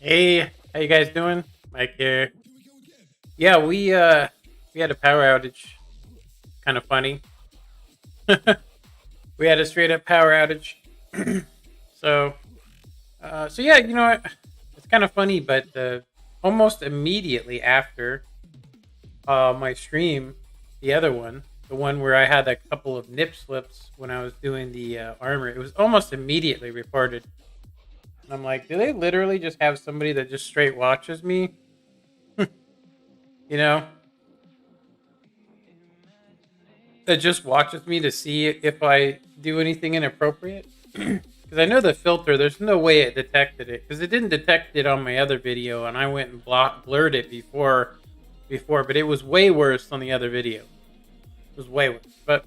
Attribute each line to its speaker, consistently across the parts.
Speaker 1: Hey, how you guys doing? Mike here. Yeah, we had a power outage. Kind of funny. We had a straight up power outage. so so yeah, you know what? It's kind of funny, but almost immediately after my stream, the other one, the one where I had a couple of nip slips when I was doing the armor, it was almost immediately reported. And I'm like, do they literally just have somebody that just straight watches me? You know, that just watches me to see if I do anything inappropriate. Because I know the filter, there's no way it detected it because it didn't detect it on my other video, and I went and blurred it before, but it was way worse on the other video. It was way worse, but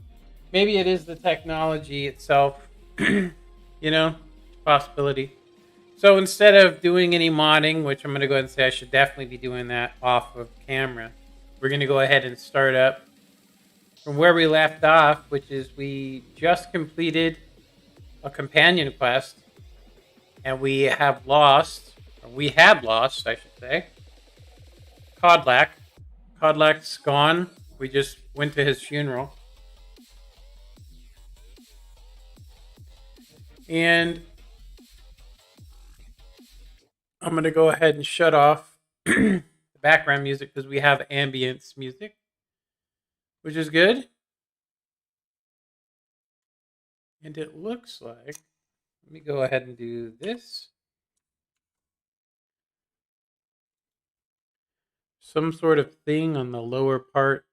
Speaker 1: maybe it is the technology itself. You know, possibility. So instead of doing any modding, which I'm going to go ahead and say I should definitely be doing that off of camera, we're going to go ahead and start up from where we left off, which is we just completed a companion quest, and we have lost, or we had lost, I should say, Codlac. Codlac's gone. We just went to his funeral. And I'm going to go ahead and shut off the background music because we have ambience music, which is good. And it looks like, let me go ahead and do this. Some sort of thing on the lower part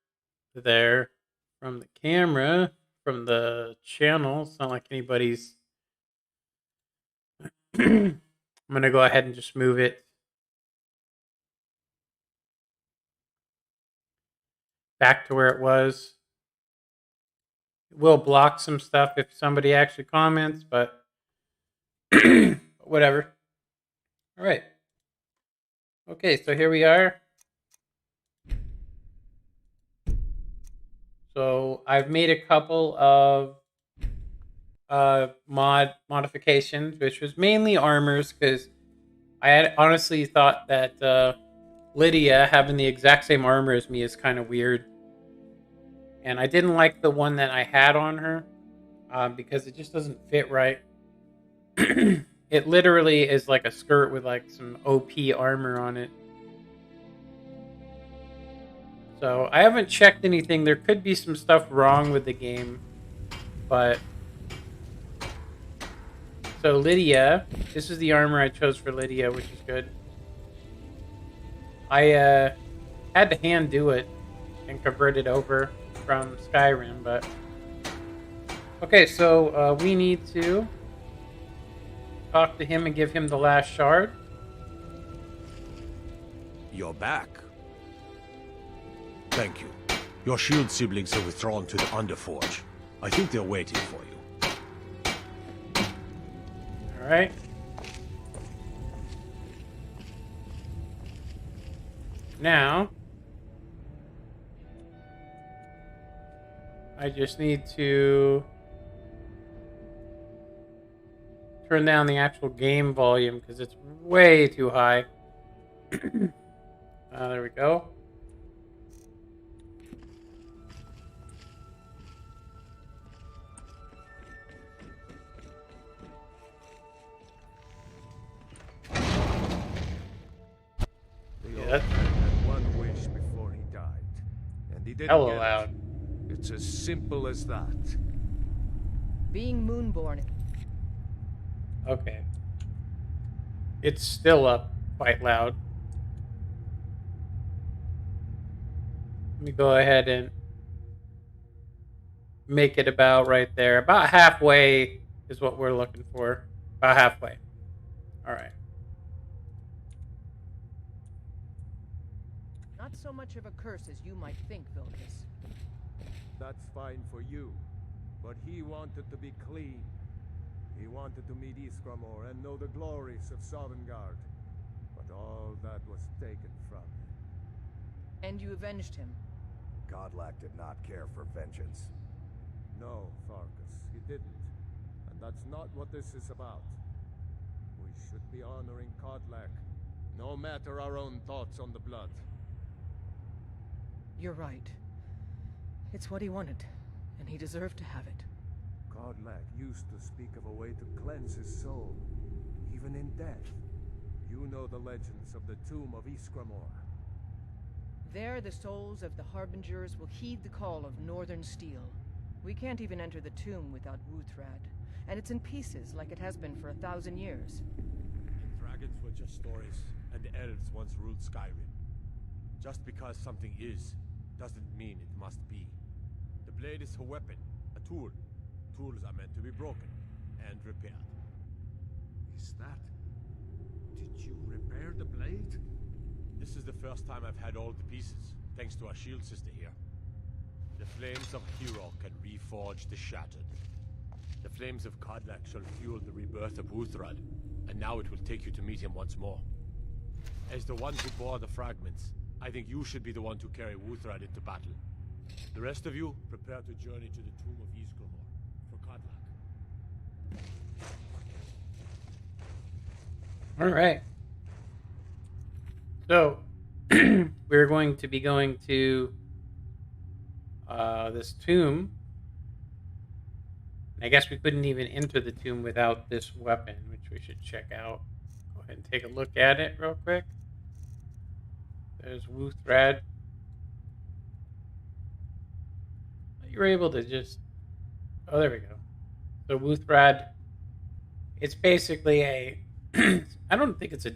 Speaker 1: there from the camera, from the channel. It's not like anybody's. I'm going to go ahead and just move it back to where it was. It will block some stuff if somebody actually comments, but whatever. All right. Okay, so here we are. So I've made a couple of modifications, which was mainly armors, because I had honestly thought that Lydia having the exact same armor as me is kind of weird, and I didn't like the one that I had on her because it just doesn't fit right. It literally is like a skirt with like some OP armor on it. So I haven't checked anything. There could be some stuff wrong with the game, but so Lydia, this is the armor I chose for Lydia, which is good. I had to hand do it and convert it over from Skyrim, but okay. So we need to talk to him and give him the last shard.
Speaker 2: You're back. Thank you. Your shield siblings have withdrawn to the Underforge. I think they're waiting for you.
Speaker 1: All right. Now, I just need to turn down the actual game volume because it's way too high. There we go.
Speaker 2: Had one wish before he died, and he didn't
Speaker 1: Hella
Speaker 2: get
Speaker 1: loud.
Speaker 2: it. It's as simple as that.
Speaker 3: Being moonborn.
Speaker 1: Okay. It's still up quite loud. Let me go ahead and make it about right there. About halfway is what we're looking for. About halfway. All right.
Speaker 3: Not so much of a curse as you might think, Vilcus.
Speaker 2: That's fine for you, but he wanted to be clean. He wanted to meet Iskramor and know the glories of Sovngarde. But all that was taken from him.
Speaker 3: And you avenged him.
Speaker 4: Godlack did not care for vengeance.
Speaker 2: No, Farkas, he didn't. And that's not what this is about. We should be honoring Kodlak, No matter our own thoughts on the blood.
Speaker 3: You're right. It's what he wanted, and he deserved to have it.
Speaker 2: Godlack used to speak of a way to cleanse his soul, even in death. You know the legends of the tomb of Ysgramor.
Speaker 3: There, the souls of the Harbingers will heed the call of Northern Steel. We can't even enter the tomb without Wuthrad, and it's in pieces like it has been for 1,000 years.
Speaker 5: The dragons were just stories, and the elves once ruled Skyrim. Just because something is, doesn't mean it must be. The blade is a weapon, a tool. Tools are meant to be broken and repaired.
Speaker 6: Is that... Did you repair the blade?
Speaker 5: This is the first time I've had all the pieces, thanks to our shield sister here. The flames of Hero can reforge the shattered. The flames of Godlack shall fuel the rebirth of Wuthrad, and now it will take you to meet him once more. As the one who bore the fragments, I think you should be the one to carry Wuthrad into battle. The rest of you, prepare to journey to the tomb of Ysgramor for Godlack.
Speaker 1: All right. So, we're going to be going to this tomb. I guess we couldn't even enter the tomb without this weapon, which we should check out. Go ahead and take a look at it real quick. There's Wuthrad. You were able to just... Oh, there we go. So Wuthrad, it's basically a... I don't think it's a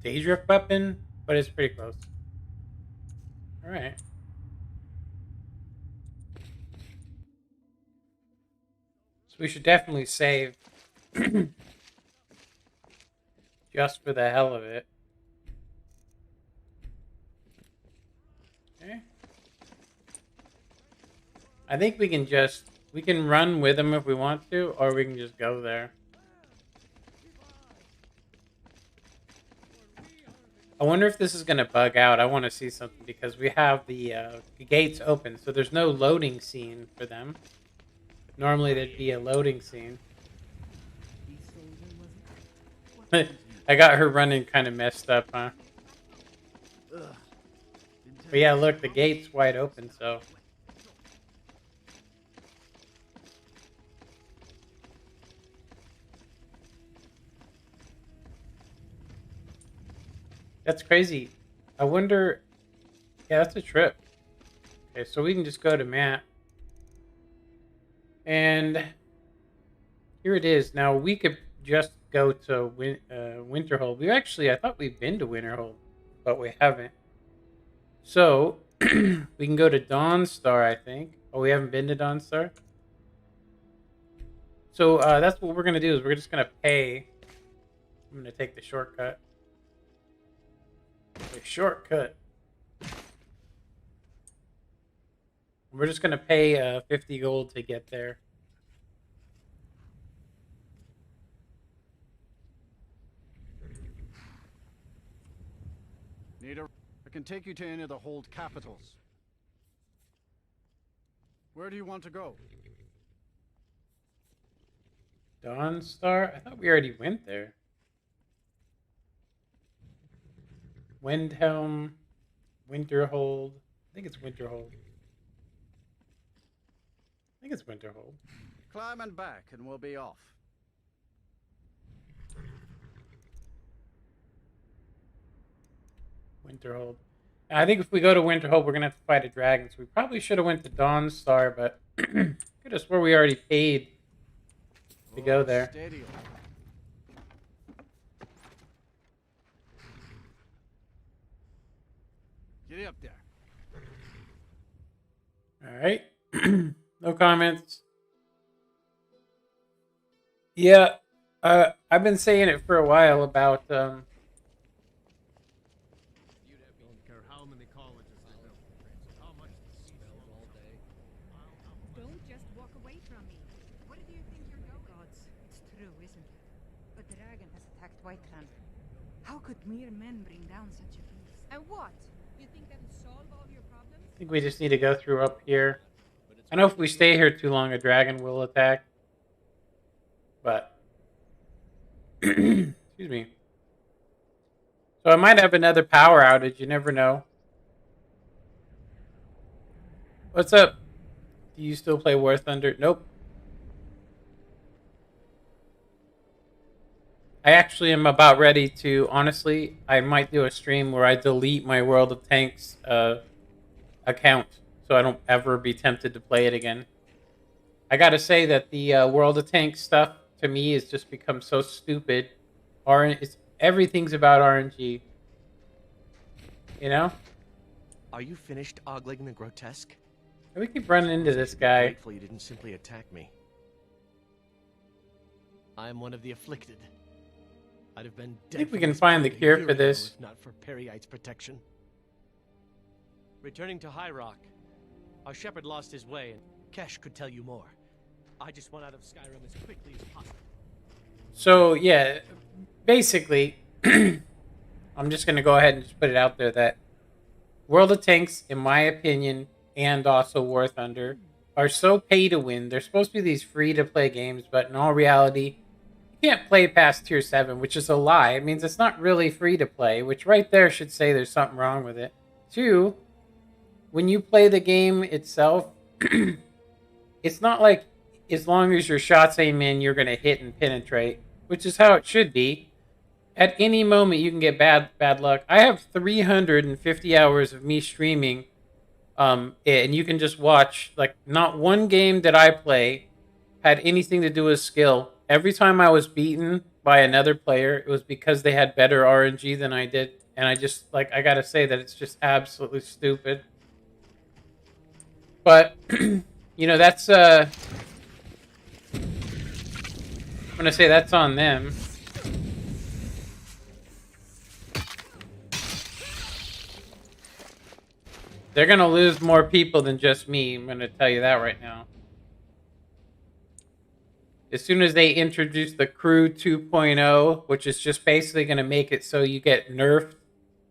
Speaker 1: Daedric weapon, but it's pretty close. Alright. So we should definitely save just for the hell of it. Okay. I think we can run with him if we want to, or we can just go there. I wonder if this is going to bug out. I want to see something because we have the gates open, so there's no loading scene for them. Normally there'd be a loading scene. I got her running kind of messed up, huh? But yeah, look, the gate's wide open, so... That's crazy. I wonder... Yeah, that's a trip. Okay, so we can just go to map. And... Here it is. Now, we could just go to Winterhold. I thought we've been to Winterhold, but we haven't. So, we can go to Dawnstar, I think. Oh, we haven't been to Dawnstar? So, that's what we're going to do, is we're just going to pay. I'm going to take the shortcut. The shortcut. We're just going to pay 50 gold to get there.
Speaker 6: I can take you to any of the hold capitals. Where do you want to go?
Speaker 1: Dawnstar? I thought we already went there. Windhelm, Winterhold. I think it's Winterhold.
Speaker 6: Climb and back and we'll be off.
Speaker 1: Winterhold. I think if we go to Winterhold, we're going to have to fight a dragon. So we probably should have went to Dawnstar, but could have swore we already paid to go there.
Speaker 6: Steady. Get up there.
Speaker 1: All right. No comments. Yeah, I've been saying it for a while about
Speaker 2: Don't care how many colleges they built, how much the smell all day.
Speaker 7: Don't just walk away from me. What do you think you're going?
Speaker 8: Gods, it's true, isn't it? A dragon has attacked Whiterun. How could mere men bring down such a beast?
Speaker 7: And what? You think that'll solve all your problems?
Speaker 1: I think we just need to go through up here. I know if we stay here too long, a dragon will attack. But, excuse me. So I might have another power outage. You never know. What's up? Do you still play War Thunder? Nope. I actually am about ready to, honestly, I might do a stream where I delete my World of Tanks account so I don't ever be tempted to play it again. I gotta say that the World of Tanks stuff, to me, has just become so stupid. Everything's about RNG. You know?
Speaker 9: Are you finished ogling the grotesque?
Speaker 1: We keep running into this guy.
Speaker 9: Grateful you didn't simply attack me. I am one of the afflicted. I'd have been dead.
Speaker 1: I think we can find the cure for this.
Speaker 9: If not for Periite's protection. Returning to High Rock, our shepherd lost his way, and Kesh could tell you more. I just want out of Skyrim as quickly as possible.
Speaker 1: So yeah, basically, I'm just gonna go ahead and just put it out there that World of Tanks, in my opinion, and also War Thunder, are so pay to win. They're supposed to be these free to play games, but in all reality, you can't play past tier 7, which is a lie. It means it's not really free to play, which right there should say there's something wrong with it. 2, when you play the game itself, it's not like as long as your shots aim in, you're going to hit and penetrate, which is how it should be. At any moment, you can get bad luck. I have 350 hours of me streaming, and you can just watch. Like, not one game that I play had anything to do with skill. Every time I was beaten by another player, it was because they had better RNG than I did. And I just, like, I gotta say that it's just absolutely stupid. But, you know, that's, I'm gonna say that's on them. They're gonna lose more people than just me. I'm gonna tell you that right now. As soon as they introduce the Crew 2.0, which is just basically gonna make it so you get nerfed,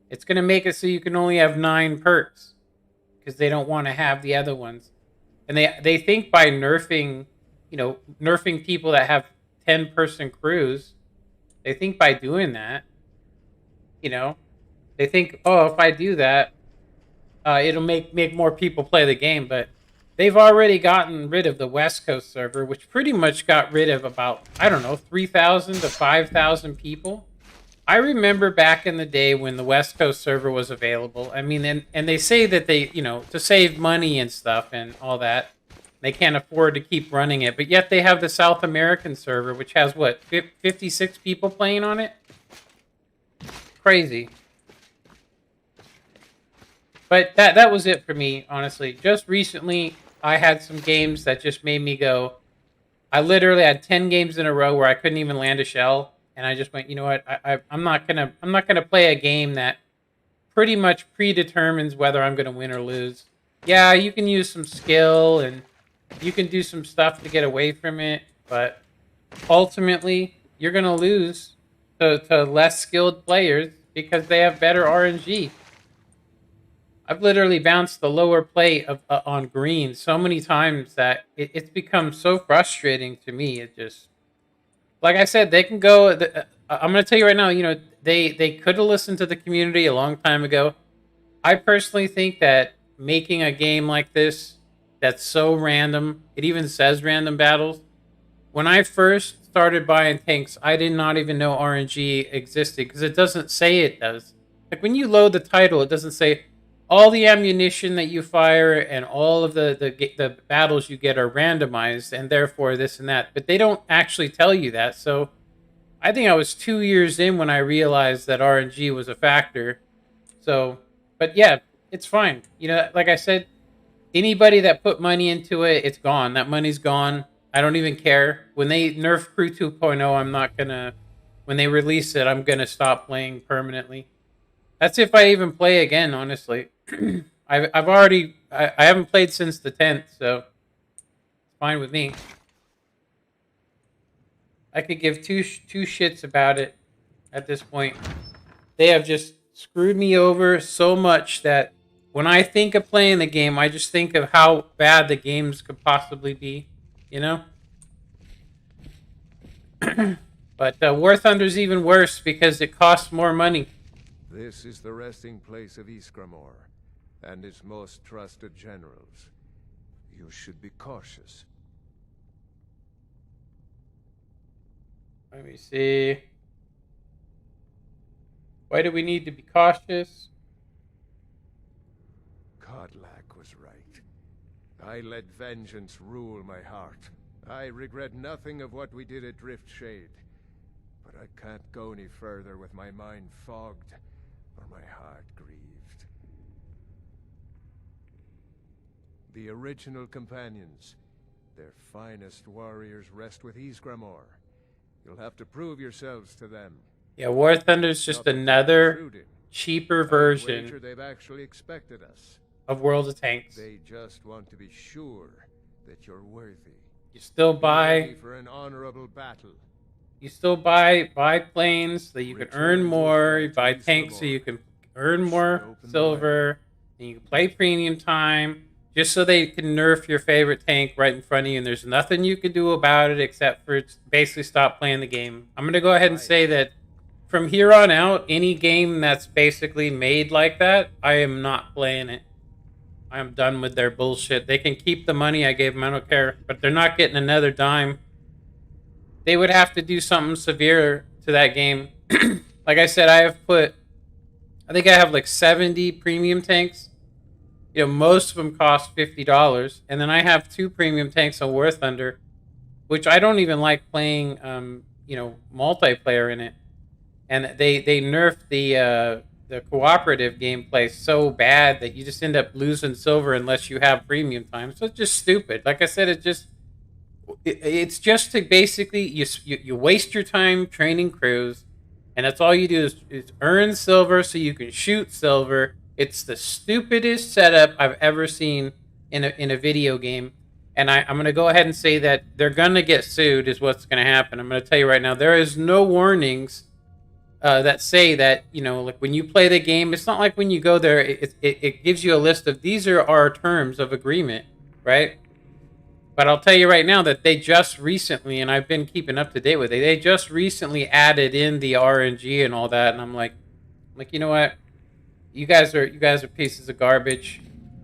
Speaker 1: it's gonna make it so you can only have 9 perks because they don't want to have the other ones, and they think by nerfing, you know, nerfing people that have 10-person crews, they think by doing that, you know, they think, oh, if I do that, it'll make more people play the game. But they've already gotten rid of the West Coast server, which pretty much got rid of about, I don't know, 3,000 to 5,000 people. I remember back in the day when the West Coast server was available. I mean, and they say that they, you know, to save money and stuff and all that, they can't afford to keep running it. But yet they have the South American server, which has, what, 56 people playing on it? Crazy. But that was it for me, honestly. Just recently, I had some games that just made me go. I literally had 10 games in a row where I couldn't even land a shell, and I just went, you know what? I'm not gonna play a game that pretty much predetermines whether I'm gonna win or lose. Yeah, you can use some skill and you can do some stuff to get away from it, but ultimately, you're gonna lose to less skilled players because they have better RNG. I've literally bounced the lower plate on green so many times that it's become so frustrating to me. It just, like I said, they can go. I'm going to tell you right now, you know, they could have listened to the community a long time ago. I personally think that making a game like this that's so random, it even says random battles. When I first started buying tanks, I did not even know RNG existed because it doesn't say it does. Like when you load the title, it doesn't say all the ammunition that you fire and all of the battles you get are randomized and therefore this and that. But they don't actually tell you that. So I think I was 2 years in when I realized that RNG was a factor. So, but yeah, it's fine. You know, like I said, anybody that put money into it, it's gone. That money's gone. I don't even care. When they nerf Crew 2.0, I'm not gonna, when they release it, I'm gonna stop playing permanently. That's if I even play again, honestly. I haven't played since the 10th, so it's fine with me. I could give two shits about it at this point. They have just screwed me over so much that when I think of playing the game, I just think of how bad the games could possibly be, you know? But War Thunder's even worse because it costs more money.
Speaker 2: This is the resting place of Iskramor, and its most trusted generals. You should be cautious.
Speaker 1: Let me see. Why do we need to be cautious?
Speaker 2: Godlack was right. I let vengeance rule my heart. I regret nothing of what we did at Riftshade. But I can't go any further with my mind fogged or my heart grieved. The original companions, their finest warriors, rest with Ysgramor. You'll have to prove yourselves to them.
Speaker 1: Yeah, War Thunder's just another cheaper version
Speaker 2: they've actually expected us.
Speaker 1: of World of Tanks.
Speaker 2: They just want to be sure that you're worthy.
Speaker 1: You still
Speaker 2: Be
Speaker 1: buy
Speaker 2: ready for an honorable battle.
Speaker 1: You still buy planes so you can earn more. You buy tanks so you can earn more silver. And you can play premium time just so they can nerf your favorite tank right in front of you. And there's nothing you can do about it except for basically stop playing the game. I'm going to go ahead and say that from here on out, any game that's basically made like that, I am not playing it. I am done with their bullshit. They can keep the money I gave them. I don't care. But they're not getting another dime. They would have to do something severe to that game. Like I said, I think I have like 70 premium tanks. You know, most of them cost $50. And then I have 2 premium tanks on War Thunder, which I don't even like playing, multiplayer in it. And they nerfed the cooperative gameplay so bad that you just end up losing silver unless you have premium time. So it's just stupid. Like I said, it's just to basically you waste your time training crews, and that's all you do is earn silver so you can shoot silver. It's the stupidest setup I've ever seen in a video game, and I'm going to go ahead and say that they're going to get sued is what's going to happen. I'm going to tell you right now, there is no warnings that say that, like when you play the game, it's not like when you go there, it gives you a list of these are our terms of agreement, right? But I'll tell you right now that they just recently, and I've been keeping up to date with it, they just recently added in the RNG and all that, and I'm like, you know what? You guys are pieces of garbage.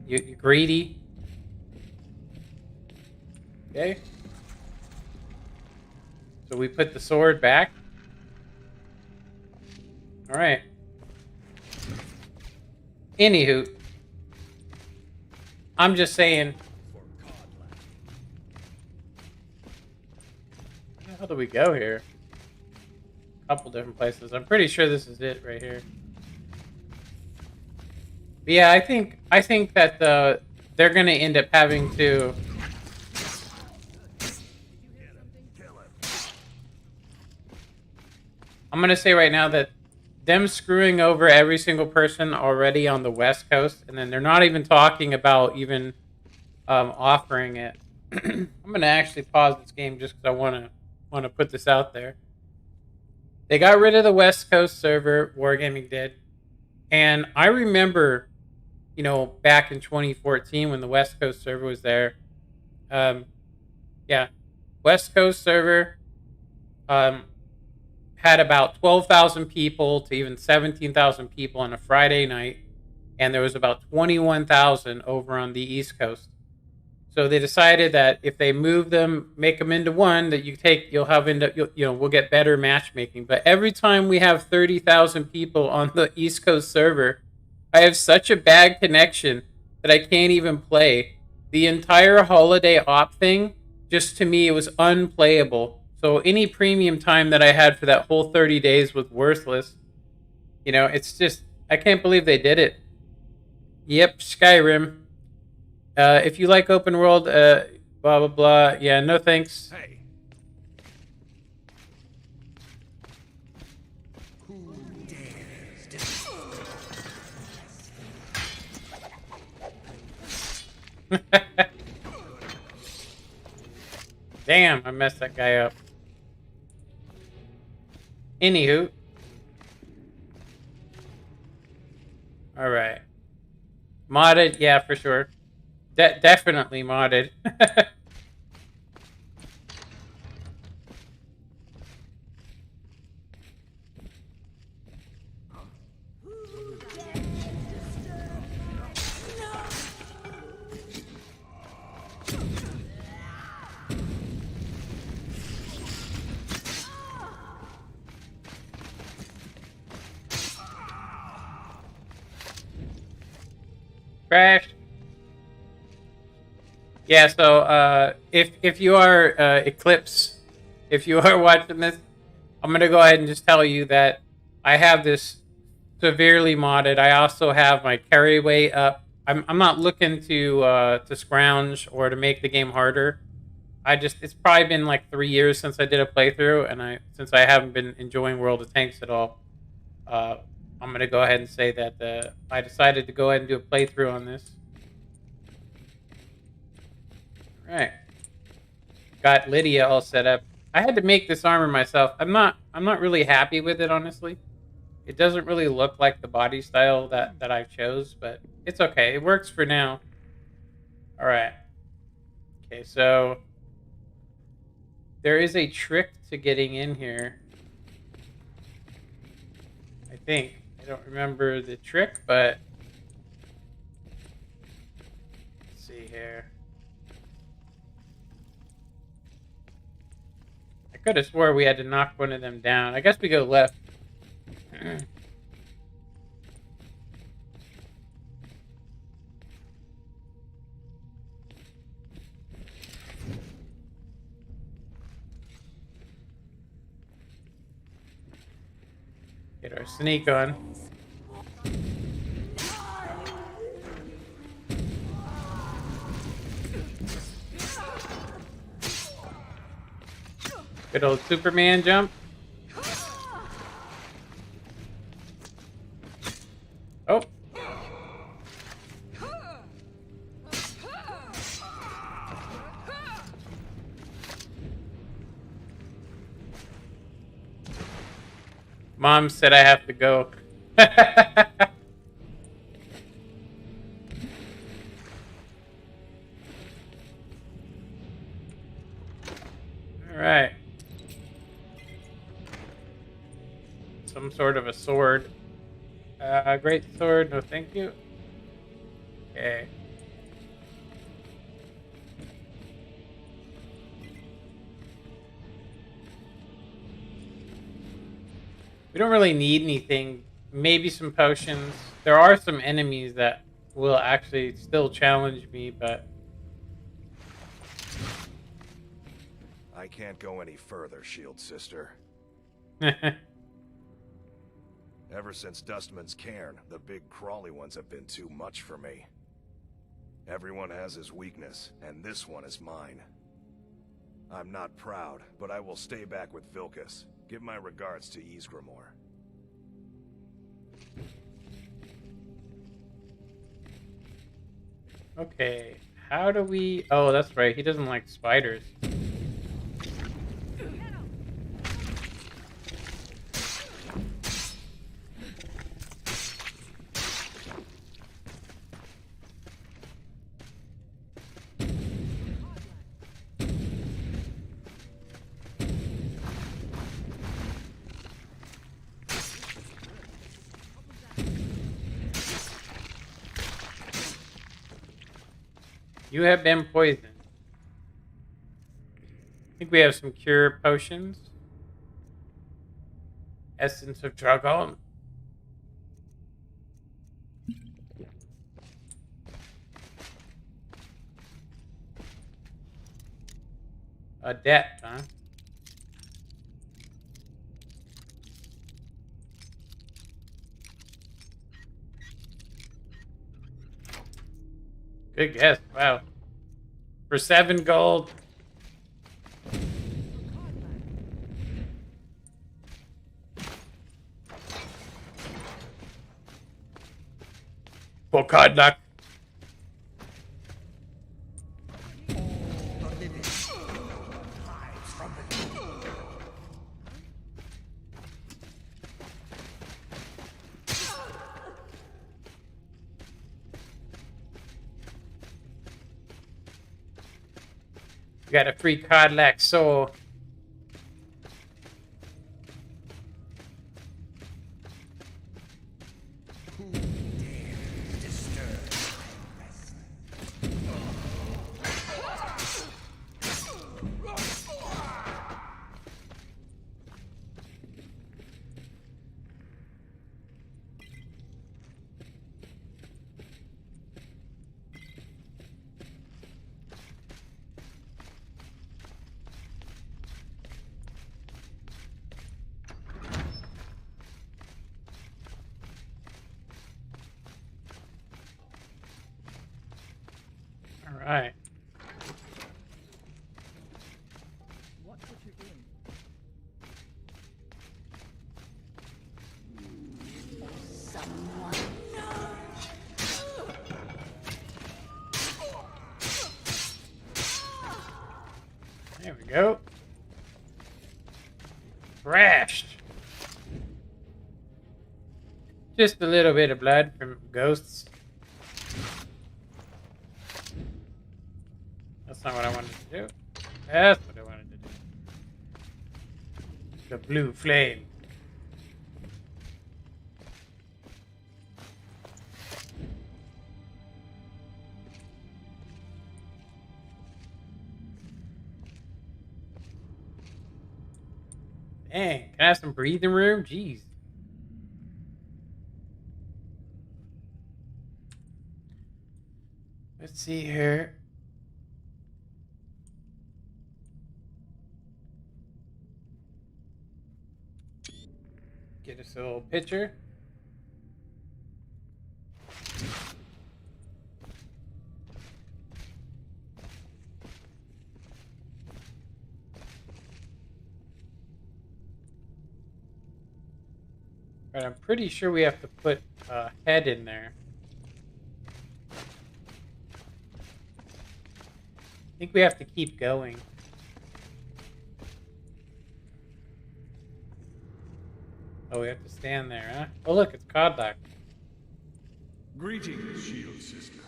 Speaker 1: You're greedy. Okay. So we put the sword back. All right. Anywho, I'm just saying. Where the hell do we go here? A couple different places. I'm pretty sure this is it right here. But yeah, I think that they're gonna end up having to. I'm gonna say right now that them screwing over every single person already on the West Coast, and then they're not even talking about even offering it. I'm gonna actually pause this game just because I want to put this out there. They got rid of the West Coast server, Wargaming did, and I remember, back in 2014 when the West Coast server was there. West Coast server had about 12,000 people to even 17,000 people on a Friday night, and there was about 21,000 over on the East Coast. So they decided that if they move them, make them into one, that we'll get better matchmaking. But every time we have 30,000 people on the East Coast server, I have such a bad connection that I can't even play. The entire holiday op thing, just to me, it was unplayable. So any premium time that I had for that whole 30 days was worthless. It's just, I can't believe they did it. Yep, Skyrim. If you like open world, blah, blah, blah. Yeah, no thanks.
Speaker 5: Hey. Who dares
Speaker 1: Damn, I messed that guy up. Anywho. Alright. Modded? Yeah, for sure. Definitely modded. Crash. Yeah, so if you are Eclipse, if you are watching this, I'm gonna go ahead and just tell you that I have this severely modded. I also have my carry weight up. I'm not looking to scrounge or to make the game harder. It's probably been like 3 years since I did a playthrough, and since I haven't been enjoying World of Tanks at all, uh, I'm gonna go ahead and say that I decided to go ahead and do a playthrough on this. All right, got Lydia all set up. I had to make this armor myself. I'm not really happy with it, honestly. It doesn't really look like the body style that I chose, but it's okay. It works for now. All right. Okay, so there is a trick to getting in here. I think. I don't remember the trick, but let's see here. I could have swore we had to knock one of them down. I guess we go left. Get our sneak on. Good old Superman jump. Oh. Mom said I have to go. All right. Some sort of a sword. Great sword. No, thank you. Okay. We don't really need anything. Maybe some potions. There are some enemies that will actually still challenge me, but
Speaker 4: I can't go any further, Shield Sister. Ever since Dustman's cairn, the big crawly ones have been too much for me. Everyone has his weakness, and this one is mine. I'm not proud, but I will stay back with Vilcus. Give my regards to Ysgramor.
Speaker 1: Okay, how do we... Oh, that's right, he doesn't like spiders. You have been poisoned. I think we have some cure potions. Essence of Dragon. A debt, huh? Good guess. Wow. For 7 gold. For card luck. You got a free IVIICHAELxx soul. Right.
Speaker 3: Watch what you're doing.
Speaker 1: There we go. Crashed. Just a little bit of blood from ghosts. That's not what I wanted to do. That's what I wanted to do. The blue flame. Dang, can I have some breathing room? Jeez. Let's see here. Get us a little picture. But I'm pretty sure we have to put a head in there. I think we have to keep going. Oh, we have to stand there, huh? Oh, look, it's Codlack.
Speaker 10: Greetings, Shield Sister.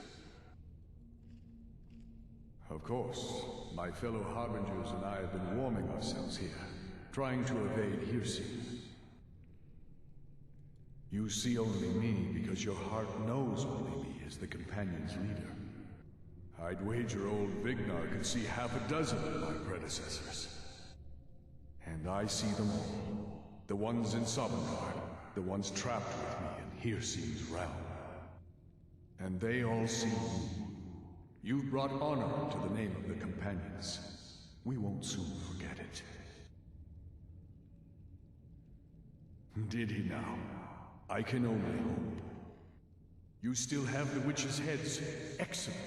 Speaker 10: Of course, my fellow Harbingers and I have been warming ourselves here, trying to evade hearsay. You see only me because your heart knows only me as the Companion's leader. I'd wager old Vignar could see half a dozen of my predecessors. And I see them all. The ones in Sovngarde, the ones trapped with me in Hearse's realm. And they all see you. You've brought honor to the name of the Companions. We won't soon forget it. Did he now? I can only hope. You still have the witches' heads. Excellent.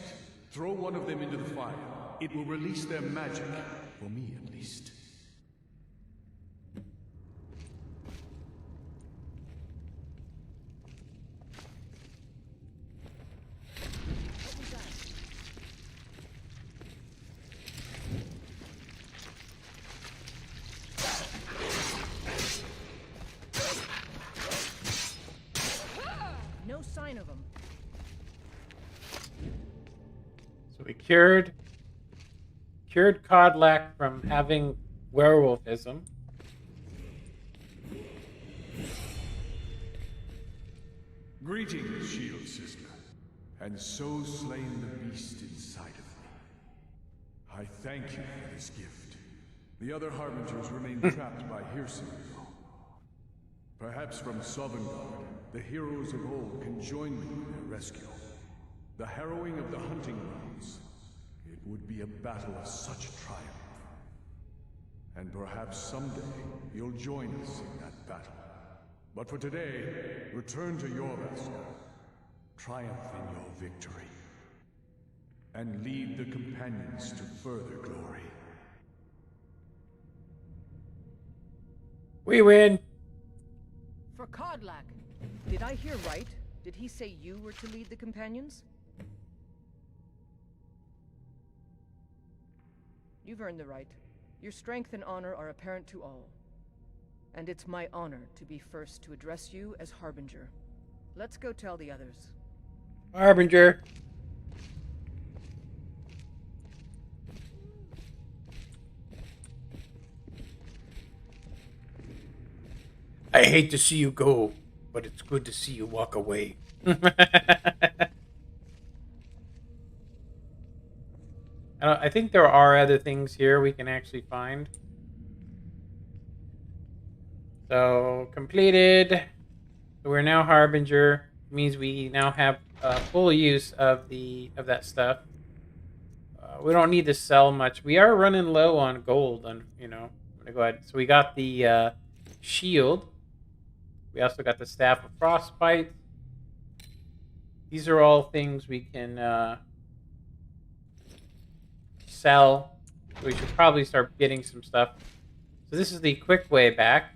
Speaker 10: Throw one of them into the fire. It will release their magic. For me, at least.
Speaker 3: No sign of him.
Speaker 1: So we cured Codlack from having werewolfism.
Speaker 10: Greetings, Shield Sister. And so slain the beast inside of me. I thank you for this gift. The other Harbingers remain trapped by hearsay. Perhaps from Sovngarde, the heroes of old can join me in their rescue. The harrowing of the hunting grounds. It would be a battle of such triumph. And perhaps someday you'll join us in that battle. But for today, return to your master. Triumph in your victory. And lead the Companions to further glory.
Speaker 1: We win.
Speaker 3: For Codlack. Did I hear right? Did he say you were to lead the Companions? You've earned the right. Your strength and honor are apparent to all. And it's my honor to be first to address you as Harbinger. Let's go tell the others.
Speaker 1: Harbinger. I hate to see you go, but it's good to see you walk away. I think there are other things here we can actually find. So, completed. So we're now Harbinger. It means we now have full use of that stuff. We don't need to sell much. We are running low on gold. I'm gonna go ahead. So we got the shield. We also got the Staff of Frostbite. These are all things we can sell. So we should probably start getting some stuff. So this is the quick way back.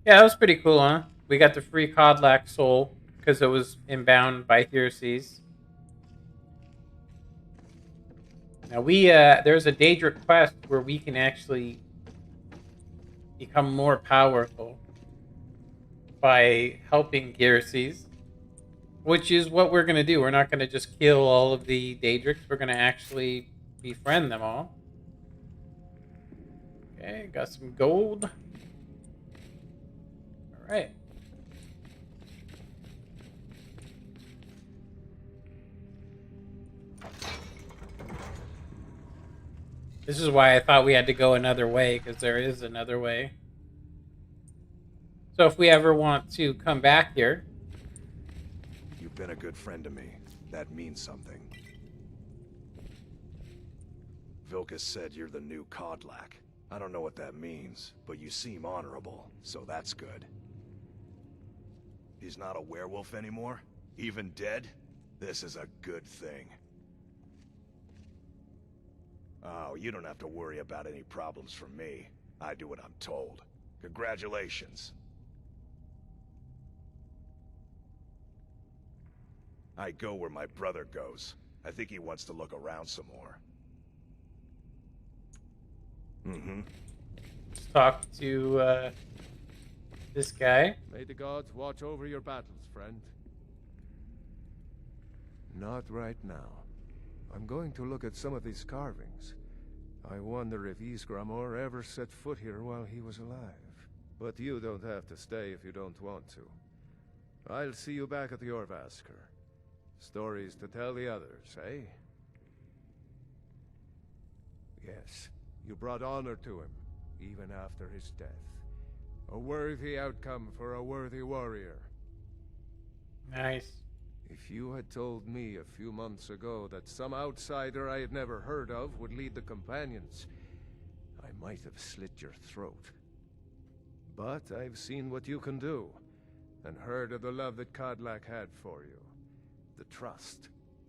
Speaker 1: Yeah, that was pretty cool, huh? We got the free Codlac soul because it was inbound by Heresies. Now there's a Daedric quest where we can actually become more powerful by helping Heresies, which is what we're going to do. We're not going to just kill all of the Daedrics. We're going to actually befriend them all. Okay, got some gold. All right. This is why I thought we had to go another way, because there is another way. So if we ever want to come back here...
Speaker 4: You've been a good friend to me. That means something. Vilkas said you're the new Codlac. I don't know what that means, but you seem honorable, so that's good. He's not a werewolf anymore? Even dead? This is a good thing. Oh, you don't have to worry about any problems from me. I do what I'm told. Congratulations. I go where my brother goes. I think he wants to look around some more.
Speaker 1: Let's talk to this guy.
Speaker 2: May the gods watch over your battles, friend. Not right now. I'm going to look at some of these carvings. I wonder if Ysgramor ever set foot here while he was alive. But you don't have to stay if you don't want to. I'll see you back at the Orvasker. Stories to tell the others, eh? Yes, you brought honor to him, even after his death. A worthy outcome for a worthy warrior.
Speaker 1: Nice.
Speaker 2: If you had told me a few months ago that some outsider I had never heard of would lead the companions, I might have slit your throat. But I've seen what you can do, and heard of the love that Codlac had for you. The trust.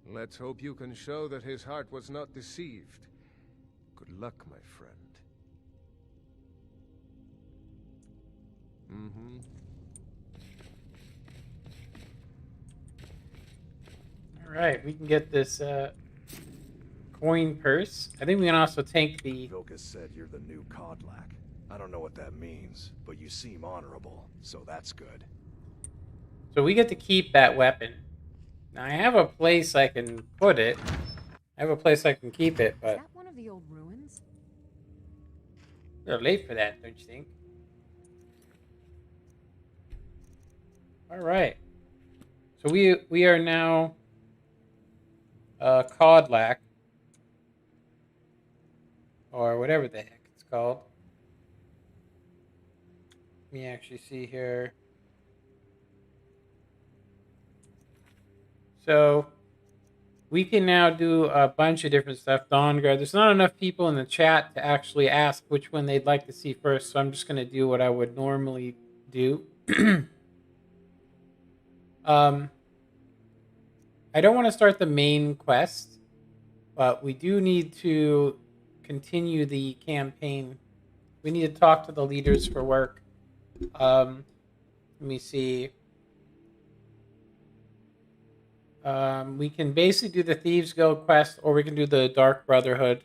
Speaker 2: Let's hope you can show that his heart was not deceived. Good luck, my friend.
Speaker 1: Alright, we can get this coin purse. I think we can also take the...
Speaker 4: Vilkas said you're the new Codlac. I don't know what that means, but you seem honorable, so that's good.
Speaker 1: So we get to keep that weapon. Now I have a place I can put it. I have a place I can keep it, but...
Speaker 7: Is that one of the old ruins?
Speaker 1: They're late for that, don't you think? Alright. So we are now... Codlac. Or whatever the heck it's called. Let me actually see here. So we can now do a bunch of different stuff. Dawn Guard. There's not enough people in the chat to actually ask which one they'd like to see first, so I'm just going to do what I would normally do. I don't want to start the main quest, but we do need to continue the campaign. We need to talk to the leaders for work. Let me see. We can basically do the Thieves Guild quest, or we can do the Dark Brotherhood.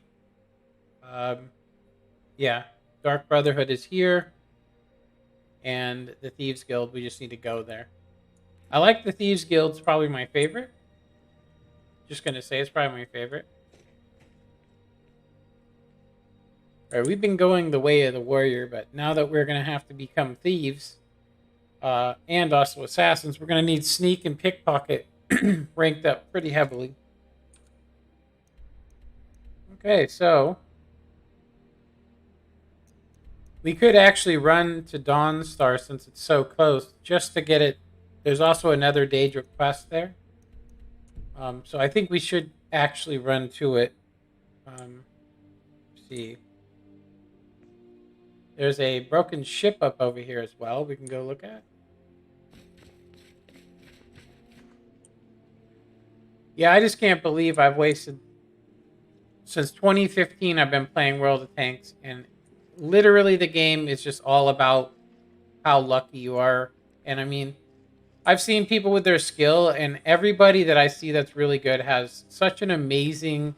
Speaker 1: Yeah, Dark Brotherhood is here. And the Thieves Guild, we just need to go there. I like the Thieves Guild. It's probably my favorite. Just going to say it's probably my favorite. Alright, we've been going the way of the warrior, but now that we're going to have to become thieves, and also assassins, we're going to need sneak and pickpocket ranked up pretty heavily. Okay, so we could actually run to Dawnstar since it's so close, just to get it. There's also another Daedric quest there. So I think we should actually run to it. Let's see. There's a broken ship up over here as well we can go look at. Yeah, I just can't believe I've wasted since 2015. I've been playing World of Tanks, and literally the game is just all about how lucky you are. And I mean, I've seen people with their skill, and everybody that I see that's really good has such an amazing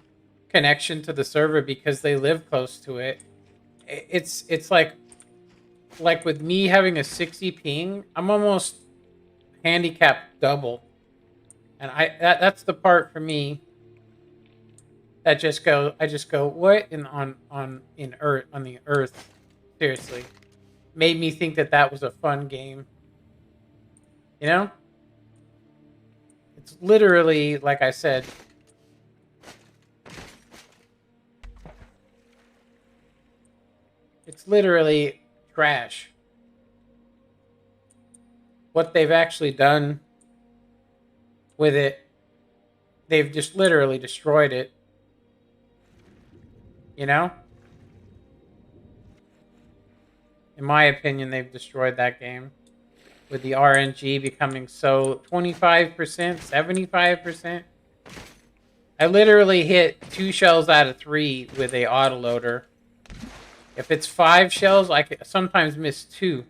Speaker 1: connection to the server because they live close to it. It's like with me having a 60 ping, I'm almost handicapped double, and that's the part for me that I just go what in on in earth on the earth, seriously, made me think that that was a fun game, you know. It's literally, like I said, it's literally trash. What they've actually done with it, they've just literally destroyed it. You know? In my opinion, they've destroyed that game. With the RNG becoming so 25%, 75%. I literally hit 2 shells out of 3 with a autoloader. If it's 5 shells, I can sometimes miss 2.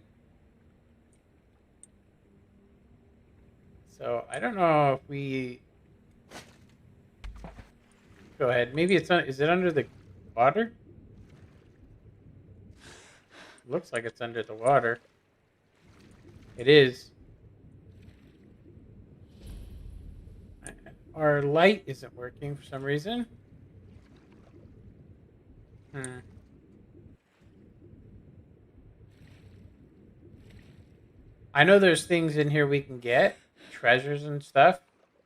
Speaker 1: So I don't know if we go ahead. Maybe it's is it under the water? Looks like it's under the water. It is. Our light isn't working for some reason. I know there's things in here we can get, treasures and stuff,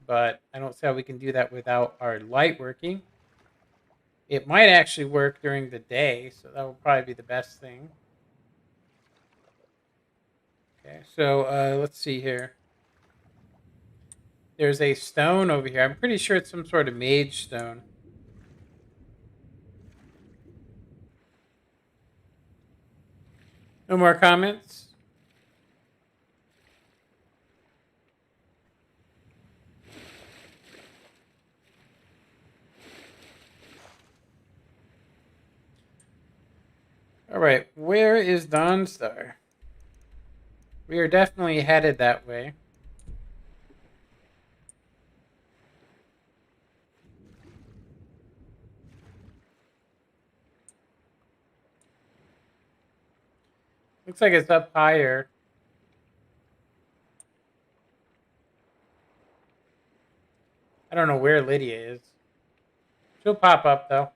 Speaker 1: but I don't see how we can do that without our light working. It might actually work during the day, so that will probably be the best thing. Okay, so let's see here. There's a stone over here. I'm pretty sure it's some sort of mage stone. No more comments? All right, where is Dawnstar? We are definitely headed that way. Looks like it's up higher. I don't know where Lydia is. She'll pop up, though.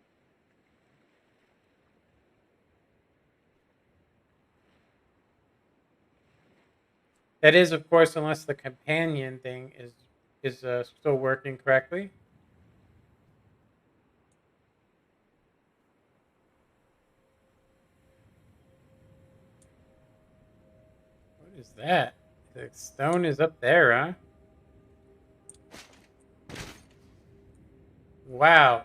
Speaker 1: That is, of course, unless the companion thing is still working correctly. What is that? The stone is up there, huh? Wow.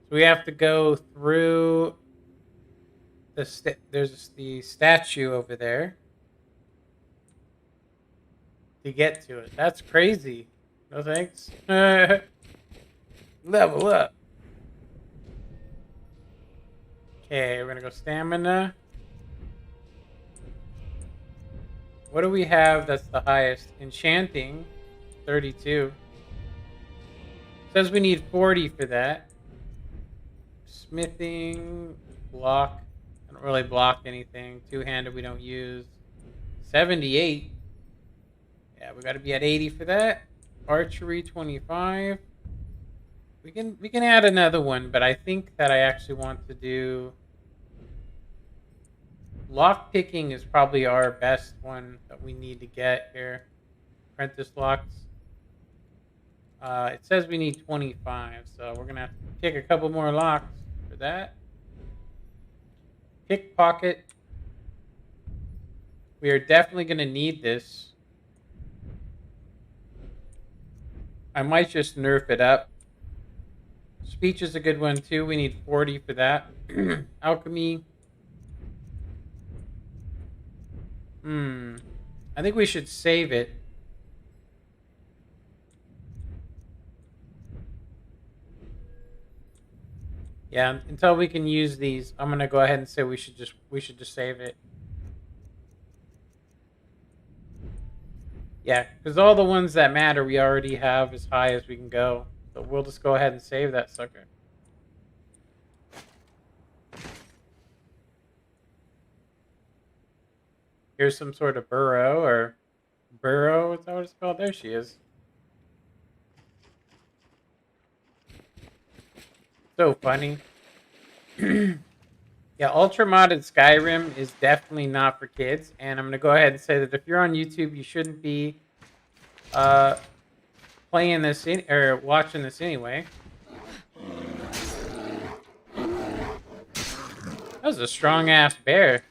Speaker 1: So we have to go through there's the statue over there to get to it. That's crazy. No thanks. Level up. Okay, we're gonna go stamina. What do we have that's the highest? Enchanting, 32. Says we need 40 for that. Smithing, block. I don't really block anything. Two-handed we don't use. 78. Yeah, we got to be at 80 for that. Archery, 25. We can add another one, but I think that I actually want to do lock picking is probably our best one that we need to get here. Apprentice locks. It says we need 25, so we're gonna have to pick a couple more locks for that. Pickpocket. We are definitely gonna need this. I might just nerf it up. Speech is a good one too. We need 40 for that. Alchemy. I think we should save it. Yeah, until we can use these, I'm gonna go ahead and say we should just save it. Yeah, because all the ones that matter we already have as high as we can go. So we'll just go ahead and save that sucker. Here's some sort of burrow or burrow. Is that what it's called? There she is. So funny. Yeah, ultra modded Skyrim is definitely not for kids, and I'm gonna go ahead and say that if you're on YouTube, you shouldn't be playing this or watching this anyway. That was a strong ass bear.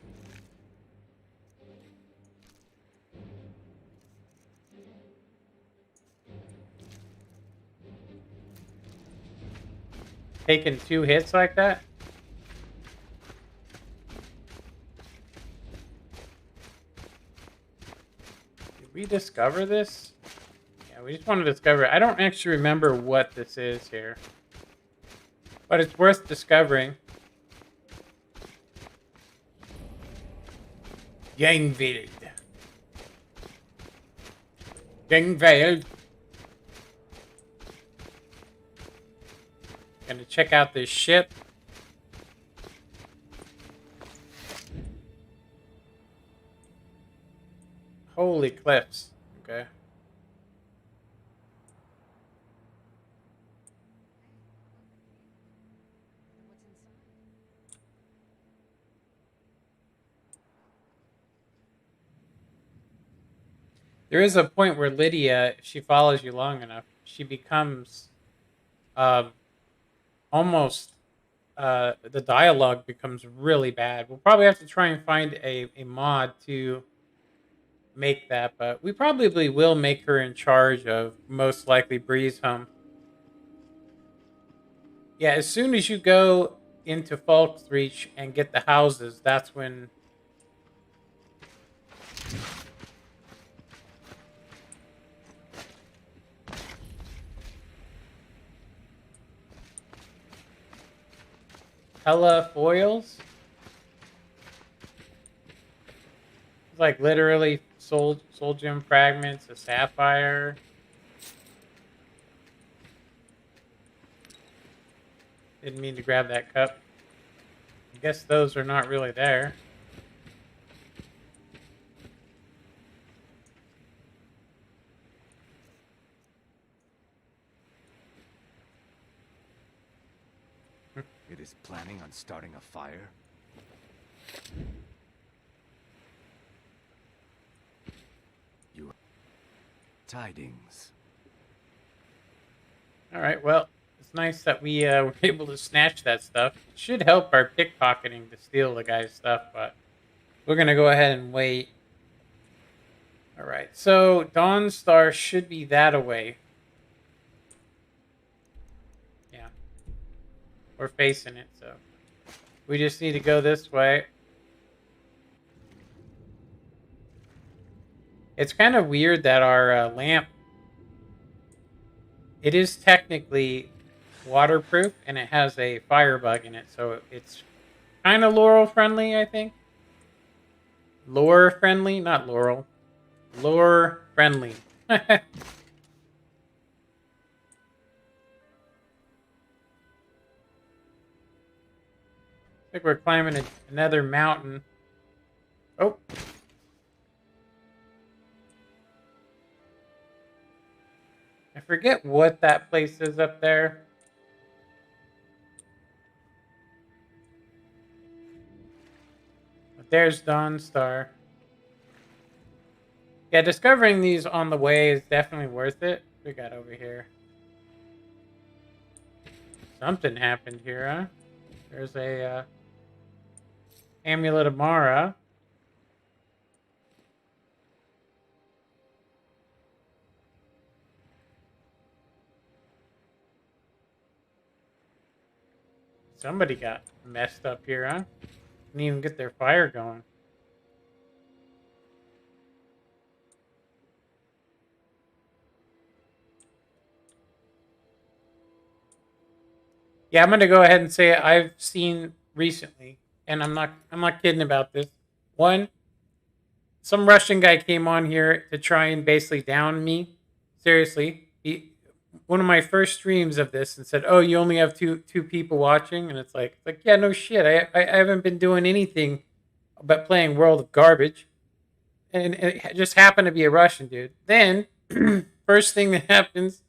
Speaker 1: Taking 2 hits like that. Did we discover this? Yeah, we just want to discover it. I don't actually remember what this is here, but it's worth discovering. Gangveld. Gangveld. Gonna check out this ship. Holy cliffs. Okay. There is a point where Lydia, if she follows you long enough, she becomes almost the dialogue becomes really bad. We'll probably have to try and find a mod to make that, but we probably will make her in charge of most likely Breeze Home. Yeah, as soon as you go into Falk's Reach and get the houses, that's when hella foils. It's like literally soul gem fragments, a sapphire. Didn't mean to grab that cup. I guess those are not really there.
Speaker 11: It is planning on starting a fire? You... Tidings.
Speaker 1: Alright, well, it's nice that we were able to snatch that stuff. It should help our pickpocketing to steal the guy's stuff, but we're going to go ahead and wait. Alright, so Dawnstar should be that away. Yeah. We're facing it, so we just need to go this way. It's kind of weird that our lamp, it is technically waterproof and it has a fire bug in it, so it's kind of Laurel friendly, I think. Lore friendly, not Laurel. Lore friendly. I think we're climbing another mountain. Oh. I forget what that place is up there. But there's Dawnstar. Yeah, discovering these on the way is definitely worth it. What we got over here? Something happened here, huh? There's a Amulet of Mara. Somebody got messed up here, huh? Didn't even get their fire going. Yeah, I'm gonna go ahead and say I've seen recently, and I'm not kidding about this. One, some Russian guy came on here to try and basically down me. Seriously, one of my first streams of this and said, "Oh, you only have two people watching," and it's like yeah, no shit. I haven't been doing anything but playing World of Garbage, and it just happened to be a Russian dude. Then first thing that happens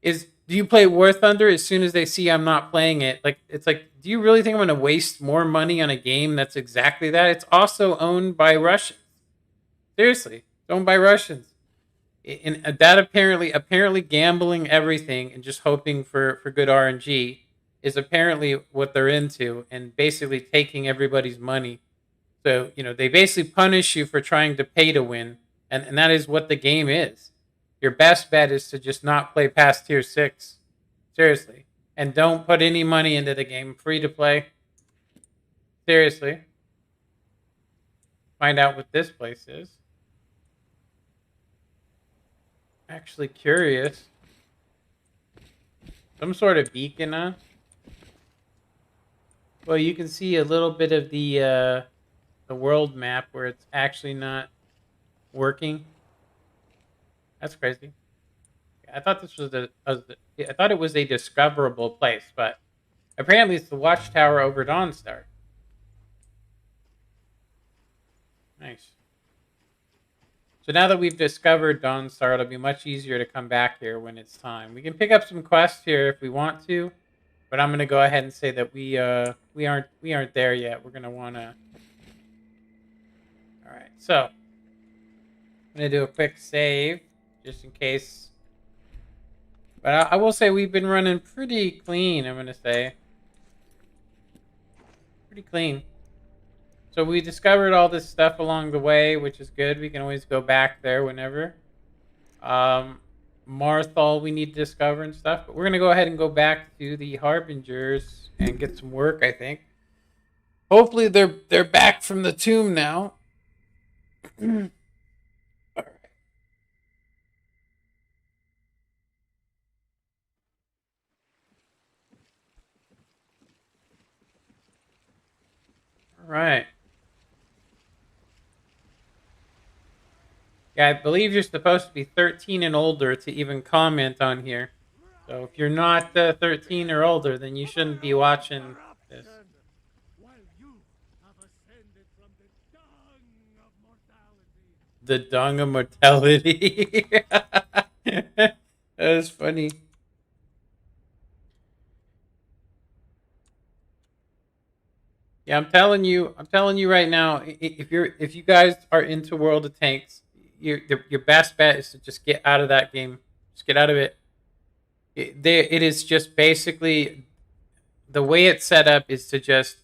Speaker 1: is, do you play War Thunder? As soon as they see I'm not playing it, like it's like, do you really think I'm going to waste more money on a game that's exactly that? It's also owned by Russians. Seriously, it's owned by Russians. And that apparently gambling everything and just hoping for good RNG is apparently what they're into, and basically taking everybody's money. So, they basically punish you for trying to pay to win, and that is what the game is. Your best bet is to just not play past tier 6. Seriously. And don't put any money into the game. Free to play. Seriously. Find out what this place is. Actually curious. Some sort of beacon, huh? Well, you can see a little bit of the world map where it's actually not working. That's crazy. I thought this was I thought it was a discoverable place, but apparently it's the watchtower over Dawnstar. Nice. So now that we've discovered Dawnstar, it'll be much easier to come back here when it's time. We can pick up some quests here if we want to, but I'm gonna go ahead and say that we aren't there yet. We're gonna wanna. All right, so I'm gonna do a quick save just in case. But I will say we've been running pretty clean, I'm gonna say. Pretty clean. So we discovered all this stuff along the way, which is good. We can always go back there whenever. Marthal we need to discover and stuff. But we're going to go ahead and go back to the Harbingers and get some work, I think. Hopefully they're back from the tomb now. All right. All right. Yeah, I believe you're supposed to be 13 and older to even comment on here. So if you're not 13 or older, then you shouldn't be watching this. The dung of mortality. That is funny. Yeah, I'm telling you right now, if you guys are into World of Tanks, your best bet is to just get out of that game. Just get out of it. It is just basically the way it's set up is to just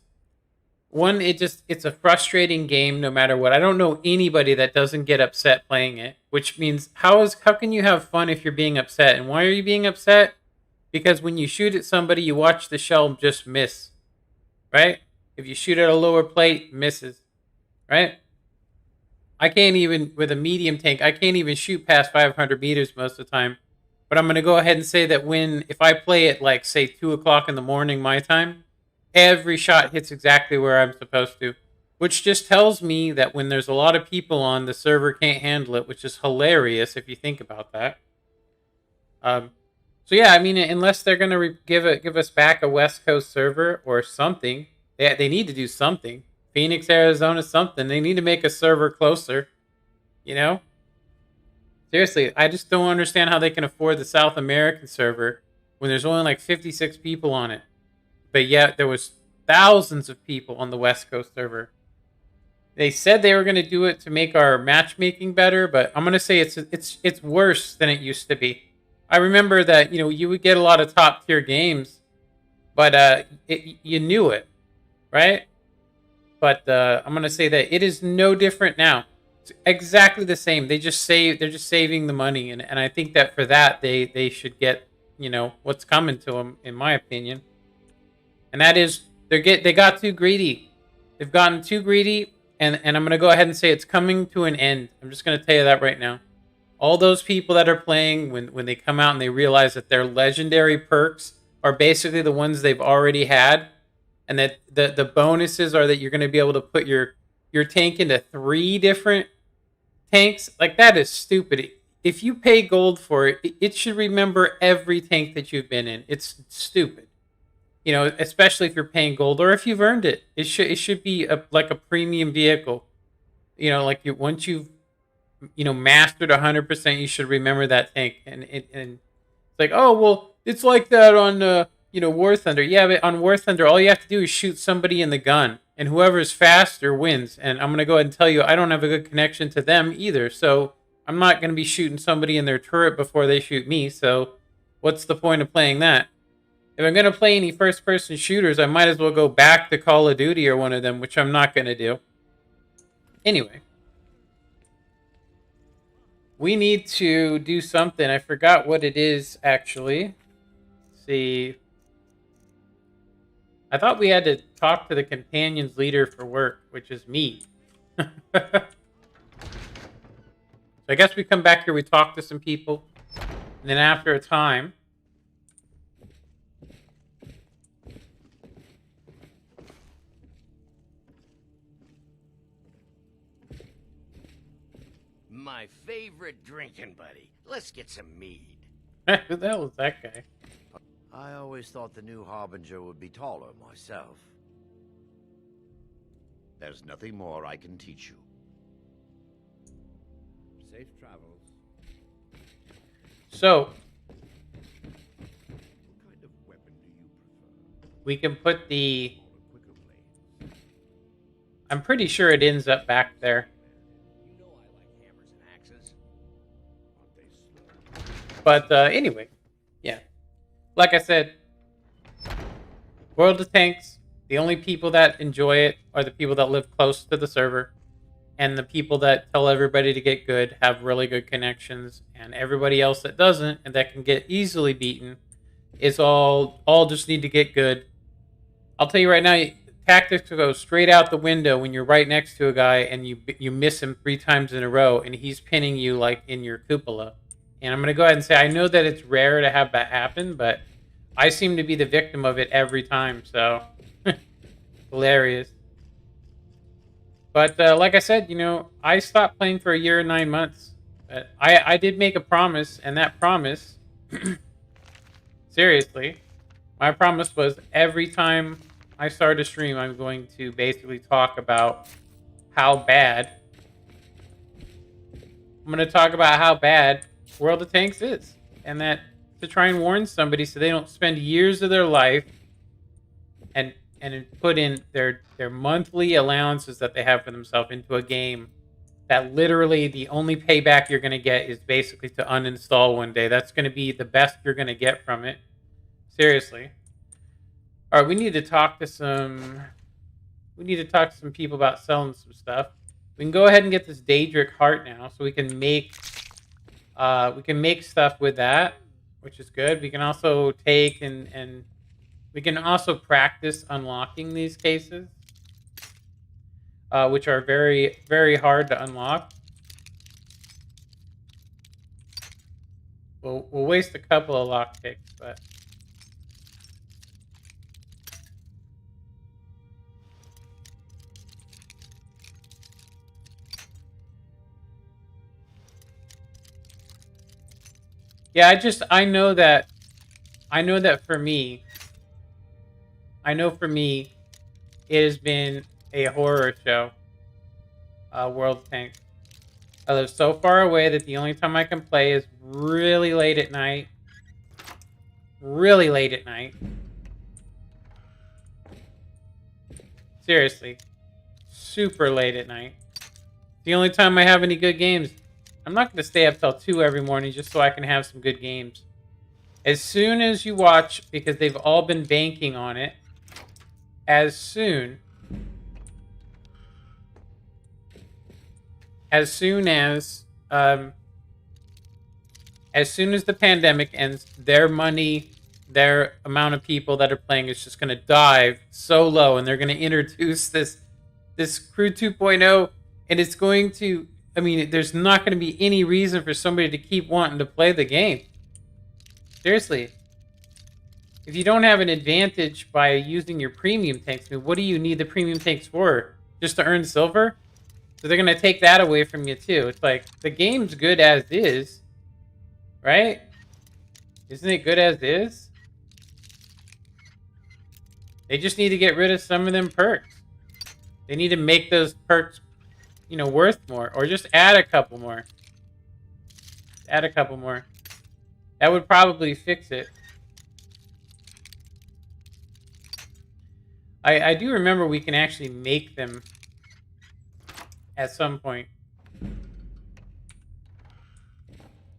Speaker 1: it's a frustrating game no matter what. I don't know anybody that doesn't get upset playing it, which means how can you have fun if you're being upset? And why are you being upset? Because when you shoot at somebody, you watch the shell just miss. Right? If you shoot at a lower plate, misses. Right? I can't even, with a medium tank, I can't even shoot past 500 meters most of the time. But I'm going to go ahead and say that if I play at like, say, 2 o'clock in the morning my time, every shot hits exactly where I'm supposed to. Which just tells me that when there's a lot of people on, the server can't handle it, which is hilarious if you think about that. So yeah, I mean, unless they're going to give us back a West Coast server or something, they need to do something. Phoenix, Arizona, something. They need to make a server closer. Seriously, I just don't understand how they can afford the South American server when there's only like 56 people on it. But yet there was thousands of people on the West Coast server. They said they were going to do it to make our matchmaking better, but I'm going to say it's worse than it used to be. I remember that, you would get a lot of top tier games, but you knew it, right? But I'm going to say that it is no different now. It's exactly the same. They're just saving the money. And I think that for that, they should get, what's coming to them, in my opinion. And that is, they got too greedy. They've gotten too greedy. And I'm going to go ahead and say it's coming to an end. I'm just going to tell you that right now. All those people that are playing, when they come out and they realize that their legendary perks are basically the ones they've already had, and that the bonuses are that you're going to be able to put your tank into 3 different tanks. Like, that is stupid. If you pay gold for it, it should remember every tank that you've been in. It's stupid. You know, especially if you're paying gold or if you've earned it. It should be like a premium vehicle. You know, like once you've mastered 100%, you should remember that tank. And it's like, oh well, it's like that on War Thunder. Yeah, but on War Thunder, all you have to do is shoot somebody in the gun, and whoever's faster wins. And I'm gonna go ahead and tell you, I don't have a good connection to them either, so I'm not gonna be shooting somebody in their turret before they shoot me. So what's the point of playing that? If I'm going to play any first-person shooters, I might as well go back to Call of Duty or one of them, which I'm not going to do. Anyway. We need to do something. I forgot what it is, actually. Let's see. I thought we had to talk to the companion's leader for work, which is me. So I guess we come back here, we talk to some people, and then after a time...
Speaker 12: My favorite drinking buddy. Let's get some mead.
Speaker 1: Who the hell is that guy?
Speaker 12: I always thought the new Harbinger would be taller myself. There's nothing more I can teach you. Safe travels.
Speaker 1: So,
Speaker 12: what kind of weapon do you prefer?
Speaker 1: We can put the... I'm pretty sure it ends up back there. But anyway, yeah. Like I said, World of Tanks, the only people that enjoy it are the people that live close to the server. And the people that tell everybody to get good have really good connections. And everybody else that doesn't and that can get easily beaten is all just need to get good. I'll tell you right now, tactics go straight out the window when you're right next to a guy and you miss him 3 times in a row and he's pinning you like in your cupola. And I'm going to go ahead and say, I know that it's rare to have that happen, but I seem to be the victim of it every time, so hilarious. But like I said, I stopped playing for a year and 9 months. But I did make a promise, and that promise, seriously, my promise was every time I start a stream, I'm going to basically talk about how bad. I'm going to talk about how bad World of Tanks is, and that to try and warn somebody so they don't spend years of their life and put in their monthly allowances that they have for themselves into a game that literally the only payback you're going to get is basically to uninstall one day. That's going to be the best you're going to get from it. Seriously. All right, we need to talk to some people about selling some stuff. We can go ahead and get this Daedric heart now, so we can make stuff with that, which is good. We can also take and we can also practice unlocking these cases, which are very, very hard to unlock. We'll waste a couple of lockpicks, but yeah, I know that for me, it has been a horror show. World of Tanks. I live so far away that the only time I can play is really late at night. Really late at night. Seriously. Super late at night. The only time I have any good games. I'm not going to stay up till 2 every morning just so I can have some good games. As soon as you watch, because they've all been banking on it, as soon as the pandemic ends, their money, their amount of people that are playing is just going to dive so low, and they're going to introduce this Crew 2.0, and it's going to, I mean, there's not going to be any reason for somebody to keep wanting to play the game. Seriously. if you don't have an advantage by using your premium tanks, I mean, what do you need the premium tanks for? Just to earn silver? So they're going to take that away from you too. It's like, the game's good as is, right? Isn't it good as is? They just need to get rid of some of them perks. They need to make those perks, you know, worth more. Or just add a couple more. Add a couple more. That would probably fix it. I do remember we can actually make them at some point.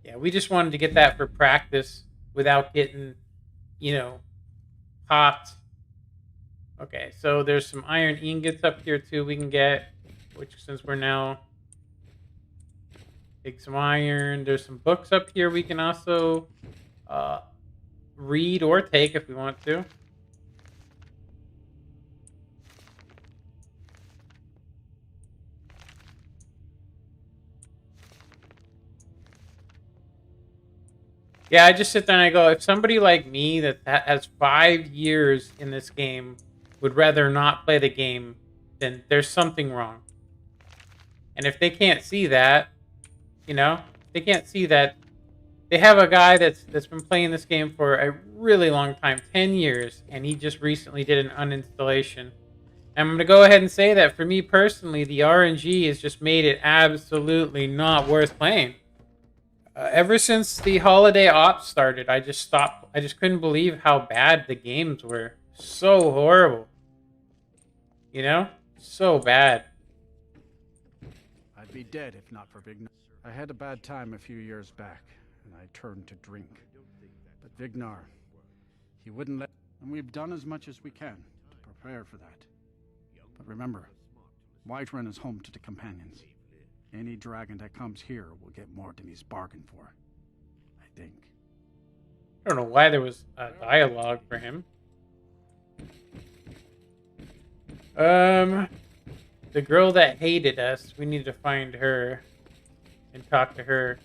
Speaker 1: Yeah, we just wanted to get that for practice without getting, you know, popped. Okay, so there's some iron ingots up here too we can get, which since we're now take some iron. There's some books up here we can also read or take if we want to. Yeah, I just sit there and I go, if somebody like me that has 5 years in this game would rather not play the game, then there's something wrong. And if they can't see that, you know, they can't see that they have a guy that's been playing this game for a really long time, 10 years, and he just recently did an uninstallation. And I'm going to go ahead and say that for me personally, the RNG has just made it absolutely not worth playing. Ever since the holiday ops started, I just stopped. I just couldn't believe how bad the games were. So horrible. You know? So bad.
Speaker 13: I'd be dead if not for Vignar. I had a bad time a few years back, and I turned to drink. But Vignar, he wouldn't let... And we've done as much as we can to prepare for that. But remember, Whiterun is home to the companions. Any dragon that comes here will get more than he's bargained for. I think.
Speaker 1: I don't know why there was a dialogue for him. The girl that hated us, we need to find her and talk to her.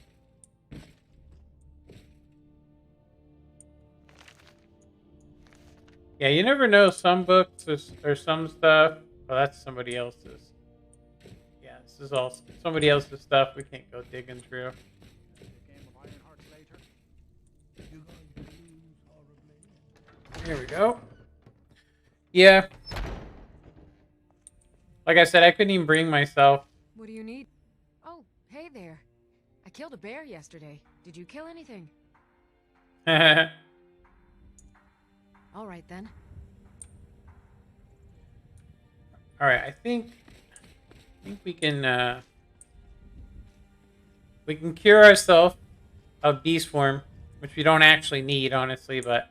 Speaker 1: Yeah, you never know, some books or some stuff. Oh, that's somebody else's. Yeah, this is all somebody else's stuff we can't go digging through. Here we go. Yeah. Like I said, I couldn't even bring myself.
Speaker 14: What do you need? Oh, hey there. I killed a bear yesterday. Did you kill anything? All right then.
Speaker 1: All right, I think we can cure ourselves of beast form, which we don't actually need, honestly, but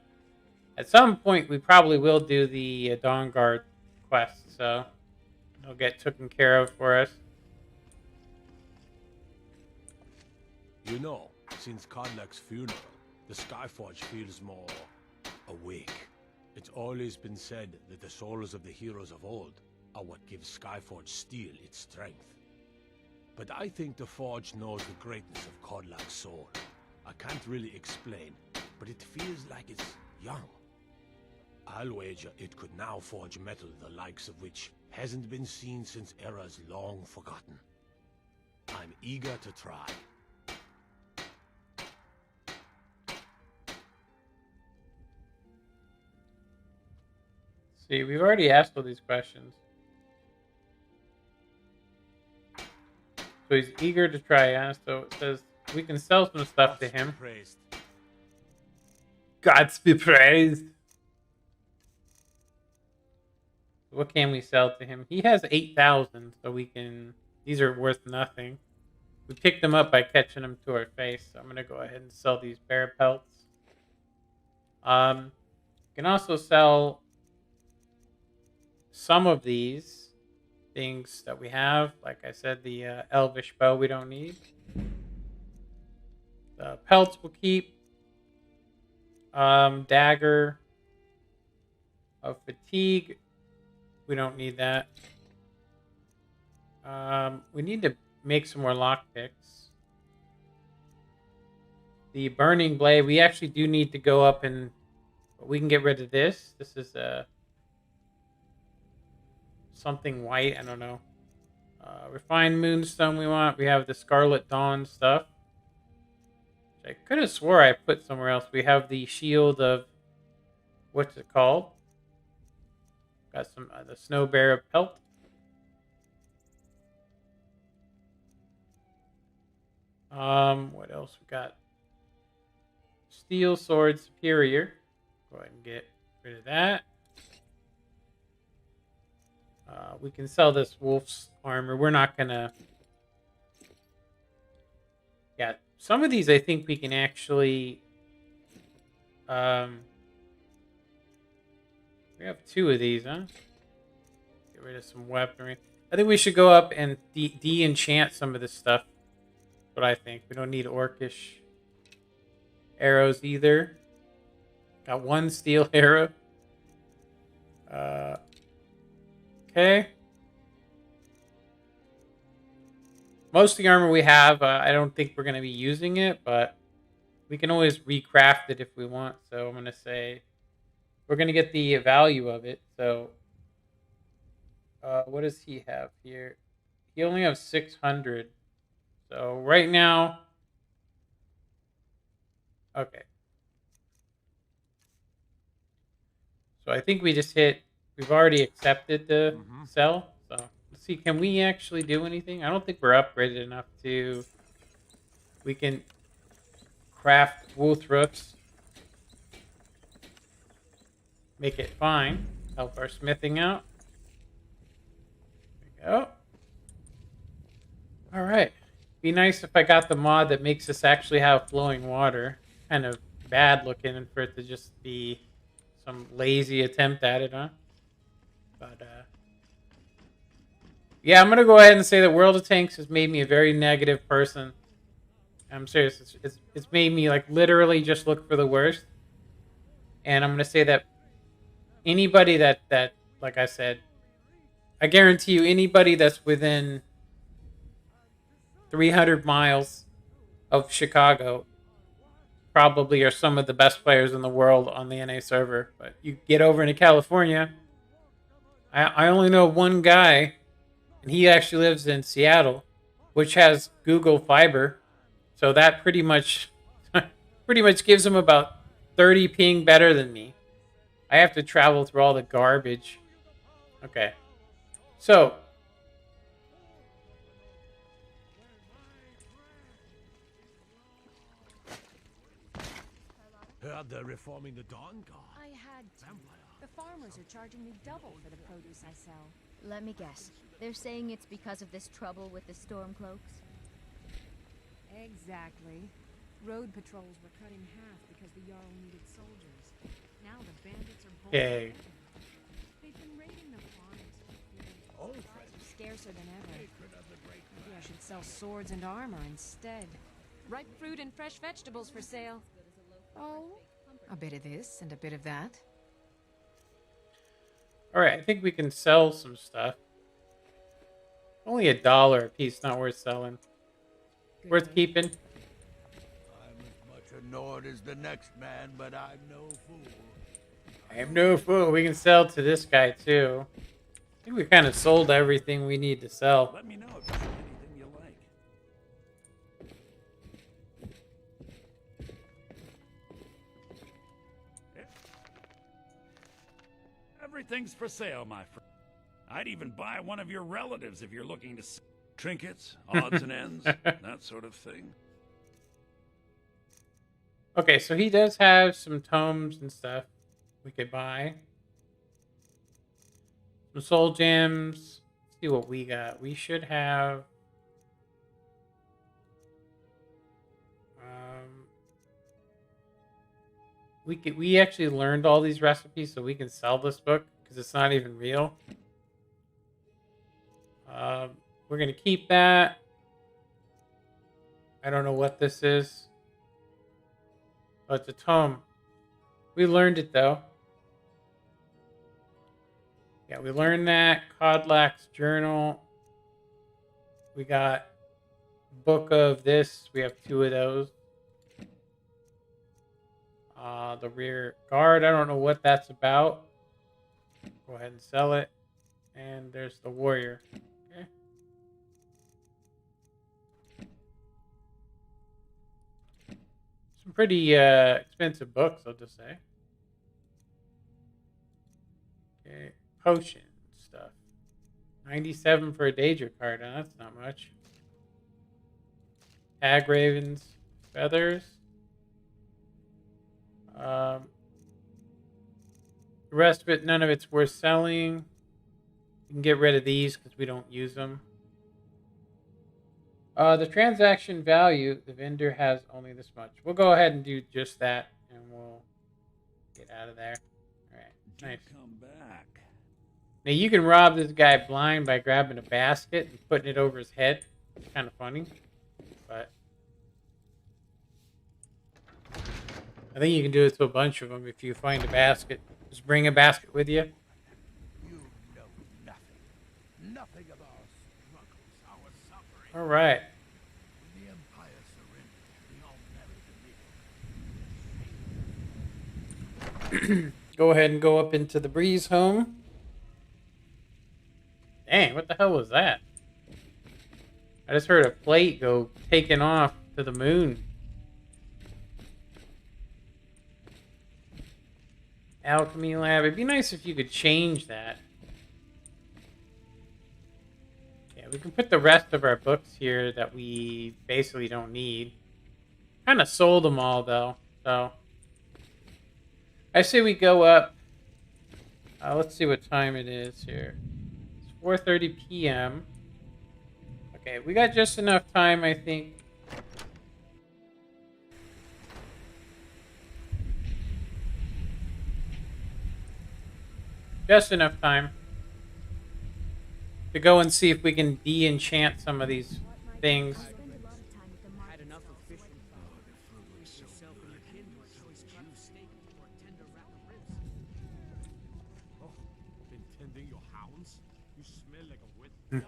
Speaker 1: at some point we probably will do the Dawn Guard quest, so it'll get taken care of for us.
Speaker 5: You know, since IVIICHAELxx funeral, the Skyforge feels more awake. It's always been said that the souls of the heroes of old are what gives Skyforge steel its strength. But I think the Forge knows the greatness of IVIICHAELxx's soul. I can't really explain, but it feels like it's young. I'll wager it could now forge metal the likes of which hasn't been seen since eras long forgotten. I'm eager to try.
Speaker 1: See, we've already asked all these questions. So he's eager to try, yeah? So it says we can sell some stuff to him. Gods be praised. What can we sell to him? He has 8,000, so we can... These are worth nothing. We picked them up by catching them to our face, so I'm going to go ahead and sell these bear pelts. Can also sell some of these things that we have. Like I said, the elvish bow we don't need. The pelts we'll keep. Dagger of fatigue. We don't need that. We need to make some more lockpicks. The burning blade, we actually do need to go up and But we can get rid of this. This is something white. I don't know. Refined moonstone we want. We have the Scarlet Dawn stuff. Which I could have swore I put somewhere else. We have the shield of... What's it called? Got some the Snow Bear pelt. What else we got? Steel Sword Superior. Go ahead and get rid of that. We can sell this wolf's armor. We're not gonna... Yeah, some of these I think we can actually... We have 2 of these, huh? Get rid of some weaponry. I think we should go up and de-enchant some of this stuff. What I think. We don't need orcish arrows either. Got 1 steel arrow. Okay. Most of the armor we have, I don't think we're going to be using it, but we can always recraft it if we want. So I'm going to say we're going to get the value of it. So what does he have here? He only has 600. So right now, okay. So I think we just hit, we've already accepted the sell. So let's see, can we actually do anything? I don't think we're upgraded enough to, we can craft wolf roofs. Make it fine. Help our smithing out. There we go. All right. Be nice if I got the mod that makes us actually have flowing water. Kind of bad looking for it to just be some lazy attempt at it, huh? But, yeah, I'm going to go ahead and say that World of Tanks has made me a very negative person. I'm serious. It's made me, like, literally just look for the worst. And I'm going to say that anybody that, like I said, I guarantee you anybody that's within 300 miles of Chicago probably are some of the best players in the world on the NA server. But you get over into California, I only know one guy, and he actually lives in Seattle, which has Google Fiber. So that pretty much gives him about 30 ping better than me. I have to travel through all the garbage. Okay. So
Speaker 5: heard they're reforming the Dawn Guard.
Speaker 14: I had to. The farmers are charging me double for the produce I sell.
Speaker 15: Let me guess. They're saying it's because of this trouble with the Stormcloaks?
Speaker 8: Exactly. Road patrols were cut in half because the Jarl needed soldiers. Now the bandits are bold.
Speaker 1: Okay.
Speaker 8: They've been raiding the farms.
Speaker 14: Supplies are scarcer than ever. Maybe I should sell swords and armor instead. Ripe fruit and fresh vegetables for sale. Oh, a bit of this and a bit of that.
Speaker 1: all right, I think we can sell some stuff. Only $1 a piece, not worth selling. Worth keeping.
Speaker 16: I'm as much annoyed as the next man, but I'm no fool.
Speaker 1: I am no fool. We can sell to this guy too. I think we kind of sold everything we need to sell.
Speaker 6: Let me know if there's anything you like. Everything's for sale, my friend. I'd even buy one of your relatives if you're looking to trinkets, odds and ends, that sort of thing.
Speaker 1: Okay, so he does have some tomes and stuff we could buy. Some soul gems. Let's see what we got. We should have... we actually learned all these recipes, so we can sell this book because it's not even real. We're gonna keep that. I don't know what this is. Oh, it's a tome. We learned it though. Yeah, we learned that. Codlax journal. We got book of this. We have 2 of those. The rear guard, I don't know what that's about. Go ahead and sell it. And there's the warrior. Okay. Some pretty expensive books, I'll just say. Okay, potion stuff. 97 for a Danger card. Now, that's not much. Hag Ravens, feathers. The rest of it, none of it's worth selling. We can get rid of these because we don't use them. The transaction value, the vendor has only this much. We'll go ahead and do just that, and we'll get out of there. All right, nice.
Speaker 6: Come back.
Speaker 1: Now you can rob this guy blind by grabbing a basket and putting it over his head. It's kind of funny, but I think you can do it to a bunch of them if you find a basket. Just bring a basket with you.
Speaker 16: You know nothing. Nothing of our struggles, our suffering.
Speaker 1: All right.
Speaker 16: When the Empire surrendered, we all married the
Speaker 1: Go ahead and go up into the Breeze home. Dang, what the hell was that? I just heard a plate go taking off to the moon. Alchemy lab. It'd be nice if you could change that. Yeah, we can put the rest of our books here that we basically don't need. Kind of sold them all though, so I say we go up. Let's see what time it is here. It's 4:30 p.m. Okay, we got just enough time, I think. Just enough time to go and see if we can de-enchant some of these things.
Speaker 9: Had enough of fishing. Yourself and your kin to a choice cut of steak or a tender rack of ribs.
Speaker 5: Oh, been tending your hounds? You smell like a wet.
Speaker 2: The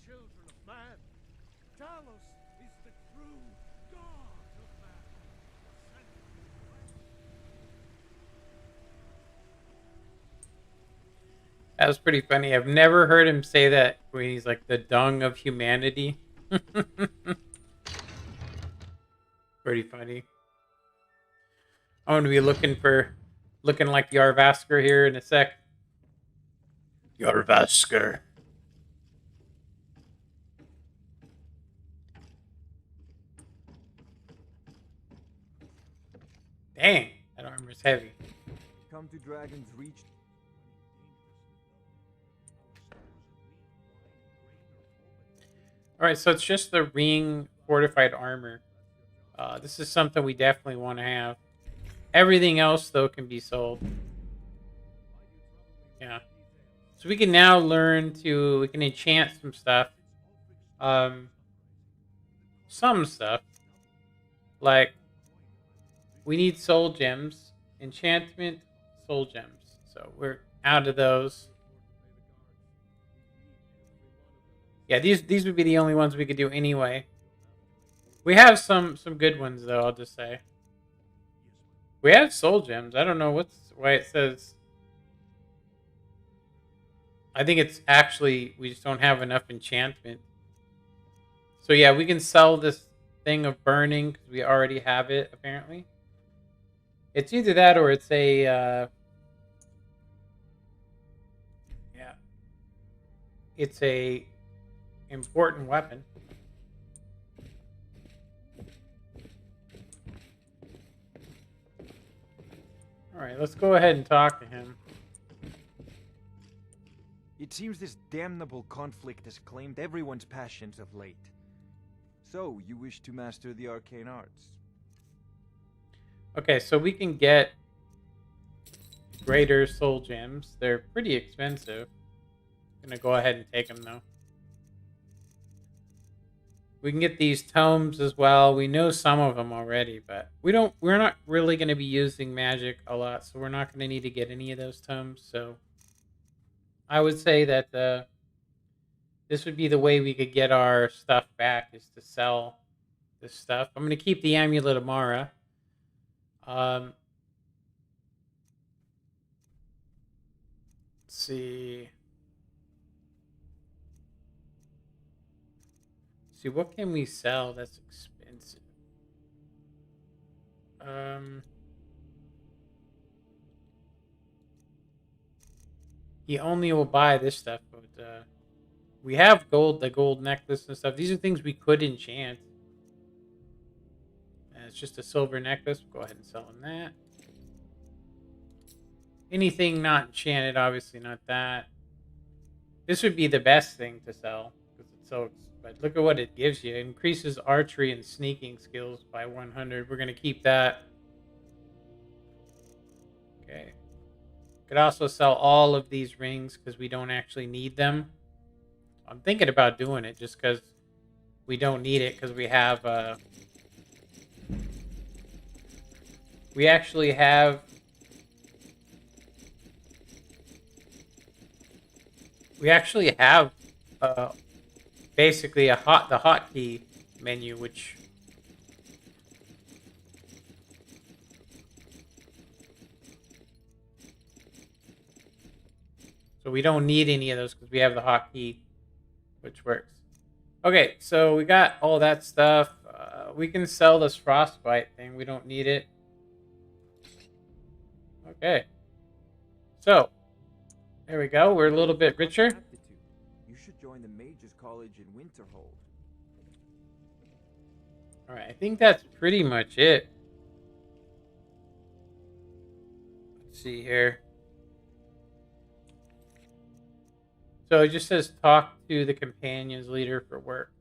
Speaker 2: children of man. Talos is the true God of man.
Speaker 1: That was pretty funny. I've never heard him say that when he's like the dung of humanity. Pretty funny. I'm going to be looking like Yarvasker here in a sec. Yarvasker. Dang, that armor's heavy.
Speaker 11: Come to Dragon's Reach.
Speaker 1: All right, so it's just the ring fortified armor. This is something we definitely want to have. Everything else, though, can be sold. Yeah. So we can now learn to... We can enchant some stuff. Some stuff. Like, we need soul gems. Enchantment, soul gems. So we're out of those. Yeah, these would be the only ones we could do anyway. We have some good ones, though, I'll just say. We have soul gems. I don't know why it says... I think it's actually... We just don't have enough enchantment. So yeah, we can sell this thing of burning, because we already have it, apparently. It's either that or it's a... yeah. It's a... important weapon. Alright, let's go ahead and talk to him.
Speaker 11: It seems this damnable conflict has claimed everyone's passions of late. So, you wish to master the arcane arts?
Speaker 1: Okay, so we can get greater soul gems. They're pretty expensive. I'm gonna go ahead and take them, though. We can get these tomes as well. We know some of them already, but we're not really going to be using magic a lot, so we're not going to need to get any of those tomes. So I would say that this would be the way we could get our stuff back, is to sell this stuff. I'm going to keep the Amulet of Mara. Let's see. See, what can we sell that's expensive? He only will buy this stuff, but we have gold, the gold necklace and stuff. These are things we could enchant. And it's just a silver necklace. We'll go ahead and sell him that. Anything not enchanted, obviously not that. This would be the best thing to sell because it's so. But look at what it gives you. It increases archery and sneaking skills by 100. We're gonna keep that. Okay. Could also sell all of these rings because we don't actually need them. I'm thinking about doing it just because we don't need it because we have. We actually have. We actually have basically the hotkey menu, which so we don't need any of those because we have the hotkey, which works. Okay, so we got all that stuff. We can sell this frostbite thing. We don't need it. Okay, so there we go. We're a little bit richer.
Speaker 11: You should join the Mages College in Winterhold.
Speaker 1: All right, I think that's pretty much it. Let's see here. So it just says talk to the companions leader for work.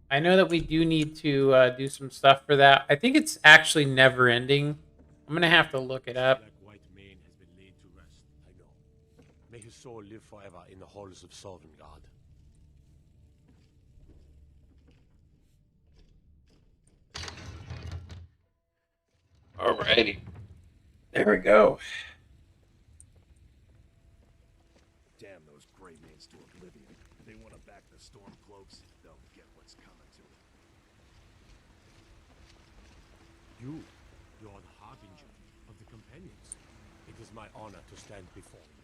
Speaker 1: I know that we do need to do some stuff for that. I think it's actually never ending. I'm going to have to look it up.
Speaker 5: White mane has been laid to rest, I know. May his soul live forever in the halls of Sovngarde.
Speaker 1: Alrighty. There we go.
Speaker 4: Damn those gray manes to oblivion. They want to back the Stormcloaks. They'll get what's coming to them.
Speaker 5: You are the harbinger of the companions. It is my honor to stand before you.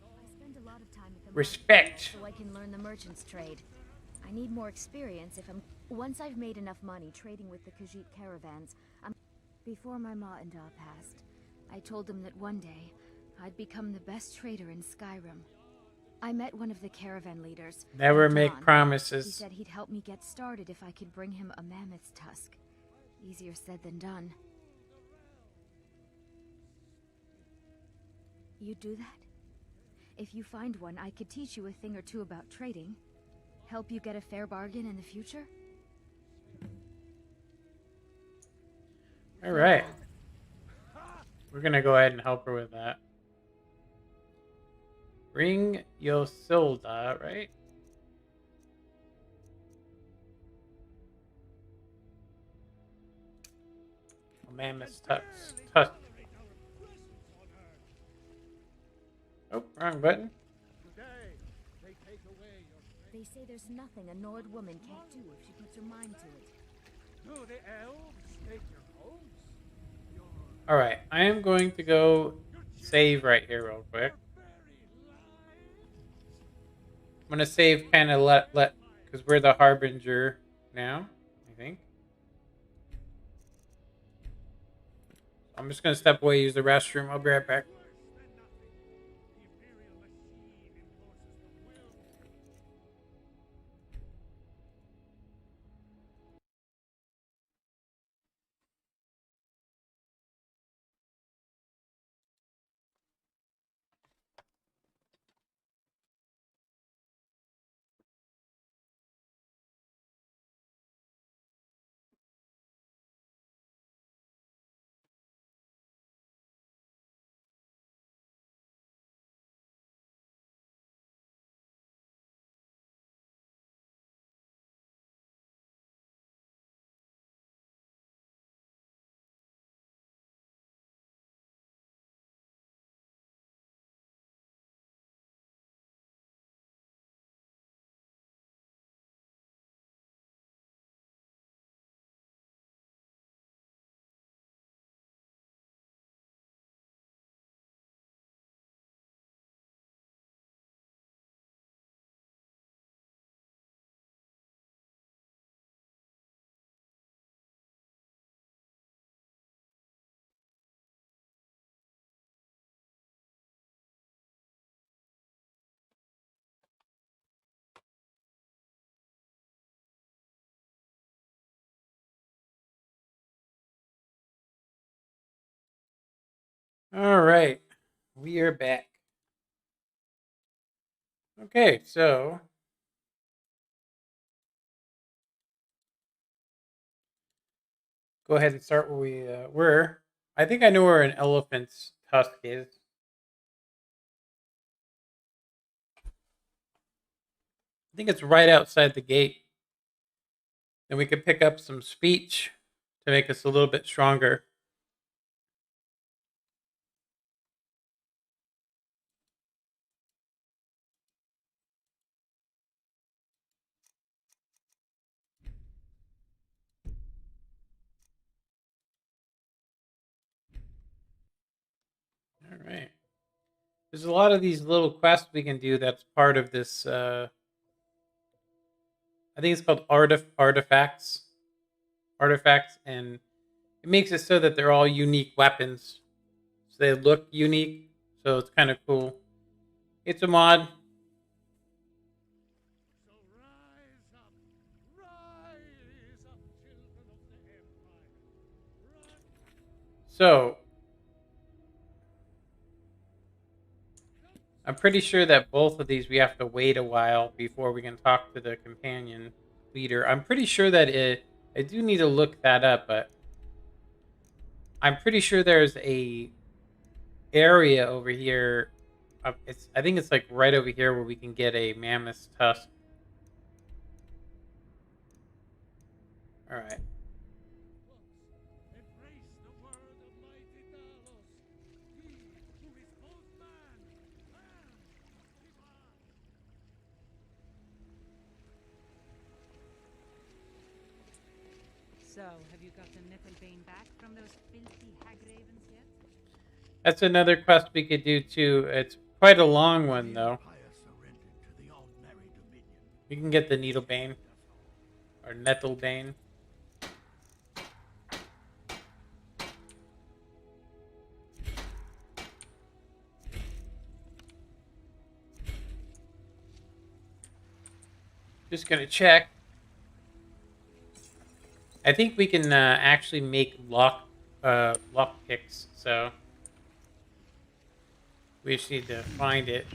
Speaker 15: I spend a lot of time at the
Speaker 1: Respect.
Speaker 15: market so I can learn the merchant's trade. I need more experience once I've made enough money trading with the Khajiit caravans. Before my ma and Da passed, I told them that one day I'd become the best trader in Skyrim. I met one of the caravan leaders.
Speaker 1: Never make
Speaker 15: John.
Speaker 1: promises.
Speaker 15: He said he'd help me get started if I could bring him a mammoth's tusk. Easier said than done. You'd do that? If you find one, I could teach you a thing or two about trading. Help you get a fair bargain in the future?
Speaker 1: All right. We're going to go ahead and help her with that. Bring Yosilda, right? Mammoth tusk. Oh, wrong button.
Speaker 15: They say there's nothing a Nord woman can't do if she puts her mind to it.
Speaker 16: Do the elves take your homes?
Speaker 1: All right, I am going to go save right here real quick. I'm gonna save kind of let because we're the harbinger now, I think. I'm just gonna step away, use the restroom. I'll be right back. All right, we are back. Okay, so go ahead and start where we were. I think I know where an elephant's tusk is. I think it's right outside the gate. Then we could pick up some speech to make us a little bit stronger. All right. There's a lot of these little quests we can do that's part of this. I think it's called artifacts. Artifacts, and it makes it so that they're all unique weapons. So they look unique. So it's kind of cool. It's a mod. So I'm pretty sure that both of these we have to wait a while before we can talk to the companion leader. I'm pretty sure that I do need to look that up, but I'm pretty sure there's a area over here. I think it's like right over here where we can get a mammoth tusk. All right.
Speaker 8: So, have you got the Nittlebane back from those filthy hag ravens yet?
Speaker 1: That's another quest we could do too. It's quite a long one though. We can get the Needlebane or Nettlebane. Just gonna check. I think we can actually make lock picks. So we just need to find it.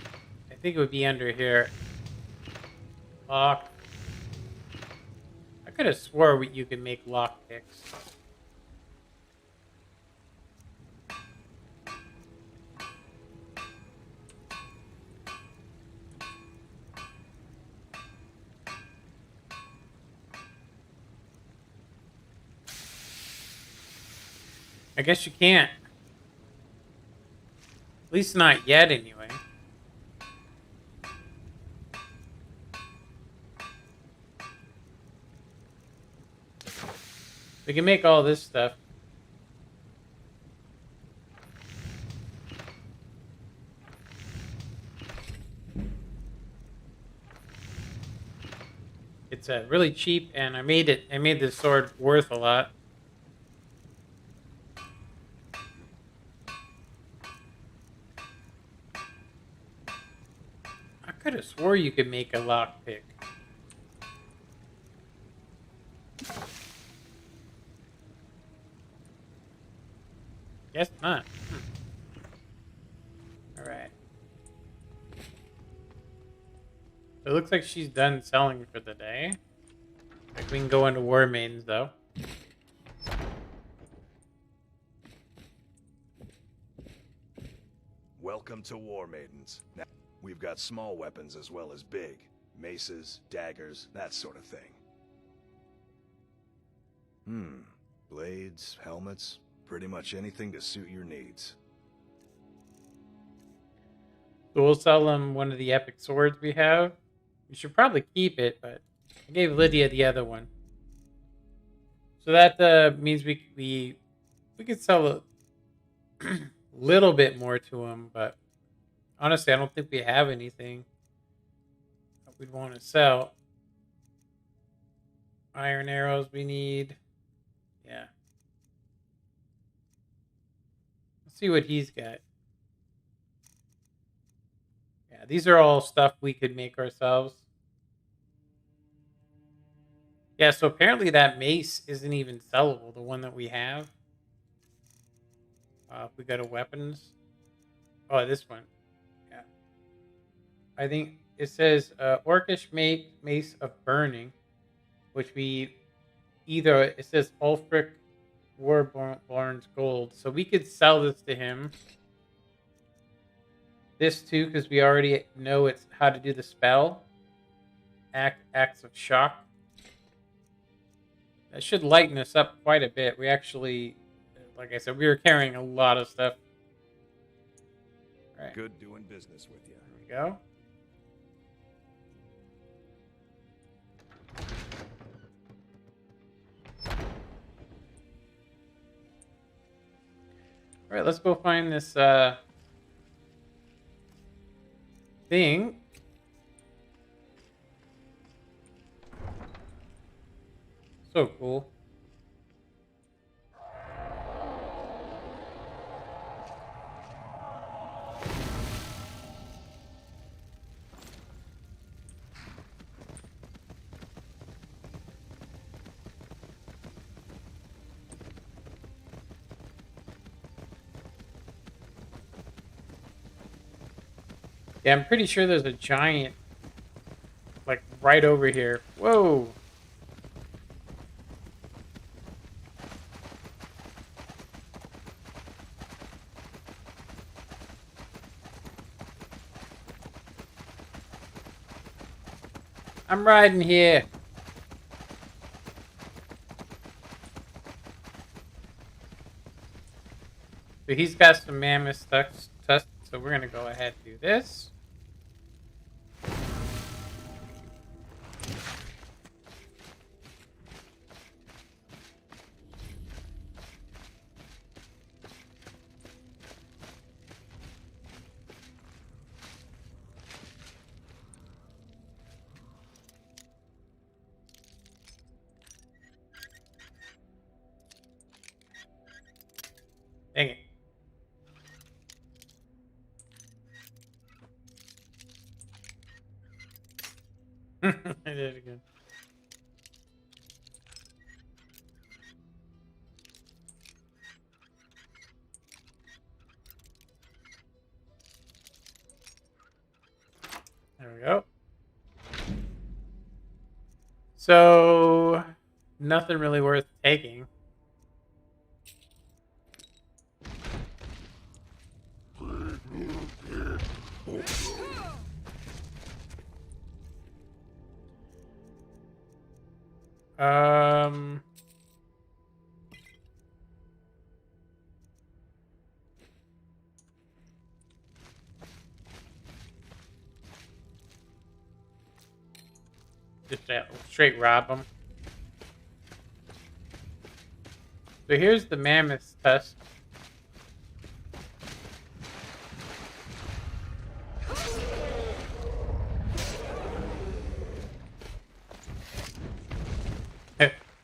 Speaker 1: I think it would be under here. Lock. I could have swore you could make lock picks. I guess you can't. At least not yet, anyway. We can make all this stuff. It's really cheap, and I made the sword worth a lot. I could have swore you could make a lockpick. Guess not. Alright. It looks like she's done selling for the day. Like we can go into War Maidens though.
Speaker 4: Welcome to War Maidens. Now, we've got small weapons as well as big. Maces, daggers, that sort of thing. Blades, helmets, pretty much anything to suit your needs.
Speaker 1: So we'll sell them one of the epic swords we have. We should probably keep it, but I gave Lydia the other one. So that means we could sell a little bit more to him, but honestly, I don't think we have anything that we'd want to sell. Iron arrows we need. Yeah. Let's see what he's got. Yeah, these are all stuff we could make ourselves. Yeah, so apparently that mace isn't even sellable, the one that we have. If we go to weapons. Oh, this one. Yeah. I think it says Orcish Mace of Burning, which we either, it says Ulfric Warborn's Gold. So we could sell this to him. This too, because we already know it's how to do the spell. Acts of Shock. That should lighten us up quite a bit. We actually, like I said, we were carrying a lot of stuff. Right.
Speaker 4: Good doing business with you.
Speaker 1: There we go. All right, let's go find this thing. So cool. Yeah, I'm pretty sure there's a giant, like, right over here. Whoa! I'm riding here. So he's got some mammoth tusks, so we're gonna go ahead and do this. Dang it. I did it again. There we go. So, nothing really worth taking. Just straight rob them. So here's the mammoth tusk.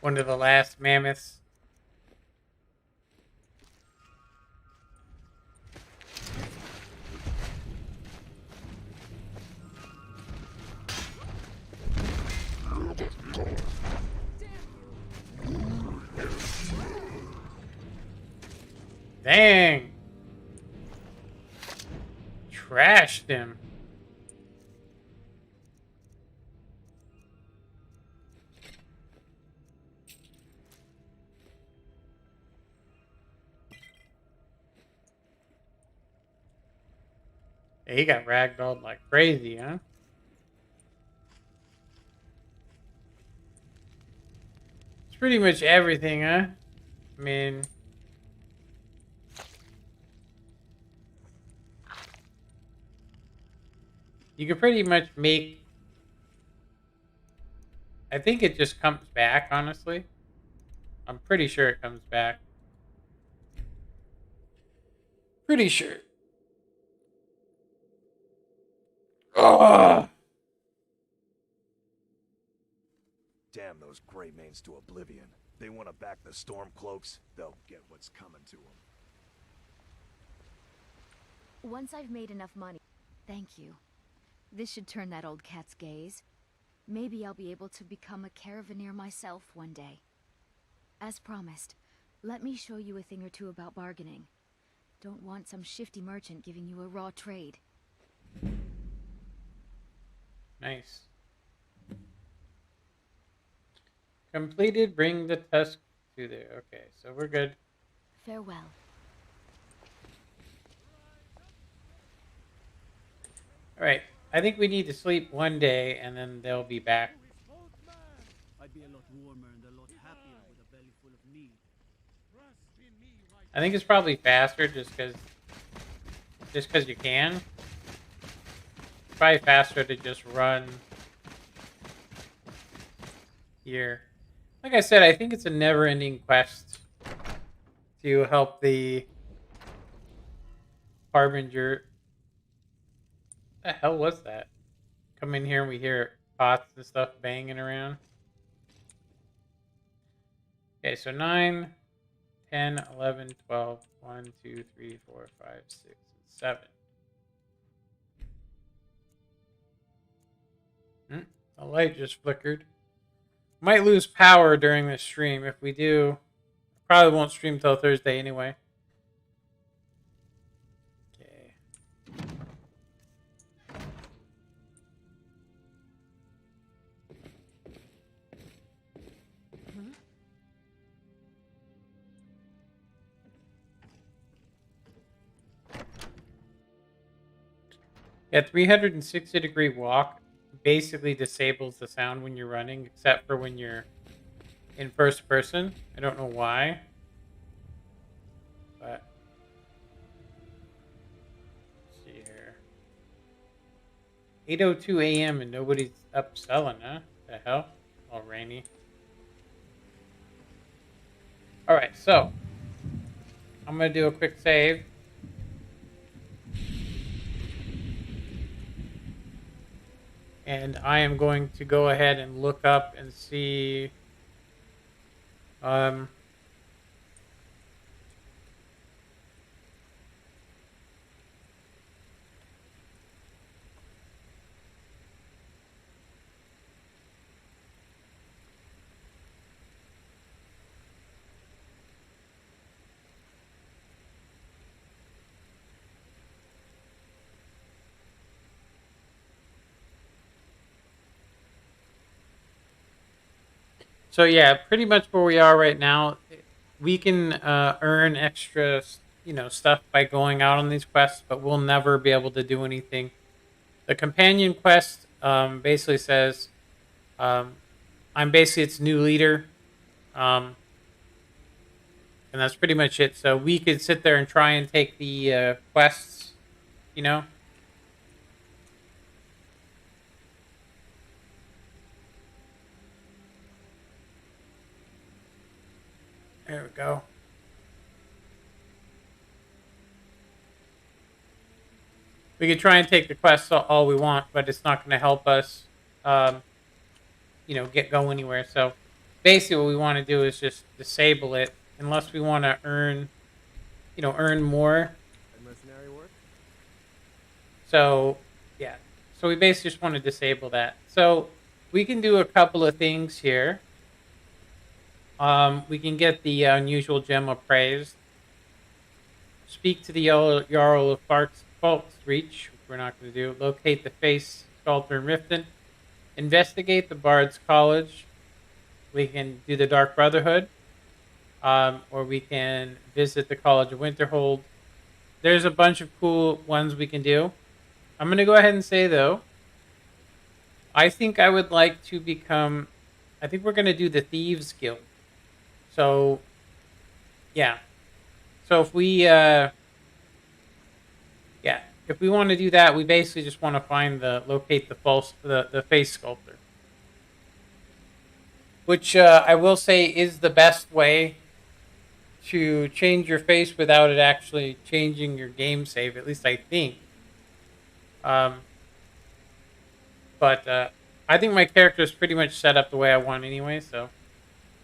Speaker 1: One of the last mammoths. Dang. Trashed him. Yeah, he got ragdolled like crazy, huh? It's pretty much everything, huh? I mean... You could pretty much make... I think it just comes back, honestly. I'm pretty sure it comes back. Pretty sure. Ugh.
Speaker 4: Damn those Greymanes to oblivion. They want to back the Stormcloaks, they'll get what's coming to them.
Speaker 15: Once I've made enough money... Thank you. This should turn that old cat's gaze. Maybe I'll be able to become a caravaneer myself one day. As promised, let me show you a thing or two about bargaining. Don't want some shifty merchant giving you a raw trade.
Speaker 1: Nice. Completed. Bring the tusk to there. Okay, so we're good.
Speaker 15: Farewell.
Speaker 1: All right. I think we need to sleep one day, and then they'll be back.
Speaker 9: I'd be a lot warmer and a lot happier with a belly full of meat.
Speaker 1: I think it's probably faster just because you can. It's probably faster to just run here. Like I said, I think it's a never-ending quest to help the Harbinger. What the hell was that? Come in here and we hear pots and stuff banging around. Okay, so 9, 10, 11, 12, 1, 2, 3, 4, 5, 6, and 7. The light just flickered. Might lose power during this stream. If we do, probably won't stream till Thursday anyway. Okay. Yeah, 360-degree walk basically disables the sound when you're running, except for when you're in first person. I don't know why, but let's see here. 8:02 a.m. and nobody's up selling, huh? The hell? All rainy. All right, so I'm gonna do a quick save. And I am going to go ahead and look up and see so yeah, pretty much where we are right now, we can earn extra, stuff by going out on these quests, but we'll never be able to do anything. The companion quest basically says, I'm basically its new leader, and that's pretty much it. So we could sit there and try and take the quests, There we go. We could try and take the quests all we want, but it's not going to help us, get go anywhere. So basically what we want to do is just disable it unless we want to earn more.
Speaker 2: Mercenary work?
Speaker 1: So, yeah. So we basically just want to disable that. So we can do a couple of things here. We can get the unusual gem appraised. Speak to the Jarl of Falk's Reach, which we're not going to do. Locate the face sculptor in Riften. Investigate the Bard's College. We can do the Dark Brotherhood. Or we can visit the College of Winterhold. There's a bunch of cool ones we can do. I'm going to go ahead and say, though, I think I would like to become... I think we're going to do the Thieves Guild. So, yeah. So if we, if we want to do that, we basically just want to locate the face sculptor. Which I will say is the best way to change your face without it actually changing your game save, at least I think. But I think my character is pretty much set up the way I want anyway, so...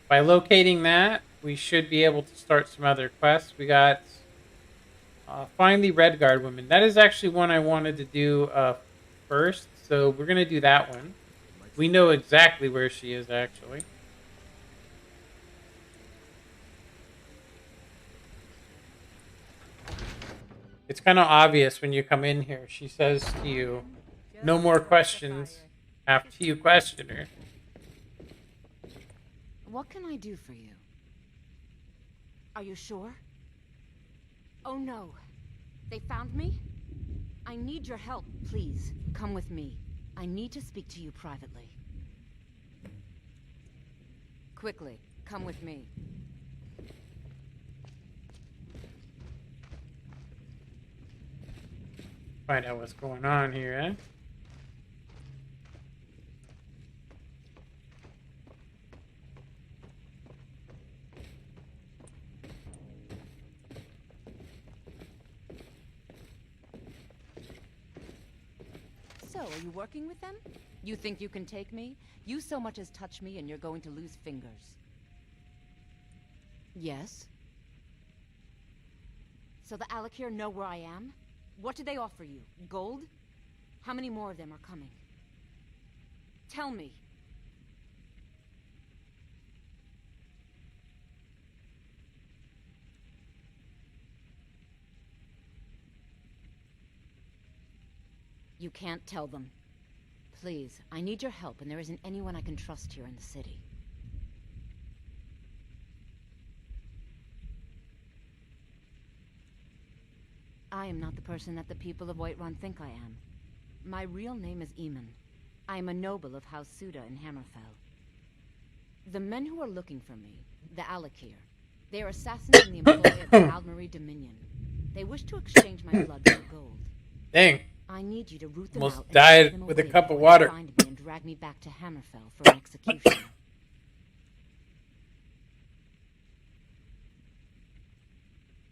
Speaker 1: By locating that, we should be able to start some other quests. We got Find the Redguard Woman. That is actually one I wanted to do first, so we're going to do that one. We know exactly where she is, actually. It's kind of obvious when you come in here. She says to you, no more questions after you question her.
Speaker 14: What can I do for you? Are you sure? Oh no. They found me? I need your help, please. Come with me. I need to speak to you privately. Quickly, come with me.
Speaker 1: Find out what's going on here, eh?
Speaker 14: So, are you working with them? You think you can take me? You so much as touch me and you're going to lose fingers. Yes? So the Alakir know where I am? What did they offer you? Gold? How many more of them are coming? Tell me. You can't tell them. Please, I need your help, and there isn't anyone I can trust here in the city. I am not the person that the people of Whiterun think I am. My real name is Eamon. I am a noble of House Suda in Hammerfell. The men who are looking for me, the Alakir, they are assassins in the employ of the Aldmeri Dominion. They wish to exchange my blood for gold.
Speaker 1: Dang.
Speaker 14: I need you to root them
Speaker 1: Almost
Speaker 14: out and
Speaker 1: died
Speaker 14: take them
Speaker 1: with a
Speaker 14: away
Speaker 1: cup of
Speaker 14: before
Speaker 1: water.
Speaker 14: they find me and drag me back to Hammerfell for an execution.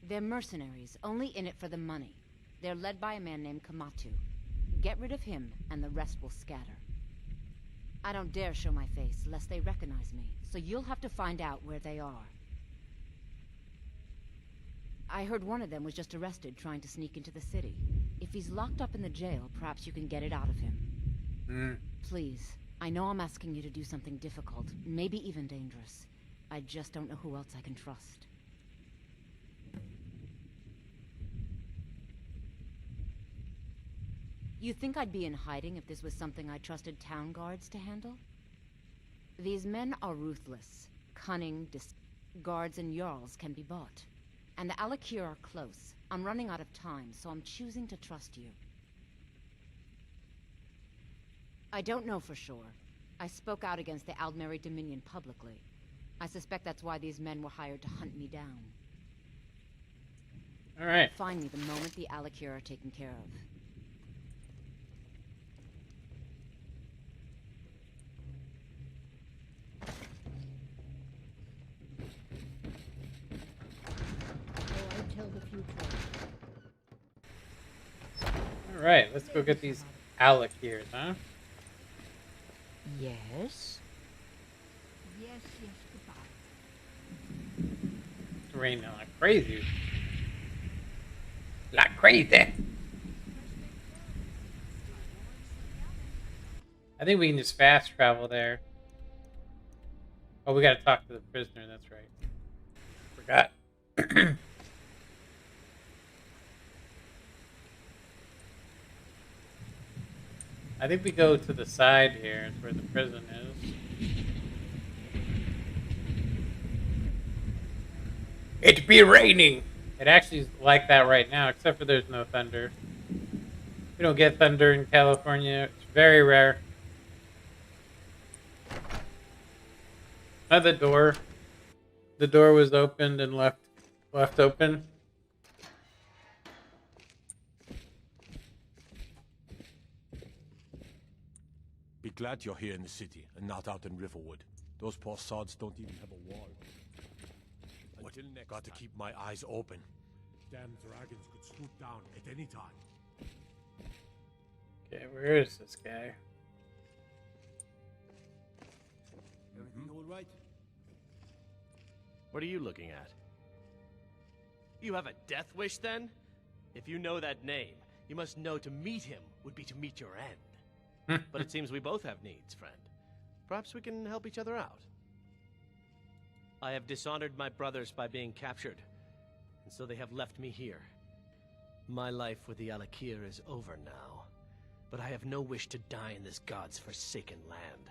Speaker 14: They're mercenaries, only in it for the money. They're led by a man named Kamatu. Get rid of him, and the rest will scatter. I don't dare show my face, lest they recognize me, so you'll have to find out where they are. I heard one of them was just arrested trying to sneak into the city. If he's locked up in the jail, perhaps you can get it out of him. Please, I know I'm asking you to do something difficult, maybe even dangerous. I just don't know who else I can trust. You think I'd be in hiding if this was something I trusted town guards to handle? These men are ruthless, cunning, guards and Jarls can be bought. And the Alakir are close. I'm running out of time, so I'm choosing to trust you. I don't know for sure. I spoke out against the Aldmeri Dominion publicly. I suspect that's why these men were hired to hunt me down.
Speaker 1: Alright.
Speaker 14: Find me the moment the Alakir are taken care of.
Speaker 1: Alright, let's go get these Alakirs, huh?
Speaker 8: Yes?
Speaker 7: Yes, goodbye.
Speaker 1: It's raining like crazy. Like crazy. I think we can just fast travel there. Oh, we gotta talk to the prisoner, that's right. Forgot. I think we go to the side here. It's where the prison is. It be raining! It actually is like that right now, except for there's no thunder. We don't get thunder in California. It's very rare. Another door. The door was opened and left open.
Speaker 5: Be glad you're here in the city and not out in Riverwood. Those poor sods don't even have a wall. Until next got to keep my eyes open. Damn dragons could swoop down at any time.
Speaker 1: Okay, where is this guy?
Speaker 5: Everything all right?
Speaker 17: What are you looking at? You have a death wish, then? If you know that name, you must know to meet him would be to meet your end. But it seems we both have needs, friend. Perhaps we can help each other out. I have dishonored my brothers by being captured, and so they have left me here. My life with the IVIICHAELxx is over now, but I have no wish to die in this god's forsaken land.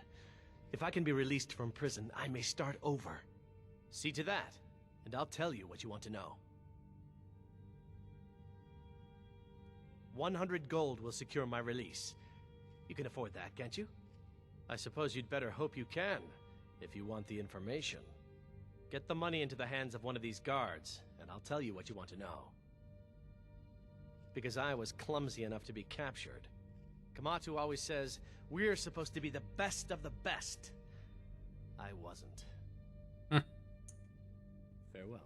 Speaker 17: If I can be released from prison, I may start over. See to that, and I'll tell you what you want to know. 100 gold will secure my release. You can afford that, can't you? I suppose you'd better hope you can, if you want the information. Get the money into the hands of one of these guards, and I'll tell you what you want to know. Because I was clumsy enough to be captured. Kamatu always says, we're supposed to be the best of the best. I wasn't. Farewell.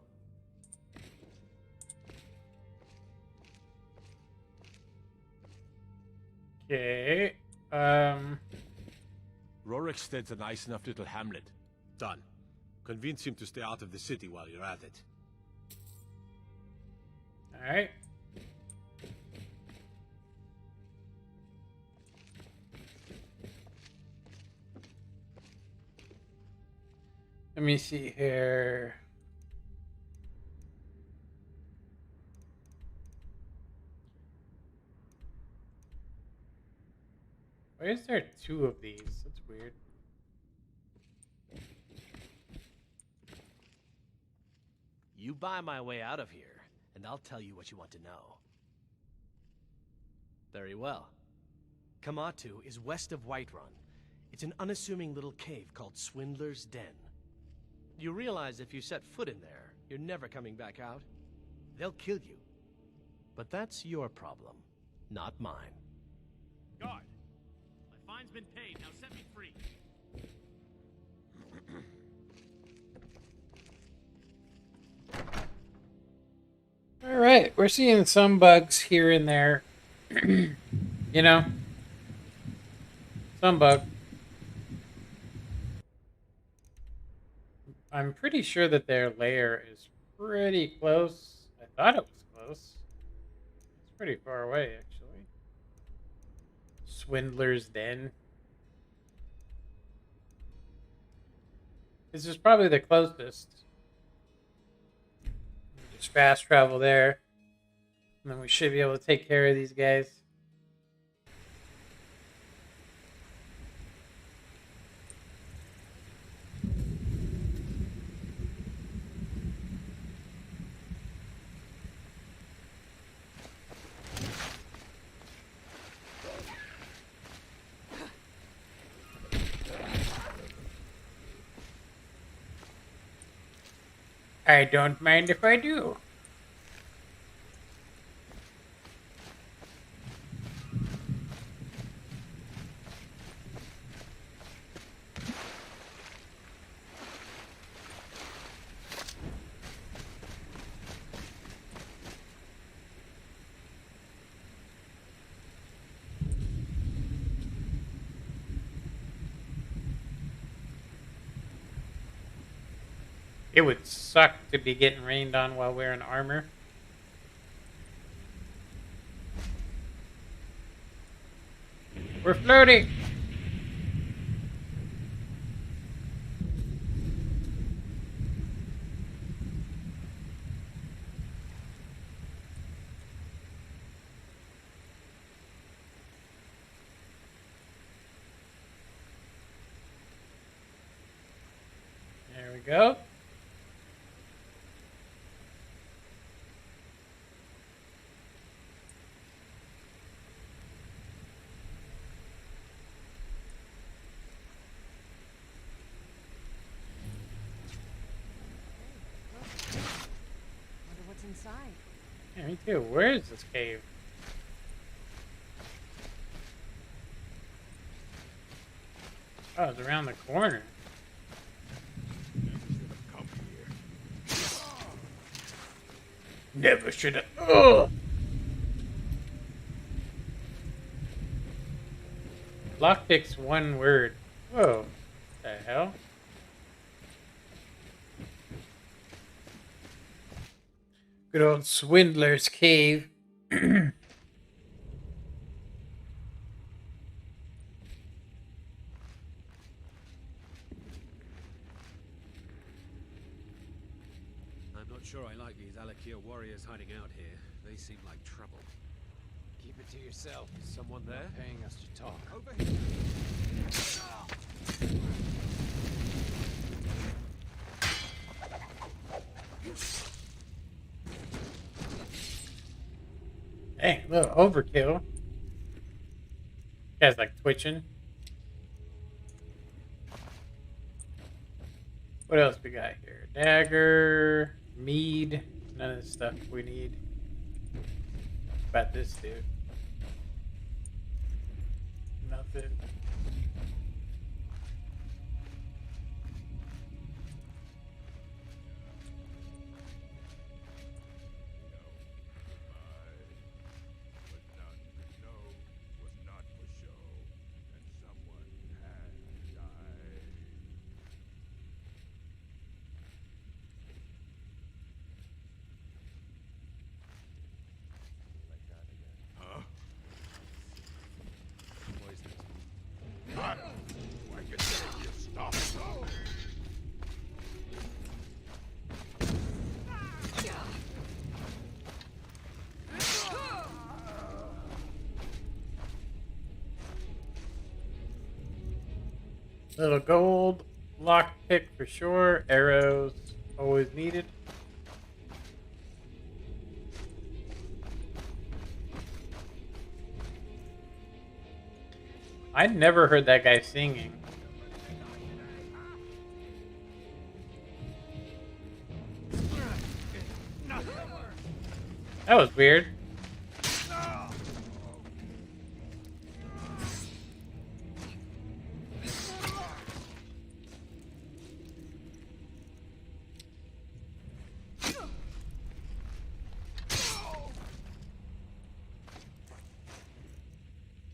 Speaker 1: Okay.
Speaker 5: Rorikstead's a nice enough little hamlet. Done. Convince him to stay out of the city while you're at it.
Speaker 1: Alright. Let me see here. Why is there 2 of these? That's weird.
Speaker 17: You buy my way out of here, and I'll tell you what you want to know. Very well. Kamatu is west of Whiterun. It's an unassuming little cave called Swindler's Den. You realize if you set foot in there, you're never coming back out? They'll kill you. But that's your problem, not mine.
Speaker 18: Guard! My fine's been paid, now set me free.
Speaker 1: Alright, we're seeing some bugs here and there. You know? Some bug. I'm pretty sure that their lair is pretty close. I thought it was close. It's pretty far away, actually. Swindler's Den. This is probably the closest. Just fast travel there. And then we should be able to take care of these guys. I don't mind if I do. It would suck to be getting rained on while wearing armor. We're floating! There we go.
Speaker 14: Inside.
Speaker 1: Yeah, me too. Where is this cave? Oh, it's around the corner. Never should have. Ugh! Lockpick's one word. Whoa. What the hell? Good old Swindler's Cave.
Speaker 18: I'm not sure I like these IVIICHAELxx warriors hiding out here.
Speaker 9: They seem like trouble.
Speaker 18: Keep it to yourself.
Speaker 9: Is someone there?
Speaker 18: Not paying us to talk.
Speaker 9: Over here.
Speaker 1: Dang, a little overkill. Guy's like twitching. What else we got here? Dagger, mead, none of the stuff we need. What about this dude? Nothing. Little gold lockpick for sure. Arrows always needed. I'd never heard that guy singing. That was weird.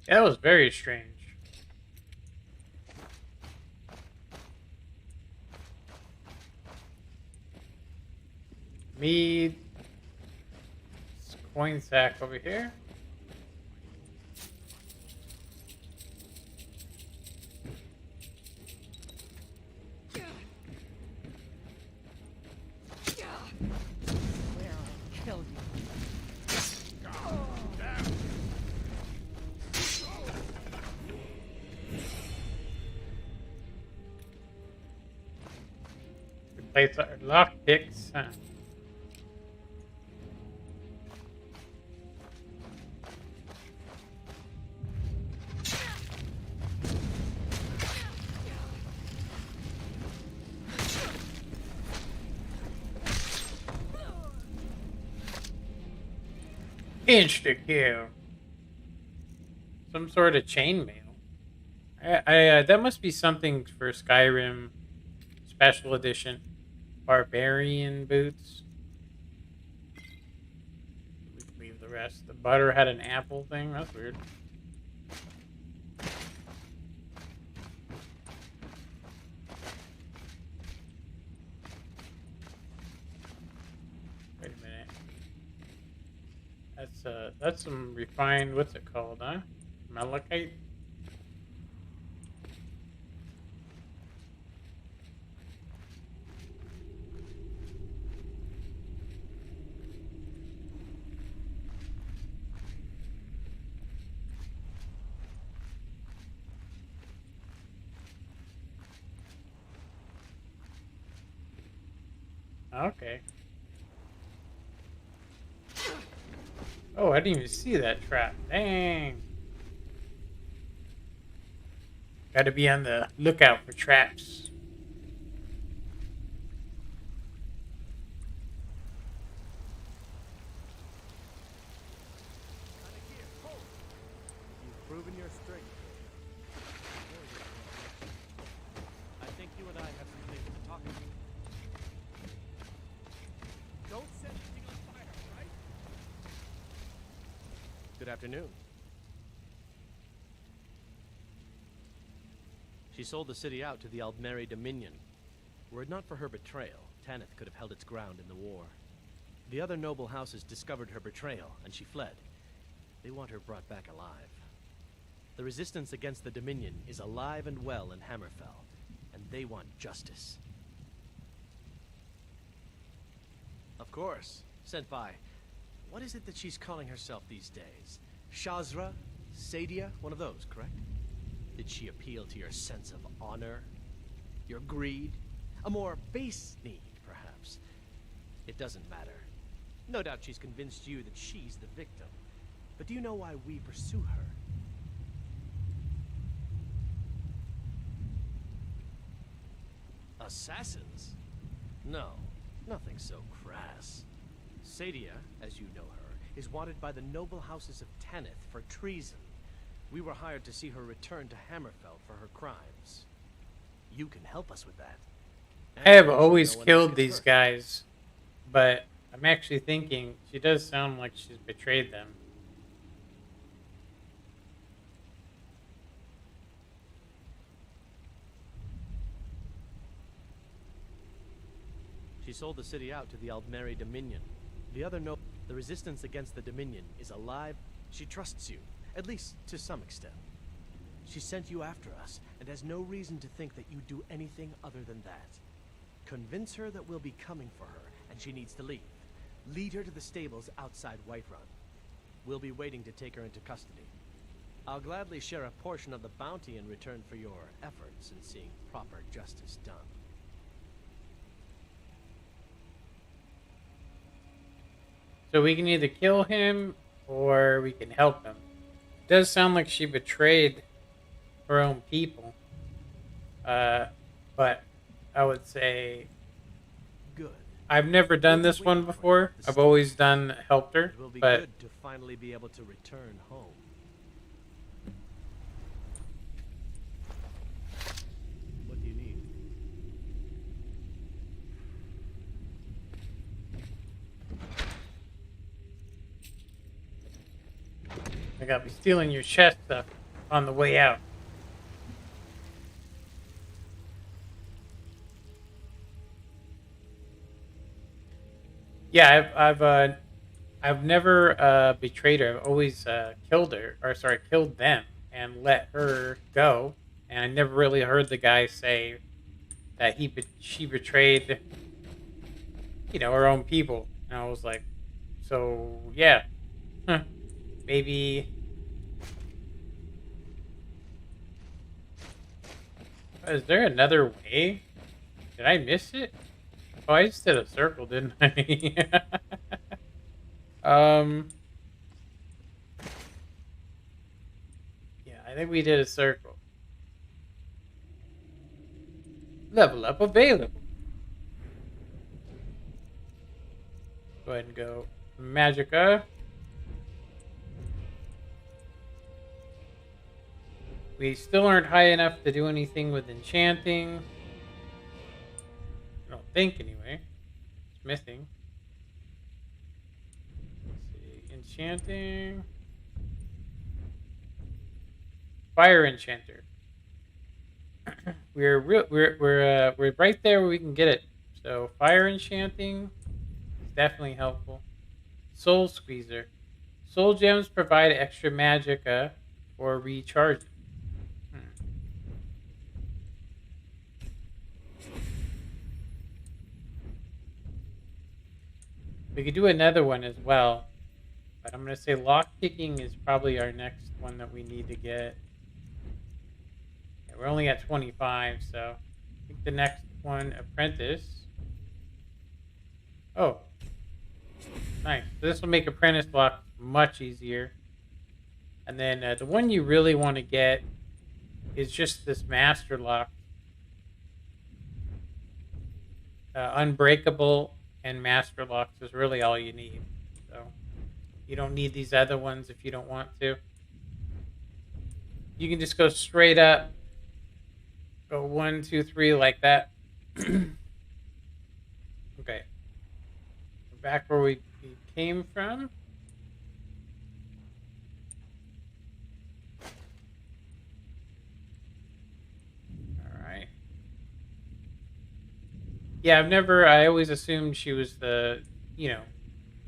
Speaker 1: That was very strange. Mead. Coin sack over here.
Speaker 3: Killed you.
Speaker 1: Replace our lockpicks, huh? Insta kill. Some sort of chainmail. That must be something for Skyrim Special Edition. Barbarian boots. Leave the rest. The butter had an apple thing. That's weird. Wait a minute. That's some refined. What's it called, huh? Malachite. Okay. Oh, I didn't even see that trap. Dang. Gotta be on the lookout for traps.
Speaker 17: You've proven your strength. I think you and I have some things to talk about. Don't set anything on fire, right? Good afternoon. She sold the city out to the Aldmeri Dominion. Were it not for her betrayal, Tanith could have held its ground in the war. The other noble houses discovered her betrayal, and she fled. They want her brought back alive. The resistance against the Dominion is alive and well in Hammerfell, and they want justice. Of course. Senpai, What is it that she's calling herself these days? Shazra? Sadia? One of those, correct? Did she appeal to your sense of honor? Your greed? A more base need, perhaps? It doesn't matter. No doubt she's convinced you that she's the victim. But do you know why we pursue her? Assassins? No, nothing so crass. Sadia, as you know her, is wanted by the noble houses of Tanith for treason. We were hired to see her return to Hammerfell for her crimes. You can help us with that.
Speaker 1: I have always killed these guys, but I'm actually thinking she does sound like she's betrayed them.
Speaker 17: She sold the city out to the Aldmeri Dominion. The resistance against the Dominion is alive. She trusts you, at least to some extent. She sent you after us, and has no reason to think that you do anything other than that. Convince her that we'll be coming for her, and she needs to leave. Lead her to the stables outside Whiterun. We'll be waiting to take her into custody. I'll gladly share a portion of the bounty in return for your efforts in seeing proper justice done.
Speaker 1: So we can either kill him or we can help him. It does sound like she betrayed her own people. But I would say
Speaker 17: good.
Speaker 1: I've never done this one before. I've always helped her.
Speaker 17: It will be
Speaker 1: but
Speaker 17: good to finally be able to return home. What do you need?
Speaker 1: I gotta be stealing your chest stuff on the way out. Yeah, I've never betrayed her. I've always killed them and let her go. And I never really heard the guy say that she betrayed, her own people. And I was like, so yeah, maybe. Is there another way? Did I miss it? Oh, I just did a circle, didn't I? Yeah, I think we did a circle. Level up available. Go ahead and go Magicka. We still aren't high enough to do anything with enchanting. I don't think, anyway. Smithing. Let's see. Enchanting. Fire enchanter. we're right there where we can get it. So fire enchanting is definitely helpful. Soul squeezer. Soul gems provide extra magicka for recharging. We could do another one as well, but I'm going to say lockpicking is probably our next one that we need to get. Yeah, we're only at 25, so I think the next one, apprentice. Oh, nice. So this will make apprentice lock much easier. And then the one you really want to get is just this master lock. Unbreakable and master locks is really all you need. So you don't need these other ones if you don't want to. You can just go straight up. Go 1, 2, 3 like that. Okay. Back where we came from. Yeah, I always assumed she was I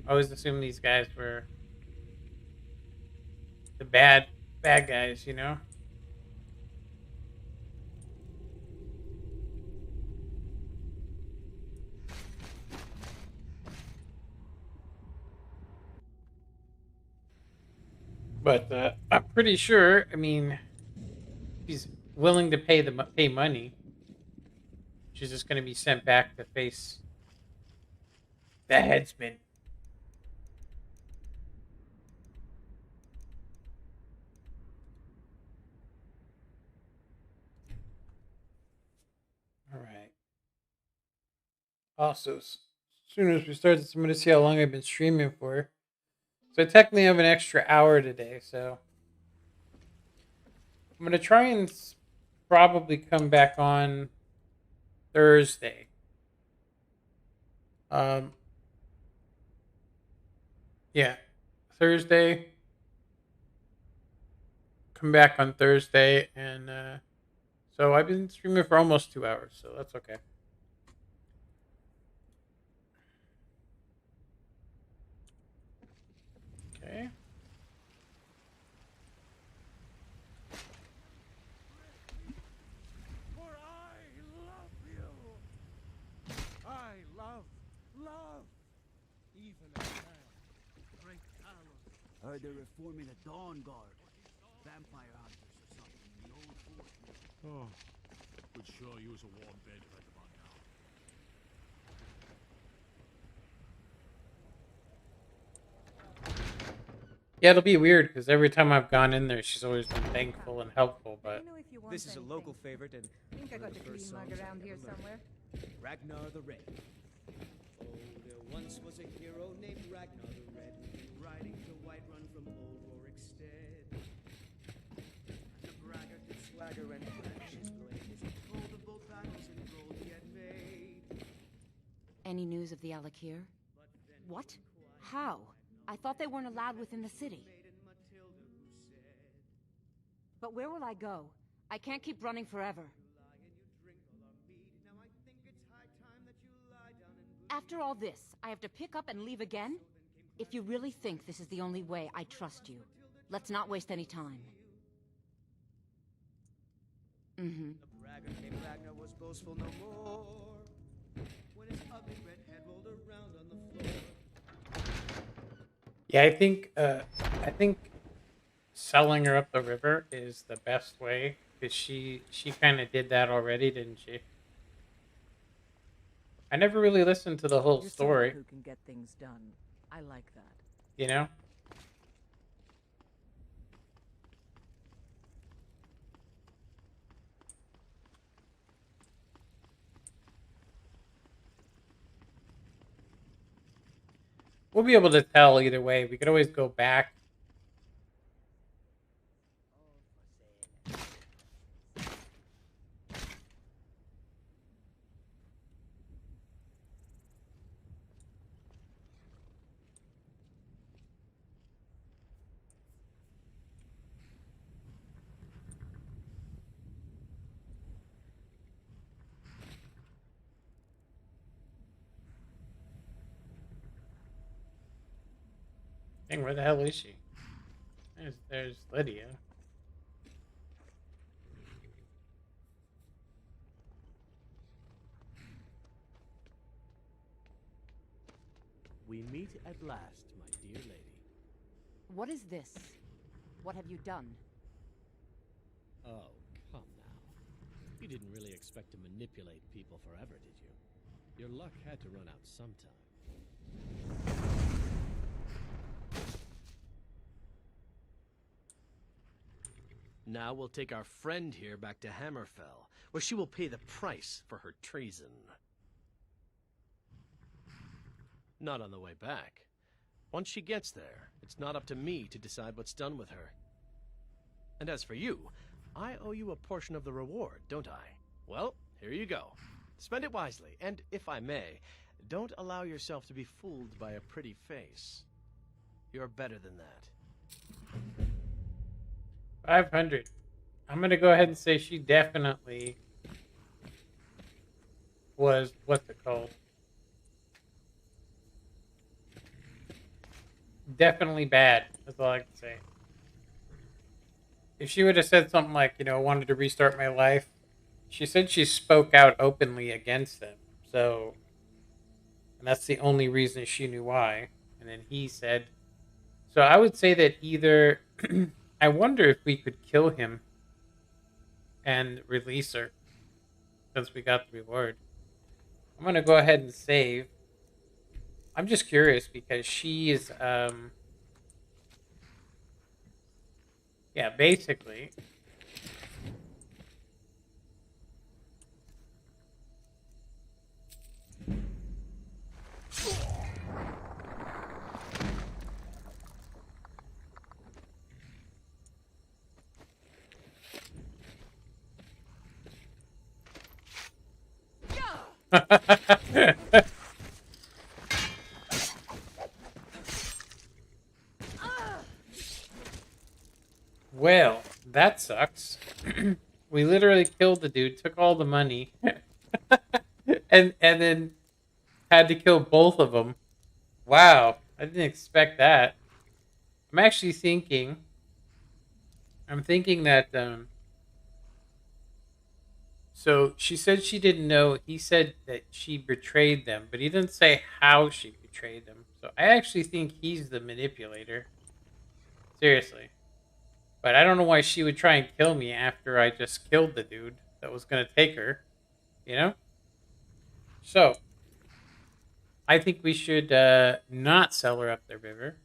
Speaker 1: always assumed these guys were the bad guys, But I'm pretty sure. I mean, he's willing to pay money. She's just going to be sent back to face the headsman. All right. Also, as soon as we start this, I'm going to see how long I've been streaming for. So I technically have an extra hour today, so I'm going to try and probably come back on Thursday. Yeah, Thursday. Come back on Thursday, and so I've been streaming for almost 2 hours, so that's okay. Okay.
Speaker 2: For I love you. I love even a man.
Speaker 9: Great Talos. Heard they're reforming the Dawn Guard. Vampire hunters or something in the old fort.
Speaker 5: Oh, would sure use a warm bed right about now.
Speaker 1: Yeah, it'll be weird because every time I've gone in there, she's always been thankful and helpful. But
Speaker 19: This is a local favorite, and
Speaker 3: I think I got the clean mug around here somewhere.
Speaker 9: Ragnar the Red. Oh, there once was a hero named Ragnar the Red, riding to Whiterun from old Rorikstead. The braggart did swagger and brandish his blade as he told of both battles and gold he had made.
Speaker 14: Any news of the Alakir? What? How? I thought they weren't allowed within the city. But where will I go? I can't keep running forever. After all this, I have to pick up and leave again? If you really think this is the only way, I trust you. Let's not waste any time. Mm-hmm.
Speaker 9: The braggart named Ragnar was boastful no more when his ugly red head rolled around on the floor.
Speaker 1: yeah, I think selling her up the river is the best way because she kind of did that already, didn't she? I never really listened to the whole
Speaker 3: You're
Speaker 1: story.
Speaker 3: someone who can get things done. I like that.
Speaker 1: You know? We'll be able to tell either way. We could always go back. Dang, where the hell is she? There's Lydia.
Speaker 17: We meet at last, my dear lady.
Speaker 14: What is this? What have you done?
Speaker 17: Oh, come now. You didn't really expect to manipulate people forever, did you? Your luck had to run out sometime. Now we'll take our friend here back to Hammerfell, where she will pay the price for her treason. Not on the way back. Once she gets there, it's not up to me to decide what's done with her. And as for you, I owe you a portion of the reward, don't I? Well, here you go. Spend it wisely, and if I may, don't allow yourself to be fooled by a pretty face. You're better than that.
Speaker 1: 500. I'm going to go ahead and say she definitely was, what's it called? Definitely bad. That's all I can say. If she would have said something like, you know, wanted to restart my life, she said she spoke out openly against them. So, and that's the only reason she knew why. And then he said, so I would say that either I wonder if we could kill him and release her since we got the reward. I'm gonna go ahead and save. I'm just curious because she is yeah, basically well, that sucks. We literally killed the dude, took all the money, and then had to kill both of them. Wow, I didn't expect that. I'm actually thinking. I'm thinking that. So she said she didn't know. He said that she betrayed them, but he didn't say how she betrayed them. So I actually think he's the manipulator. Seriously. But I don't know why she would try and kill me after I just killed the dude that was going to take her. You know? So, I think we should not sell her up the river.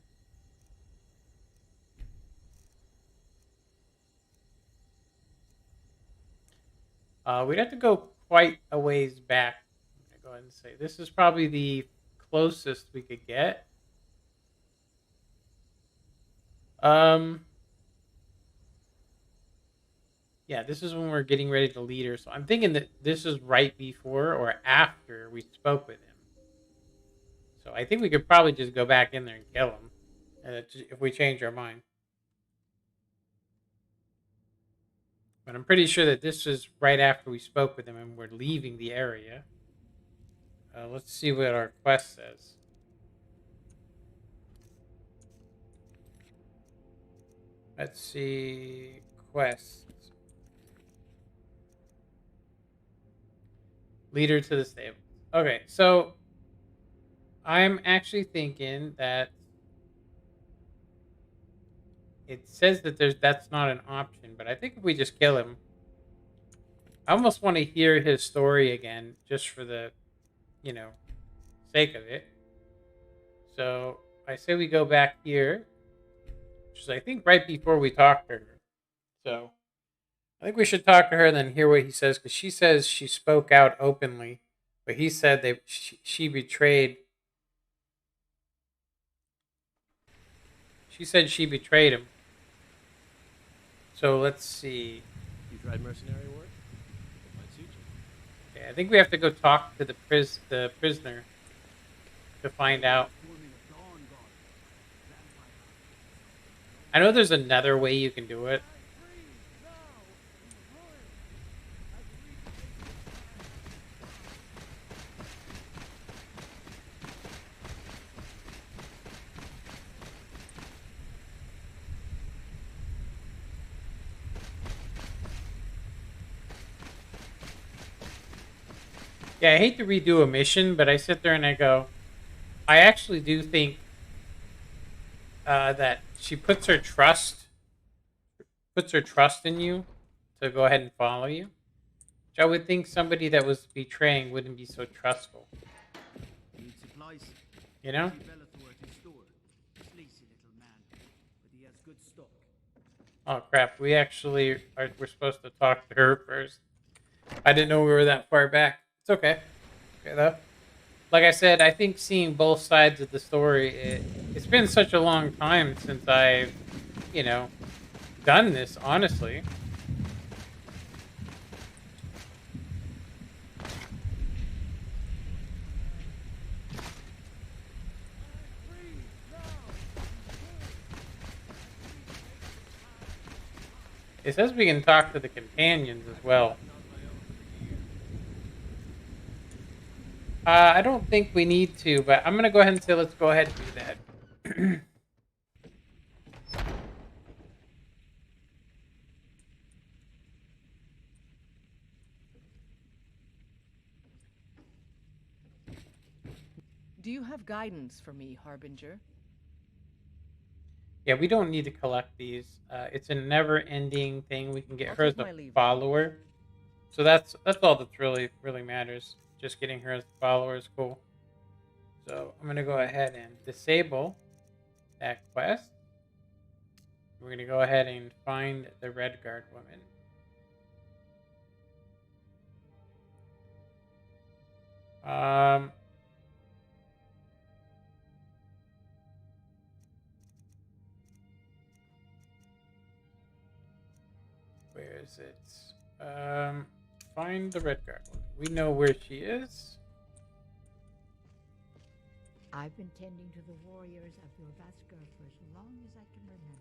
Speaker 1: We'd have to go quite a ways back. I'm going to go ahead and say this is probably the closest we could get. Yeah, this is when we're getting ready to lead her. So I'm thinking that this is right before or after we spoke with him. So I think we could probably just go back in there and kill him if we change our mind. But I'm pretty sure that this is right after we spoke with him and we're leaving the area. Let's see what our quest says. Let's see. Quests. Leader to the stable. Okay, so I'm actually thinking that it says that that's not an option, but I think if we just kill him, I almost want to hear his story again just for the, sake of it. So I say we go back here, which is I think right before we talk to her. So I think we should talk to her and then hear what he says, because she says she spoke out openly, but he said that she betrayed. She said she betrayed him. So let's see.
Speaker 17: You tried mercenary work? It might suit you.
Speaker 1: Okay, I think we have to go talk to the prisoner to find out. I know there's another way you can do it. Yeah, I hate to redo a mission, but I sit there and I go, I actually do think that she puts her trust in you to go ahead and follow you. Which I would think somebody that was betraying wouldn't be so trustful. You know? Oh crap! We're supposed to talk to her first. I didn't know we were that far back. It's okay. Okay though. Like I said, I think seeing both sides of the story, it's been such a long time since I've, done this, honestly. It says we can talk to the companions as well. I don't think we need to, but I'm going to go ahead and say let's go ahead and do that.
Speaker 3: Do you have guidance for me, Harbinger?
Speaker 1: Yeah, we don't need to collect these. It's a never-ending thing. We can get
Speaker 3: I'll
Speaker 1: her as
Speaker 3: take my
Speaker 1: a
Speaker 3: leave.
Speaker 1: follower. So that's all that's really matters. Just getting her as a follower is cool. So I'm gonna go ahead and disable that quest. We're gonna go ahead and find the Red Guard woman. Where is it? Find the Red Guard woman. We know where she is.
Speaker 20: I've been tending to the warriors of Vilvaskar for as long as I can remember.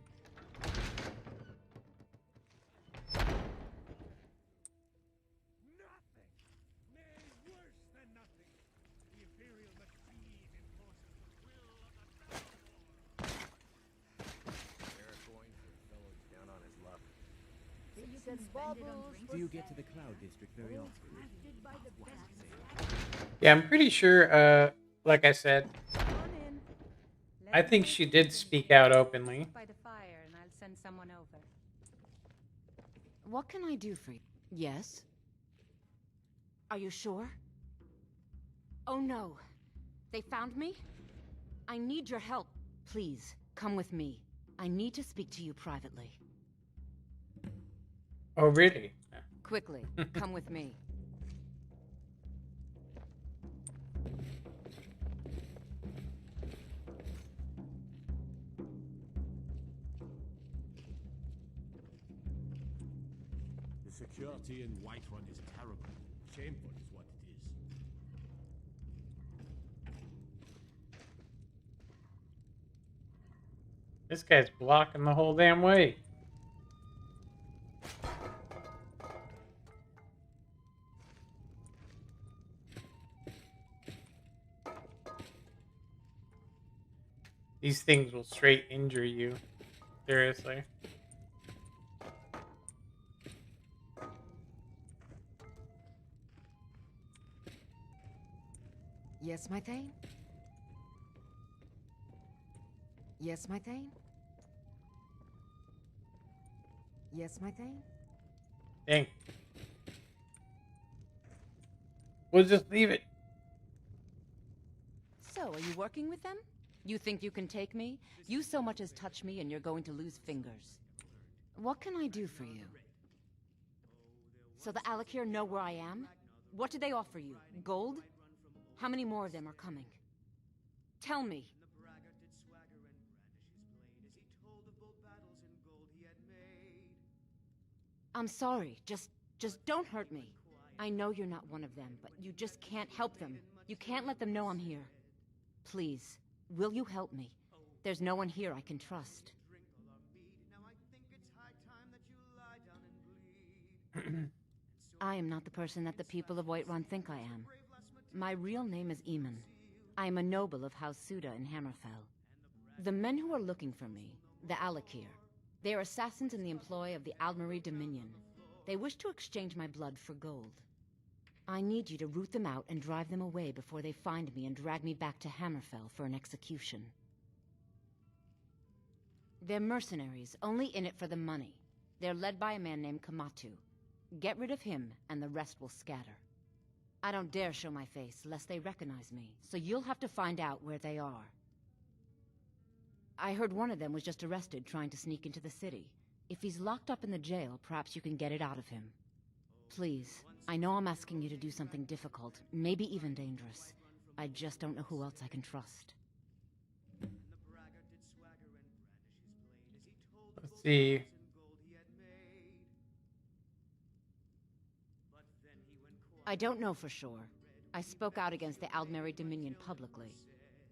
Speaker 19: Do you get to the Cloud District very often?
Speaker 1: Yeah, I'm pretty sure, like I said, I think she did speak out openly.
Speaker 8: By the fire, and I'll send someone over.
Speaker 14: What can I do for you? Yes? Are you sure? Oh no. They found me? I need your help. Please, come with me. I need to speak to you privately.
Speaker 1: Oh, really?
Speaker 14: Quickly, come with me.
Speaker 5: The security in Whiterun is terrible. Shameful is what it is.
Speaker 1: This guy's blocking the whole damn way. These things will straight injure you. Seriously.
Speaker 14: Yes, my Thane? Yes, my Thane? Yes, my Thane?
Speaker 1: Dang. We'll just leave it.
Speaker 14: So, are you working with them? You think you can take me? You so much as touch me and you're going to lose fingers. What can I do for you? So the Alakir know where I am? What do they offer you? Gold? How many more of them are coming? Tell me. I'm sorry. Just don't hurt me. I know you're not one of them, but you just can't help them. You can't let them know I'm here. Please, will you help me? There's no one here I can trust. I am not the person that the people of Whiterun think I am. My real name is Eamon. I am a noble of House Suda in Hammerfell. The men who are looking for me, the Alakir, they are assassins in the employ of the Aldmeri Dominion. They wish to exchange my blood for gold. I need you to root them out and drive them away before they find me and drag me back to Hammerfell for an execution. They're mercenaries, only in it for the money. They're led by a man named Kamatu. Get rid of him, and the rest will scatter. I don't dare show my face, lest they recognize me, so you'll have to find out where they are. I heard one of them was just arrested trying to sneak into the city. If he's locked up in the jail, perhaps you can get it out of him. Please, I know I'm asking you to do something difficult, maybe even dangerous. I just don't know who else I can trust.
Speaker 1: Let's see.
Speaker 14: I don't know for sure. I spoke out against the Aldmeri Dominion publicly.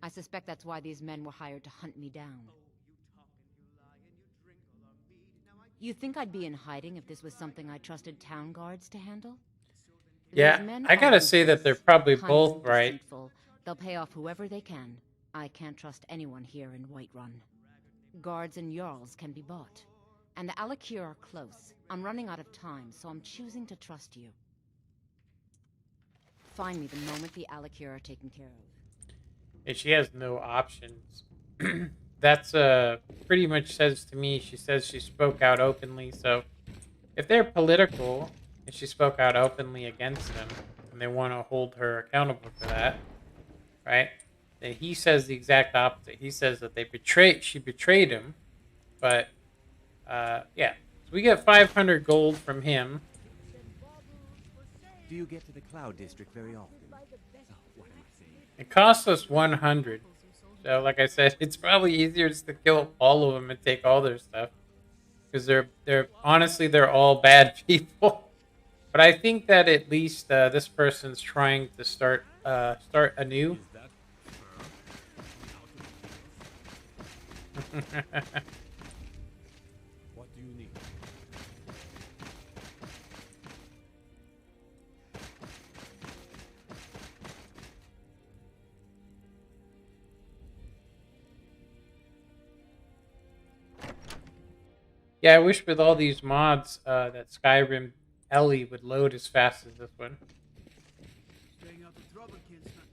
Speaker 14: I suspect that's why these men were hired to hunt me down. You think I'd be in hiding if this was something I trusted town guards to handle?
Speaker 1: Yeah, I gotta say that they're probably both right.
Speaker 14: Deceitful. They'll pay off whoever they can. I can't trust anyone here in Whiterun. Guards and Jarls can be bought. And the Alakir are close. I'm running out of time, so I'm choosing to trust you. Find me the moment the Alakir are taken care of.
Speaker 1: And she has no options. that's pretty much says to me, she says she spoke out openly. So if they're political and she spoke out openly against them and they want to hold her accountable for that, right? Then he says the exact opposite. He says that she betrayed him. But yeah, so we get 500 gold from him.
Speaker 19: Do you get to the Cloud District very often? Oh, what am I saying?
Speaker 1: It costs us 100. So like I said, it's probably easier just to kill all of them and take all their stuff. Because they're honestly, they're all bad people. But I think that at least this person's trying to start anew.
Speaker 5: What do you need?
Speaker 1: Yeah, I wish with all these mods that Skyrim SE would load as fast as this one.
Speaker 9: Staying out of trouble, kinsman.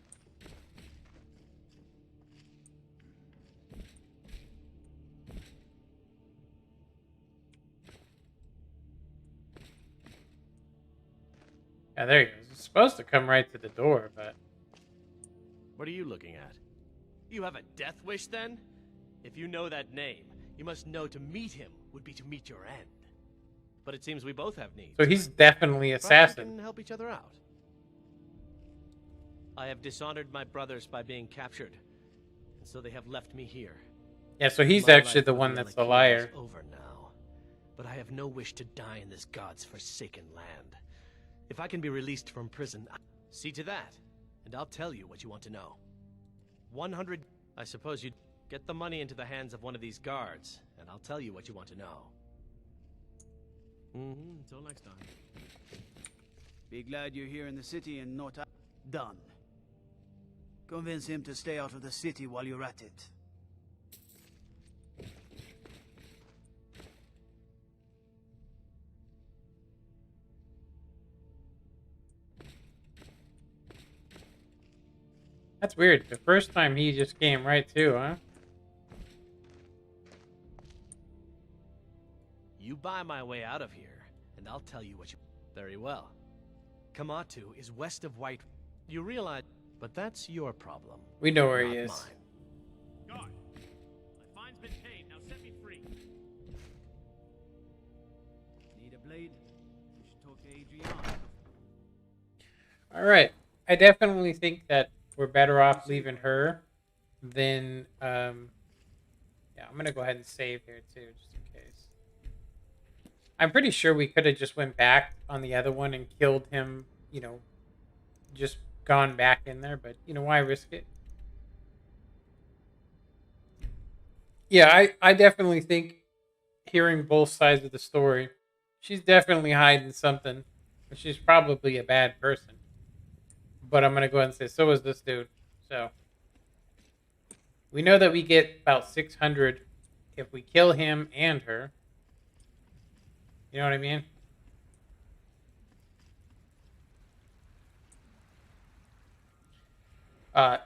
Speaker 1: Yeah, there he goes. It's supposed to come right to the door, but...
Speaker 17: What are you looking at? You have a death wish, then? If you know that name, you must know to meet him would be to meet your end. But it seems we both have needs.
Speaker 1: So he's definitely assassin.
Speaker 17: Perhaps we can help each other out. I have dishonored my brothers by being captured, and so they have left me here.
Speaker 1: Yeah, so he's
Speaker 17: My
Speaker 1: actually
Speaker 17: life
Speaker 1: the
Speaker 17: with
Speaker 1: one
Speaker 17: the
Speaker 1: that's the
Speaker 17: Elixir
Speaker 1: liar.
Speaker 17: is over now, but I have no wish to die in this god's forsaken land. If I can be released from prison, see to that, and I'll tell you what you want to know. 100. I suppose you'd get the money into the hands of one of these guards, and I'll tell you what you want to know. Until next time.
Speaker 9: Be glad you're here in the city and not out. Done. Convince him to stay out of the city while you're at it.
Speaker 1: That's weird. The first time he just came right to, huh?
Speaker 17: You buy my way out of here, and I'll tell you what you... Very well. Kamatu is west of White... You realize... But that's your problem.
Speaker 1: We know where he
Speaker 17: not
Speaker 1: is.
Speaker 17: Mine.
Speaker 18: Guard, my fine's been paid. Now set me free.
Speaker 9: Need a blade? You should talk to Adrian.
Speaker 1: Alright. I definitely think that we're better off leaving her than... yeah, I'm going to go ahead and save here too, just in case. I'm pretty sure we could have just went back on the other one and killed him, you know, just gone back in there, but, you know, why risk it? Yeah, I definitely think, hearing both sides of the story, she's definitely hiding something, but she's probably a bad person. But I'm going to go ahead and say, so is this dude. So, we know that we get about 600 if we kill him and her. You know what I mean?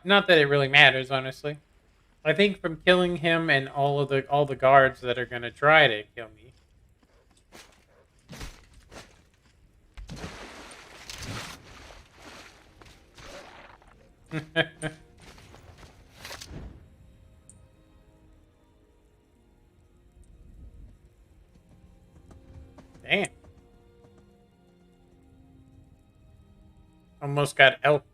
Speaker 1: Not that it really matters, honestly. I think from killing him and all the guards that are gonna try to kill me. Damn. Almost got elked.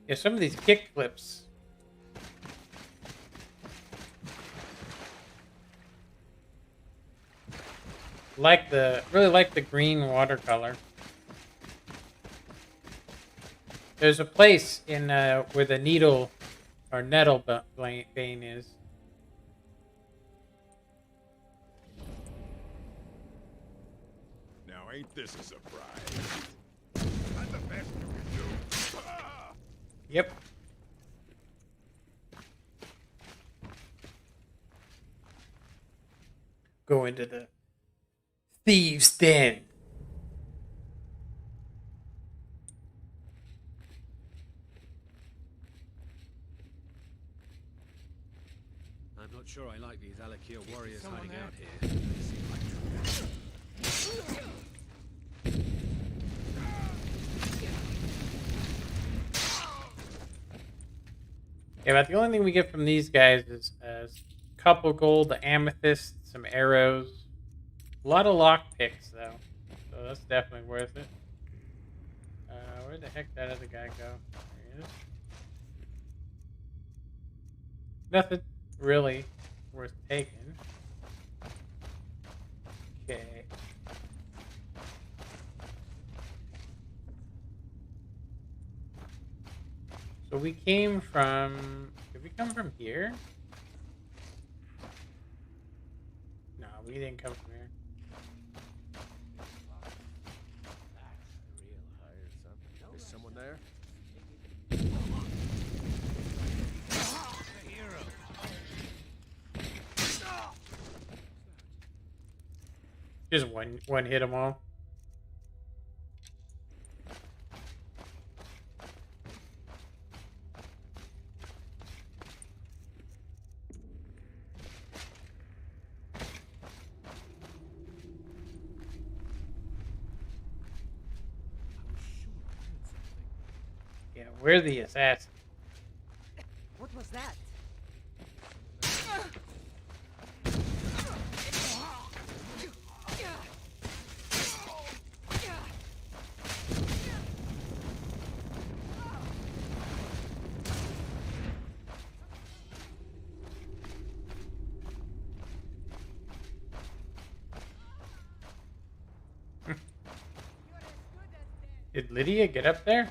Speaker 1: Yeah, some of these kick flips. Really like the green watercolor. There's a place in where the needle or nettle vein is.
Speaker 2: Now ain't this a surprise? That's the best you can do. Ah!
Speaker 1: Yep. go into the thieves' den.
Speaker 19: I'm not sure I like these Alakir warriors
Speaker 17: Someone
Speaker 19: hiding
Speaker 17: there?
Speaker 19: out here. They seem like
Speaker 1: Yeah, but the only thing we get from these guys is a couple gold, the amethyst, some arrows. A lot of lockpicks, though. So that's definitely worth it. Where the heck did that other guy go? There he is. Nothing really worth taking. Okay. So we came from... Did we come from here? No, we didn't come from here.
Speaker 2: Is someone there?
Speaker 1: Just one hit them all. Yeah, we're the assassin.
Speaker 3: What was that?
Speaker 1: Did Lydia get up there?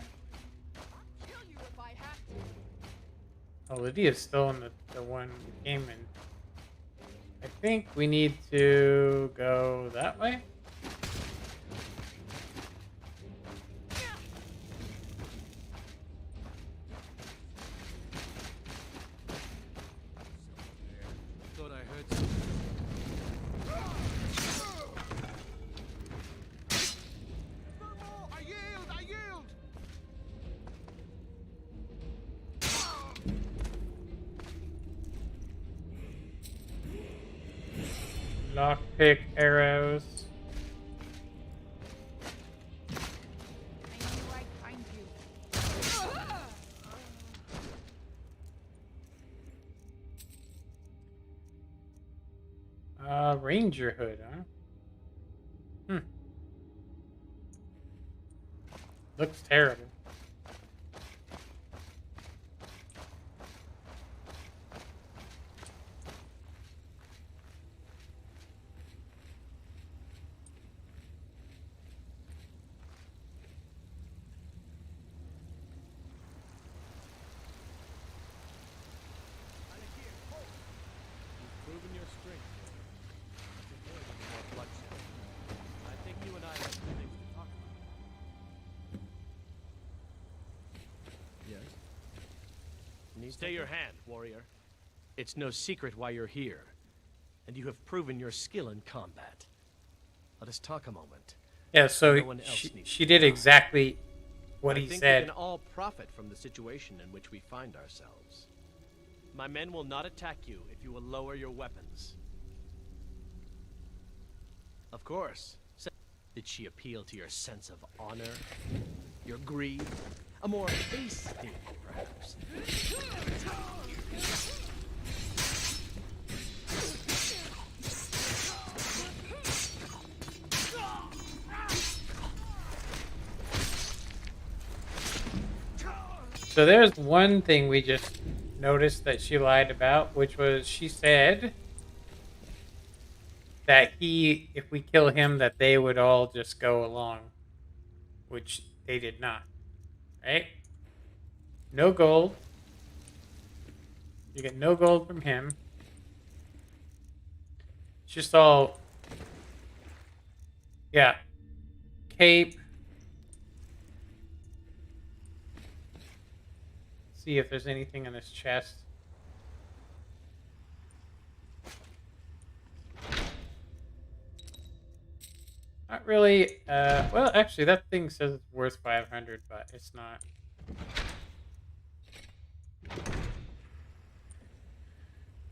Speaker 1: Oh, Lydia's still in the one we came in. I think we need to go that way.
Speaker 19: thought I heard something.
Speaker 2: I yield! I yield!
Speaker 1: Lockpick arrows. Ranger hood, huh? Looks terrible.
Speaker 17: You've proven your strength. Avoid any more bloodshed. I think you and I have some things to talk about.
Speaker 2: Yes?
Speaker 17: Stay your hand, warrior. It's no secret why you're here, and you have proven your skill in combat. Let us talk a moment.
Speaker 1: Yeah, so
Speaker 17: No one else needs
Speaker 1: she did exactly what he
Speaker 17: I think
Speaker 1: said.
Speaker 17: we can all profit from the situation in which we find ourselves. My men will not attack you if you will lower your weapons. Of course. Did she appeal to your sense of honor? Your greed? A more base thing, perhaps?
Speaker 1: So there's one thing we just noticed that she lied about, which was she said that if we kill him, that they would all just go along, which they did not, right? No gold. You get no gold from him. It's just all, yeah, cape. See if there's anything in his chest. Not really. Well, actually, that thing says it's worth 500, but it's not.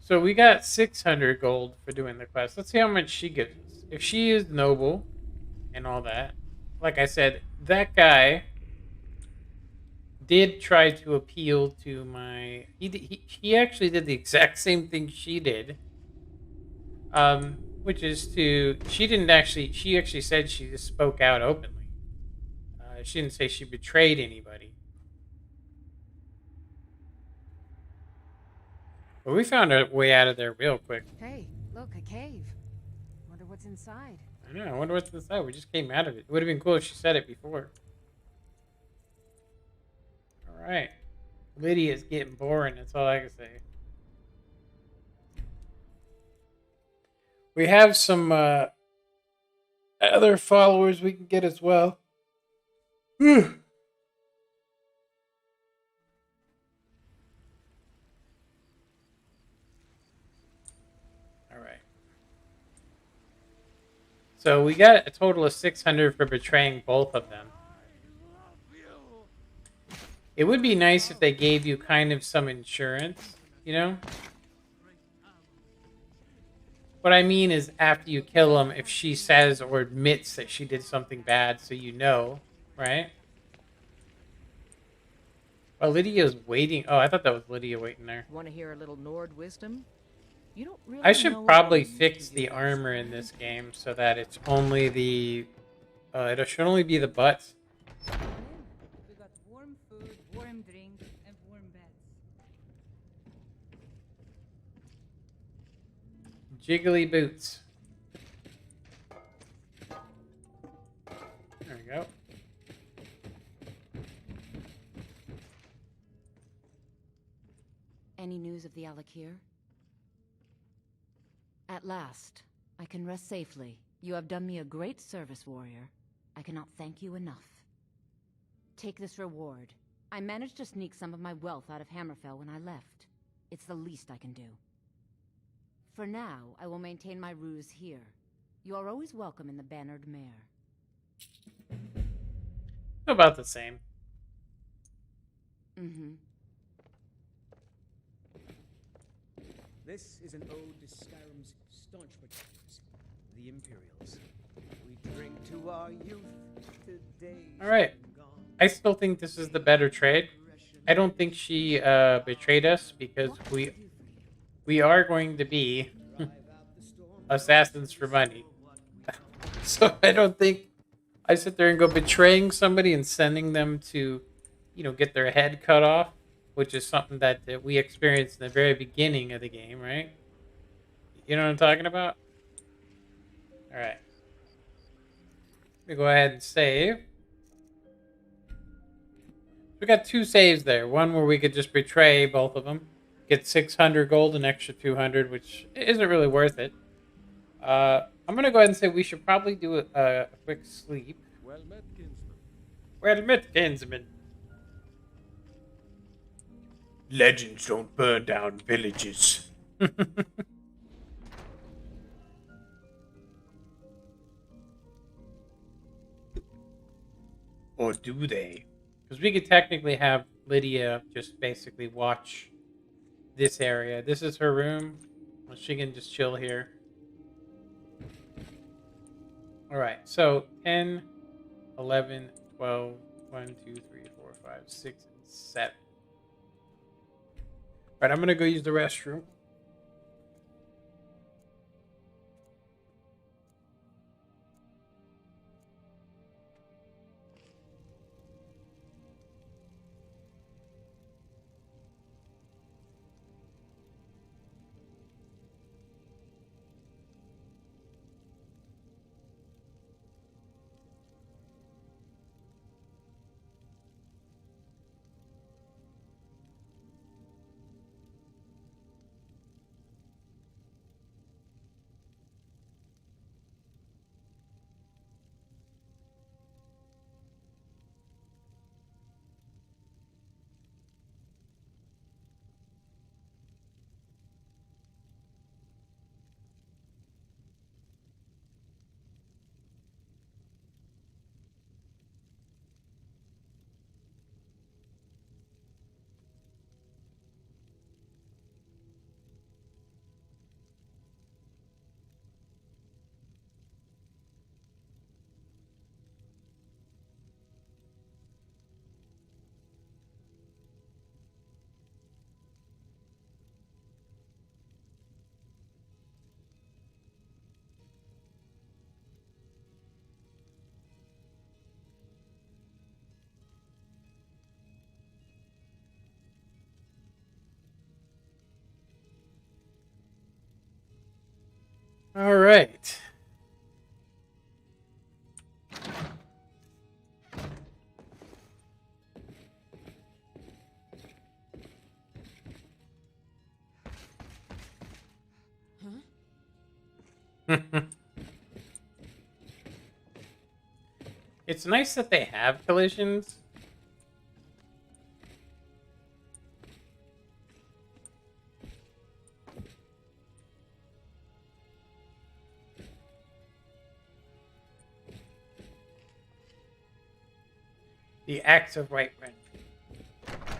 Speaker 1: So we got 600 gold for doing the quest. Let's see how much she gives us. If she is noble and all that, like I said, that guy did try to appeal to my. He actually did the exact same thing she did. Which is to she didn't actually. She actually said she just spoke out openly. She didn't say she betrayed anybody. But we found a way out of there real quick.
Speaker 14: Hey, look, a cave. Wonder what's inside.
Speaker 1: I know. I wonder what's inside. We just came out of it. It would have been cool if she said it before. All right. Lydia's getting boring. That's all I can say. We have some other followers we can get as well. So we got a total of 600 for betraying both of them. It would be nice if they gave you kind of some insurance, you know? What I mean is after you kill them, if she says or admits that she did something bad, so you know, right? Oh, Lydia's waiting. Oh, I thought that was Lydia waiting there.
Speaker 3: Want to hear a little Nord wisdom? You don't really
Speaker 1: I should
Speaker 3: know
Speaker 1: probably
Speaker 3: about
Speaker 1: fix the armor in this game so that it's only the... it should only be the butts.
Speaker 8: We got warm food, warm drink, and warm beds.
Speaker 1: Jiggly boots. There we go.
Speaker 21: Any news of the Alakir? At last, I can rest safely. You have done me a great service, warrior. I cannot thank you enough. Take this reward. I managed to sneak some of my wealth out of Hammerfell when I left. It's the least I can do. For now, I will maintain my ruse here. You are always welcome in the Bannered Mare.
Speaker 1: About the same.
Speaker 21: Mm-hmm.
Speaker 9: This is an ode to Skyrim's staunch protectors, the Imperials. We drink to our youth today.
Speaker 1: All right. I still think this is the better trade. I don't think she betrayed us because we are going to be assassins for money. So I don't think I sit there and go betraying somebody and sending them to, you know, get their head cut off, which is something that we experienced in the very beginning of the game, right? You know what I'm talking about? All right. Let me go ahead and save. We got 2 saves there. One where we could just betray both of them. Get 600 gold, an extra 200, which isn't really worth it. I'm going to go ahead and say we should probably do a quick sleep.
Speaker 2: Well met, kinsman.
Speaker 1: Well met, kinsman. Legends don't burn down villages. Or do they? Because we could technically have Lydia just basically watch this area. This is her room. Well, she can just chill here. Alright, so 10, 11, 12, 1, 2, 3, 4, 5, 6, and 7. Alright, I'm going to go use the restroom. All right. It's nice that they have collisions. The axe of Whiterun.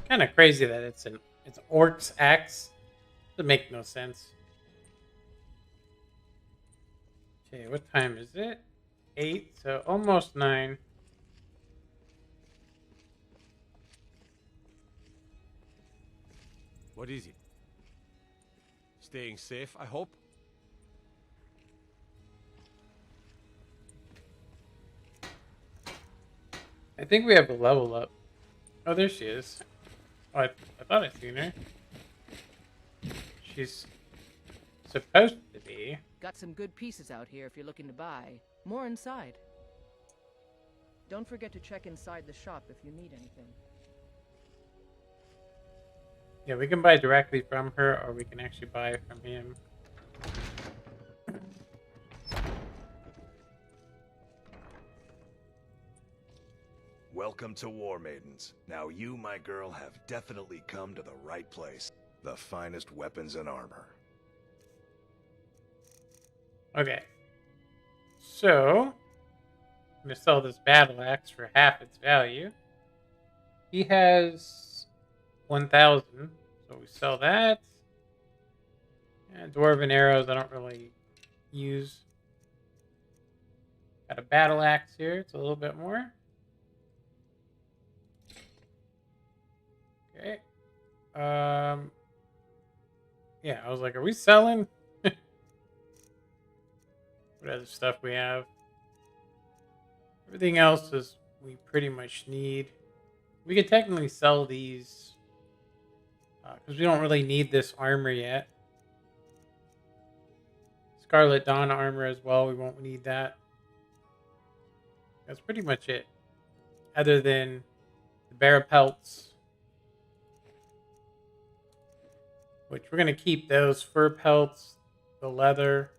Speaker 1: Kind of crazy that it's orc's axe. Doesn't make no sense. Okay, what time is it? 8, so almost 9.
Speaker 5: What is it? Staying safe, I hope?
Speaker 1: I think we have a level up. Oh, there she is. Oh, I thought I'd seen her. She's supposed to be.
Speaker 3: Got some good pieces out here if you're looking to buy. More inside. Don't forget to check inside the shop if you need anything.
Speaker 1: Yeah, we can buy directly from her, or we can actually buy from him.
Speaker 4: Welcome to War Maidens. Now you, my girl, have definitely come to the right place. The finest weapons and armor.
Speaker 1: Okay. So, I'm going to sell this battle axe for half its value. He has 1,000, so we sell that. And dwarven arrows I don't really use. Got a battle axe here, it's a little bit more. Okay. Yeah, I was like, are we selling? What other stuff we have? Everything else is we pretty much need. We could technically sell these because we don't really need this armor yet. Scarlet Dawn armor as well. We won't need that. That's pretty much it. Other than the bear pelts. Which we're going to keep those fur pelts, the leather.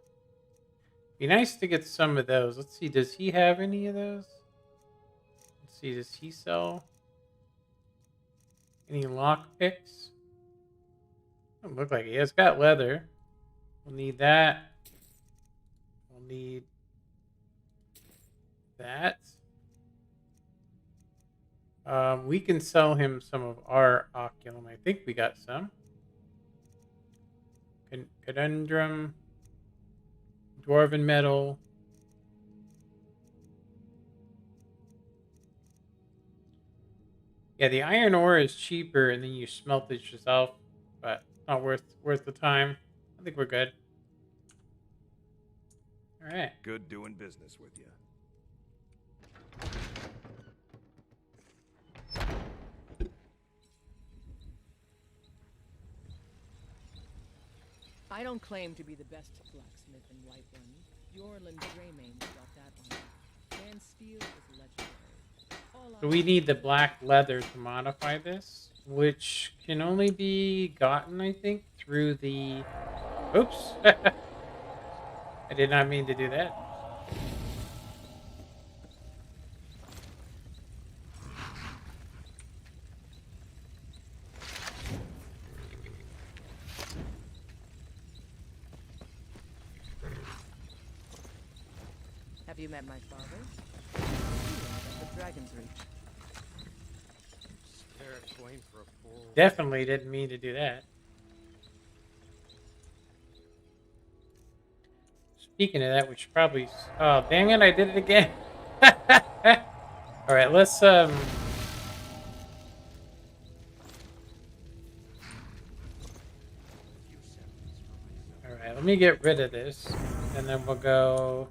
Speaker 1: Be nice to get some of those. Let's see, does he have any of those? Let's see, does he sell any lock picks? Doesn't look like he has. Got leather. We'll need that. We'll need that. We can sell him some of our oculum. I think we got some. Conundrum, dwarven metal. Yeah, the iron ore is cheaper, and then you smelt it yourself, but not worth the time. I think we're good. All right.
Speaker 4: Good doing business with you.
Speaker 3: I don't claim to be the best blacksmith in Whiterun. Yorland Greymane got that one. Dan Steel is legendary.
Speaker 1: So we need the black leather to modify this, which can only be gotten, I think, through the... Oops! I did not mean to do that.
Speaker 3: Have you met my father? At the Dragon's Reach.
Speaker 5: Spare coin for a fool.
Speaker 1: Definitely didn't mean to do that. Speaking of that, we should probably... Oh, dang it, I did it again. Alright, let's... Alright, let me get rid of this. And then we'll go...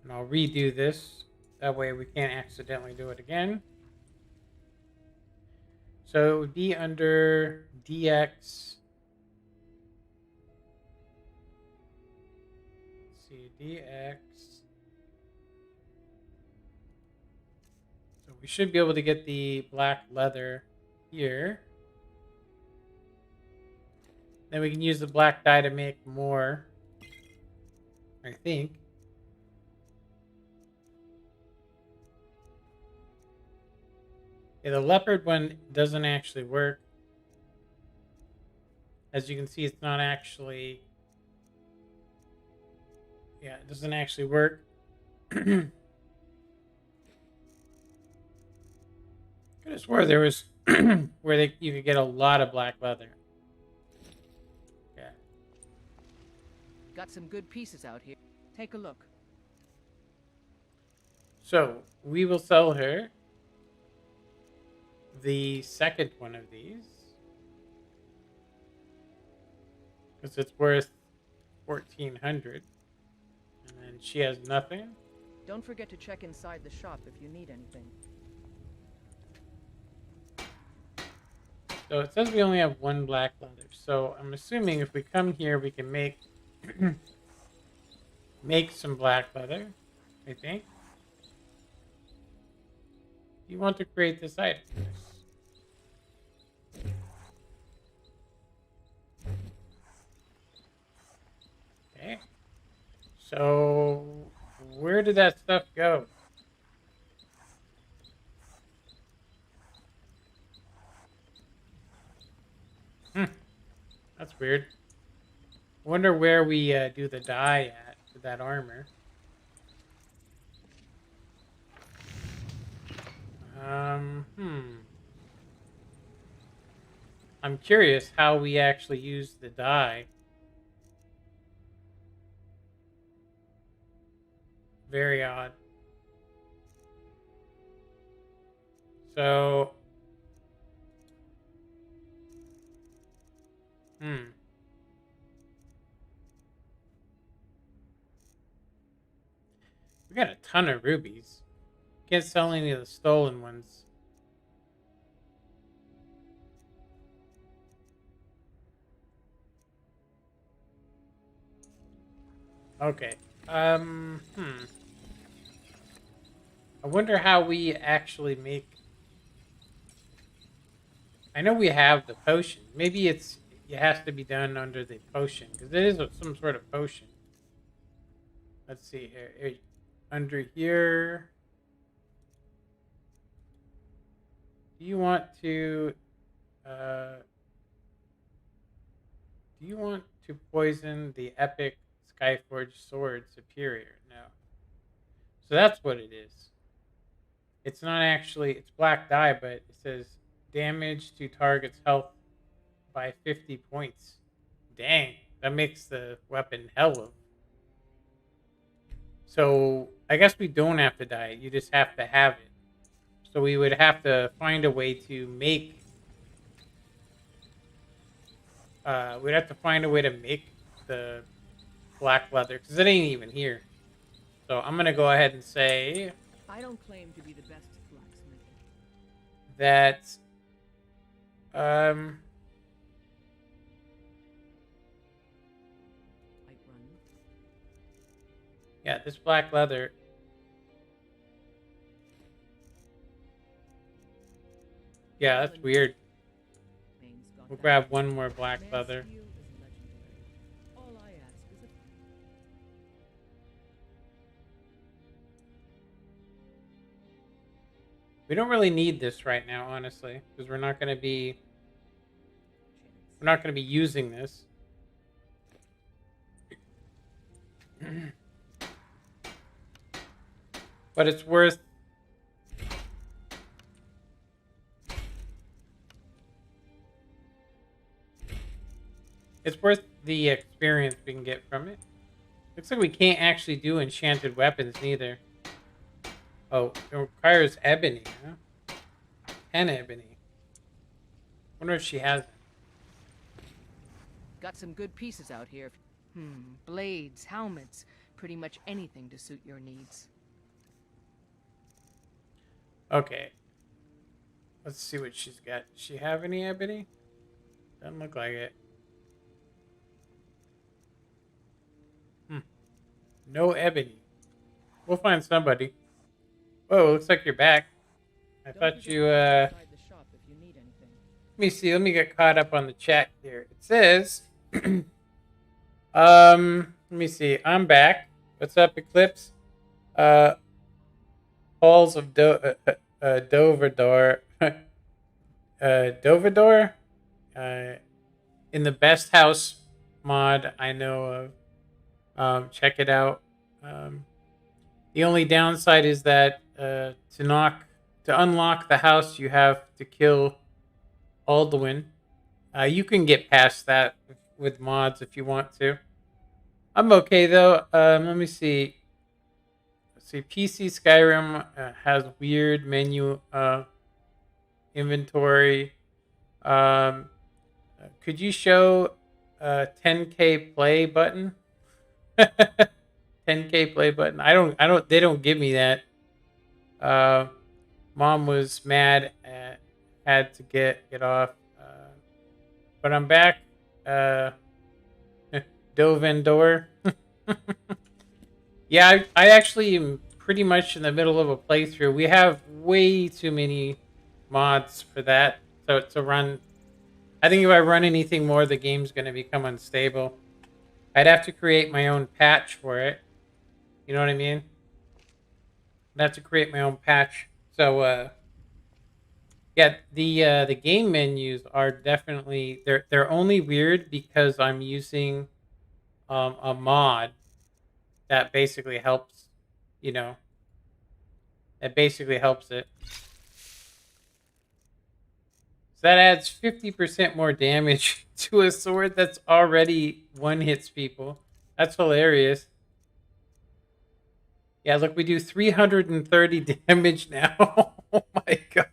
Speaker 1: And I'll redo this. That way we can't accidentally do it again. So it would be under DX... DX. So we should be able to get the black leather here. Then we can use the black dye to make more, I think. Yeah, the leopard one doesn't actually work. As you can see, it's not actually... Yeah, it doesn't actually work. Could have swore there was where you could get a lot of black leather. Yeah.
Speaker 3: Got some good pieces out here. Take a look.
Speaker 1: So we will sell her the second one of these because it's worth 1,400, and then she has nothing.
Speaker 3: Don't forget to check inside the shop if you need anything.
Speaker 1: So it says we only have one black leather. So I'm assuming if we come here, we can make make some black leather, I think. You want to create this item. Okay. So where did that stuff go? That's weird. I wonder where we do the dye at for that armor. I'm curious how we actually use the dye. Very odd. So... We got a ton of rubies. Can't sell any of the stolen ones. Okay. I wonder how we actually make... I know we have the potion. Maybe it has to be done under the potion, because it is some sort of potion. Let's see here. Under here... Do you want to poison the epic Skyforged sword superior? No. So that's what it is. It's not actually, it's black dye, but it says damage to target's health by 50 points. Dang, that makes the weapon hell of. So I guess we don't have to dye it, you just have to have it. So we would have to find a way to make... we'd have to find a way to make the black leather, because it ain't even here. So I'm going to go ahead and say...
Speaker 3: I don't claim to be the best blacksmith.
Speaker 1: That... Yeah, this black leather... Yeah, that's weird. We'll grab one more black leather. We don't really need this right now, honestly, because we're not going to be using this. But it's worth... It's worth the experience we can get from it. Looks like we can't actually do enchanted weapons neither. Oh, it requires ebony, huh? And ebony. Wonder if she has it.
Speaker 3: Got some good pieces out here. Blades, helmets, pretty much anything to suit your needs.
Speaker 1: Okay. Let's see what she's got. Does she have any ebony? Doesn't look like it. No ebony. We'll find somebody. Whoa, looks like you're back. I thought you,
Speaker 3: Inside the shop if you need anything.
Speaker 1: Let me see. Let me get caught up on the chat here. It says, let me see. I'm back. What's up, Eclipse? Halls of Dovador. Dovador? In the best house mod I know of. Check it out. The only downside is that to unlock the house, you have to kill Alduin. You can get past that with mods if you want to. I'm okay though. Let me see. Let's see. PC Skyrim has weird menu inventory. Could you show 10K play button? 10K play button. I don't. They don't give me that. Mom was mad. Had to get off. But I'm back. Dovendor. Yeah, I actually am pretty much in the middle of a playthrough. We have way too many mods for that. So to run, I think if I run anything more, the game's going to become unstable. I'd have to create my own patch for it. You know what I mean? I'd have to create my own patch. So, yeah, the game menus are definitely they're only weird because I'm using a mod that basically helps, you know. It basically helps it. So that adds 50% more damage to a sword that's already one-hits people. That's hilarious. Yeah, look, we do 330 damage now. Oh my god.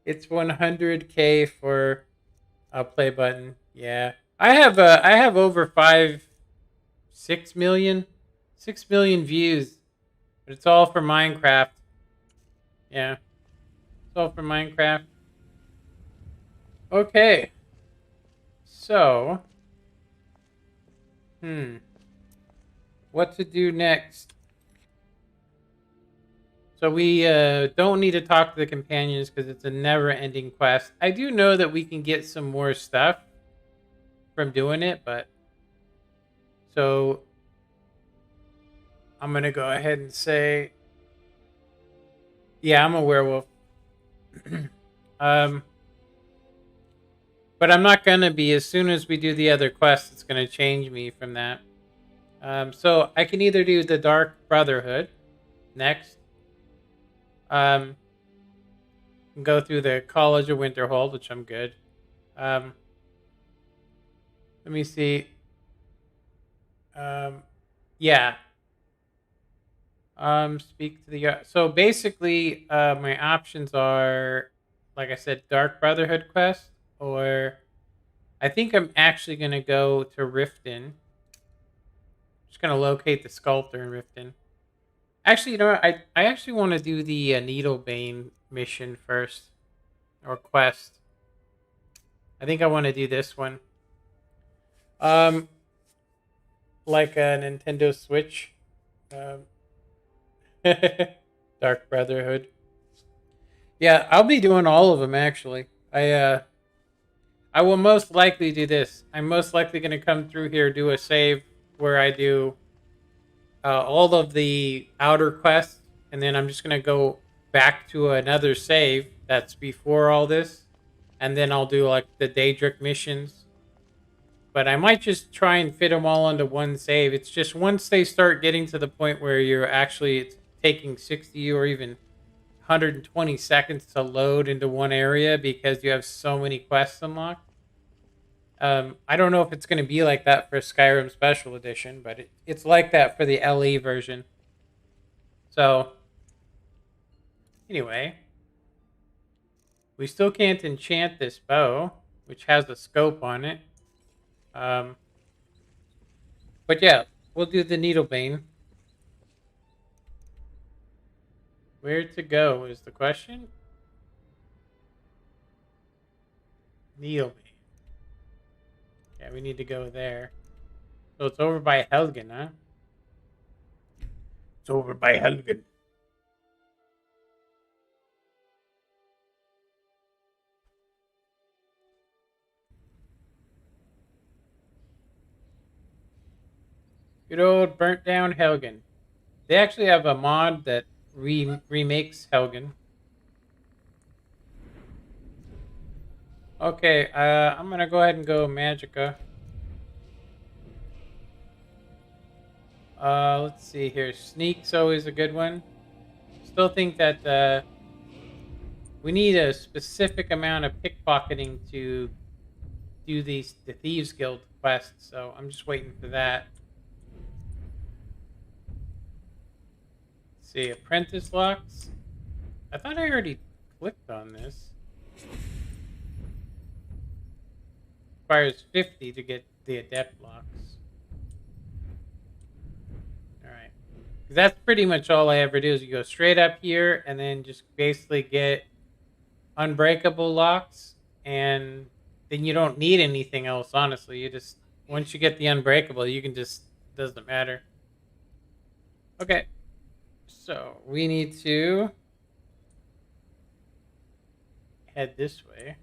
Speaker 1: It's 100K for a play button. Yeah. I have over 6 million views. But it's all for Minecraft. Yeah. It's all for Minecraft. Okay. So, what to do next? So we don't need to talk to the companions because it's a never-ending quest. I do know that we can get some more stuff from doing it, but so I'm gonna go ahead and say, yeah, I'm a werewolf. But I'm not gonna be. As soon as we do the other quest, it's gonna change me from that. So I can either do the Dark Brotherhood next. Go through the College of Winterhold, which I'm good. Let me see. Yeah. Speak to the. So basically, my options are, like I said, Dark Brotherhood quest, or I think I'm actually gonna go to Riften. Just gonna locate the sculptor in Riften. Actually, you know what? I actually want to do the Needlebane mission first, or quest. I think I want to do this one. Like a Nintendo Switch. Dark Brotherhood. Yeah, I'll be doing all of them actually. I will most likely do this. I'm most likely going to come through here, do a save where I do all of the outer quests, and then I'm just going to go back to another save that's before all this, and then I'll do like the Daedric missions. But I might just try and fit them all onto one save. It's just once they start getting to the point where you're actually taking 60 or even 120 seconds to load into one area because you have so many quests unlocked. I don't know if it's going to be like that for Skyrim Special Edition, but it's like that for the LE version. So, anyway, we still can't enchant this bow, which has a scope on it. But yeah, we'll do the Needlebane. Where to go is the question. Needlebane. Yeah, we need to go there. So it's over by Helgen, huh? It's over by Helgen. Good old burnt down Helgen. They actually have a mod that remakes Helgen. Okay, I'm gonna go ahead and go Magicka. Let's see here. Sneak's always a good one. Still think that we need a specific amount of pickpocketing to do the Thieves Guild quests, so I'm just waiting for that. Let's see, apprentice locks. I thought I already clicked on this. Requires 50 to get the adept locks. Alright. That's pretty much all I ever do is you go straight up here and then just basically get unbreakable locks, and then you don't need anything else, honestly. You just, once you get the unbreakable, you can just, doesn't matter. Okay. So we need to head this way.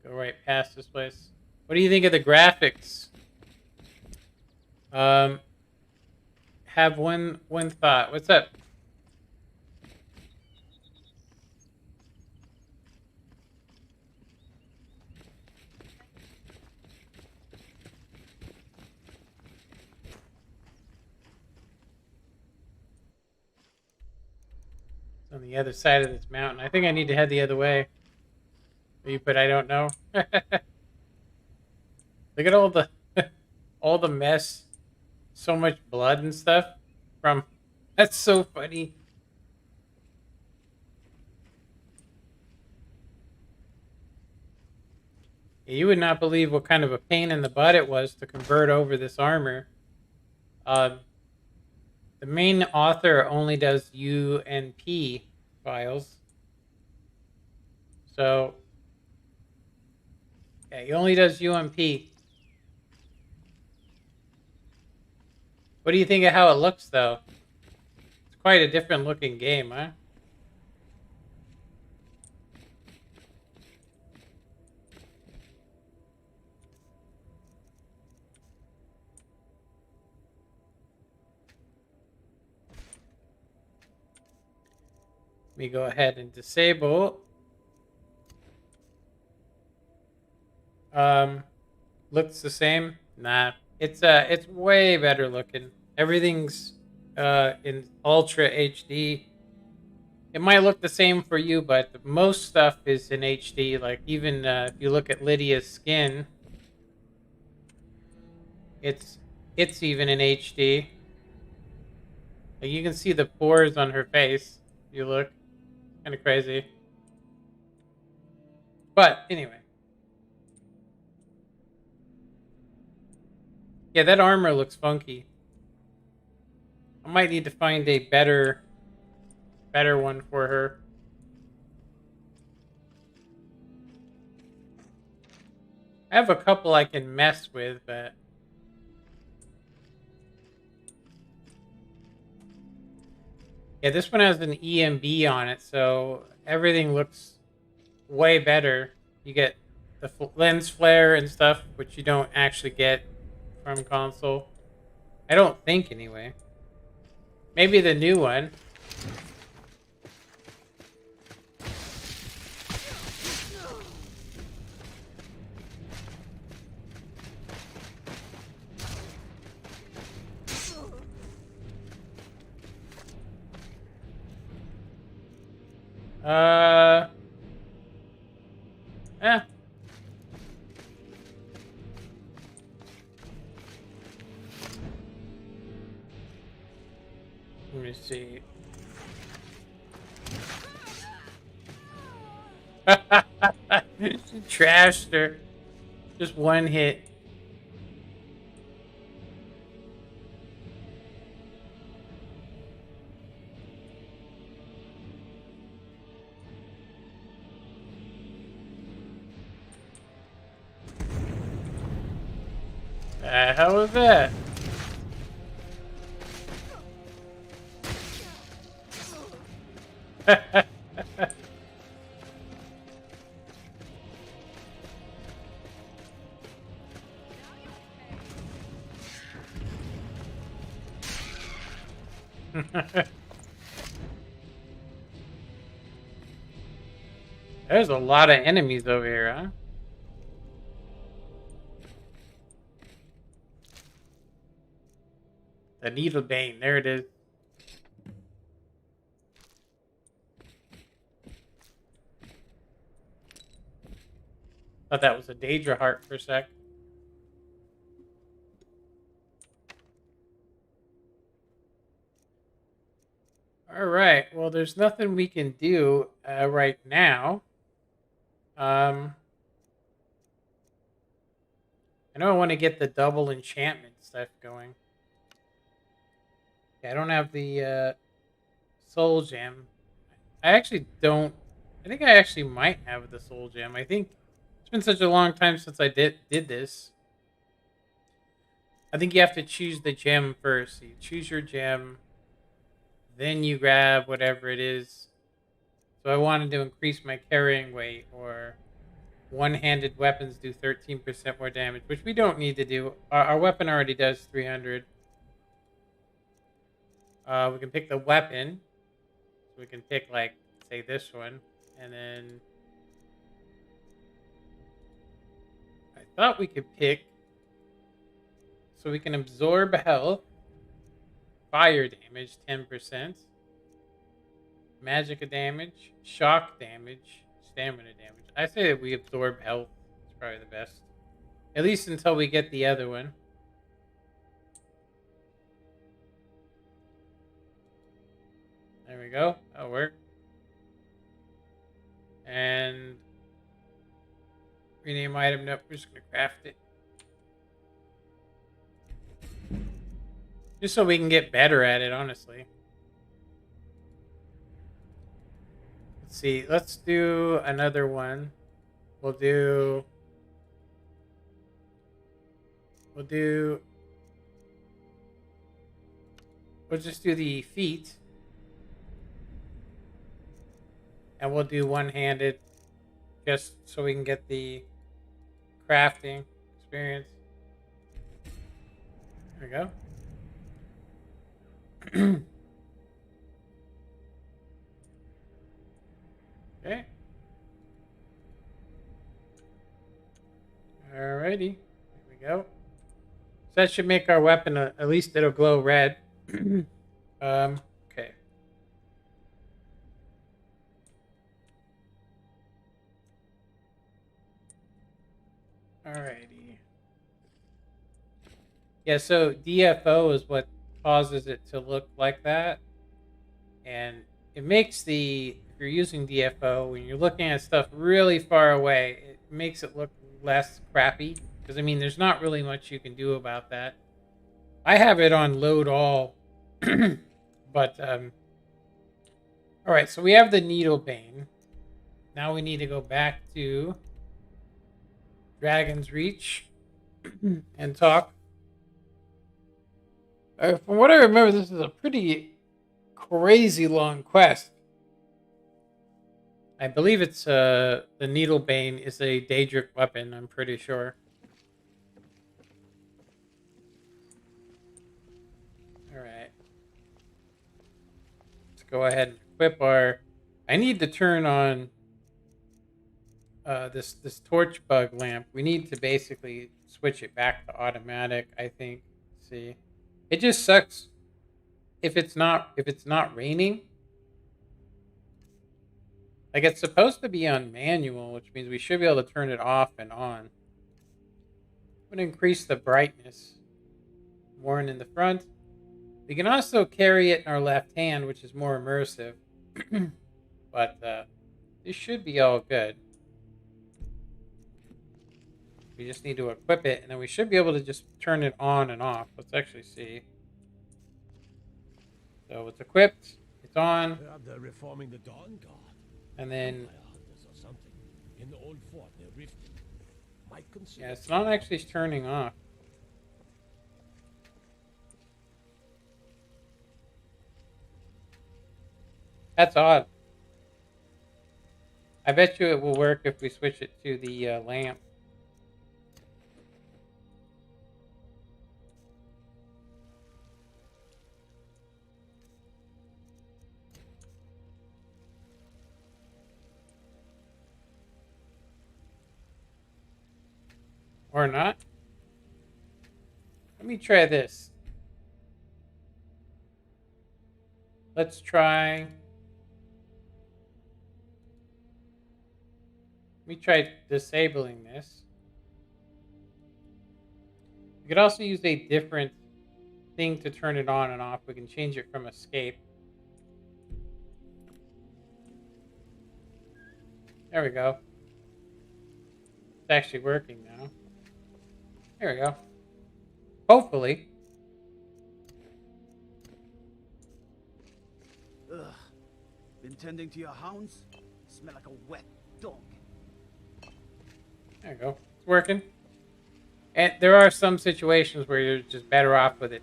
Speaker 1: Go right past this place. What do you think of the graphics? Have one thought. What's up? It's on the other side of this mountain. I think I need to head the other way. But I don't know. Look at all the all the mess. So much blood and stuff from. That's so funny. You would not believe what kind of a pain in the butt it was to convert over this armor. The main author only does U and P files. So, yeah, he only does U and P. What do you think of how it looks, though? It's quite a different looking game, huh? Let me go ahead and disable. Looks the same? Nah. It's way better looking. Everything's in Ultra HD. It might look the same for you, but most stuff is in HD. Like even if you look at Lydia's skin, it's even in HD. Like you can see the pores on her face. If you look, kind of crazy. But anyway. Yeah, that armor looks funky. I might need to find a better one for her. I have a couple I can mess with, but yeah, this one has an EMB on it, so everything looks way better. You get the lens flare and stuff, which you don't actually get from console. I don't think, anyway. Maybe the new one. Let me see. She trashed her. Just one hit. The hell was that? There's a lot of enemies over here, huh? The Needlebane, there it is. Thought that was a Daedra heart for a sec. Alright, well there's nothing we can do right now. I know I want to get the double enchantment stuff going. Yeah, I don't have the soul gem. I actually don't. I think I actually might have the soul gem. I think it's been such a long time since I did this. I think you have to choose the gem first. So you choose your gem, then you grab whatever it is. So I wanted to increase my carrying weight, or one-handed weapons do 13% more damage, which we don't need to do. Our weapon already does 300. We can pick the weapon. So we can pick, like, say this one. And then I thought we could pick, so we can absorb health, fire damage 10%, magic damage, shock damage, stamina damage. I say that we absorb health. It's probably the best. At least until we get the other one. There we go. That'll work. And rename item. Nope, we're just going to craft it. Just so we can get better at it, honestly. Let's see. Let's do another one. We'll just do the feet. And we'll do one-handed, just so we can get the crafting experience. There we go. Okay. Alrighty. There we go. So that should make our weapon, at least it'll glow red. Okay. Alrighty. Yeah, so DFO is what causes it to look like that. And it makes if you're using DFO, when you're looking at stuff really far away, it makes it look less crappy. Because, I mean, there's not really much you can do about that. I have it on load all. But, alright, so we have the Needlebane. Now we need to go back to Dragon's Reach and talk. From what I remember, this is a pretty crazy long quest. I believe it's the Needlebane is a Daedric weapon, I'm pretty sure. Alright. Let's go ahead and equip our... I need to turn on this torch bug lamp. We need to basically switch it back to automatic, I think. Let's see. It just sucks if it's not raining. Like, it's supposed to be on manual, which means we should be able to turn it off and on. I'm going to increase the brightness. Warren in the front. We can also carry it in our left hand, which is more immersive. But this should be all good. We just need to equip it, and then we should be able to just turn it on and off. Let's actually see. So it's equipped. It's on.
Speaker 5: They're reforming the Dawn Guard.
Speaker 1: And then...
Speaker 5: or something in the old fort near Riften. Might consider.
Speaker 1: Yeah, it's not actually turning off. That's odd. I bet you it will work if we switch it to the lamp. Or not. Let me try this. Let's try. Let me try disabling this. We could also use a different thing to turn it on and off. We can change it from escape. There we go. It's actually working now. There we go. Hopefully.
Speaker 19: Ugh. Been tending to your hounds? Smell like a wet dog.
Speaker 1: There you go. It's working. And there are some situations where you're just better off with it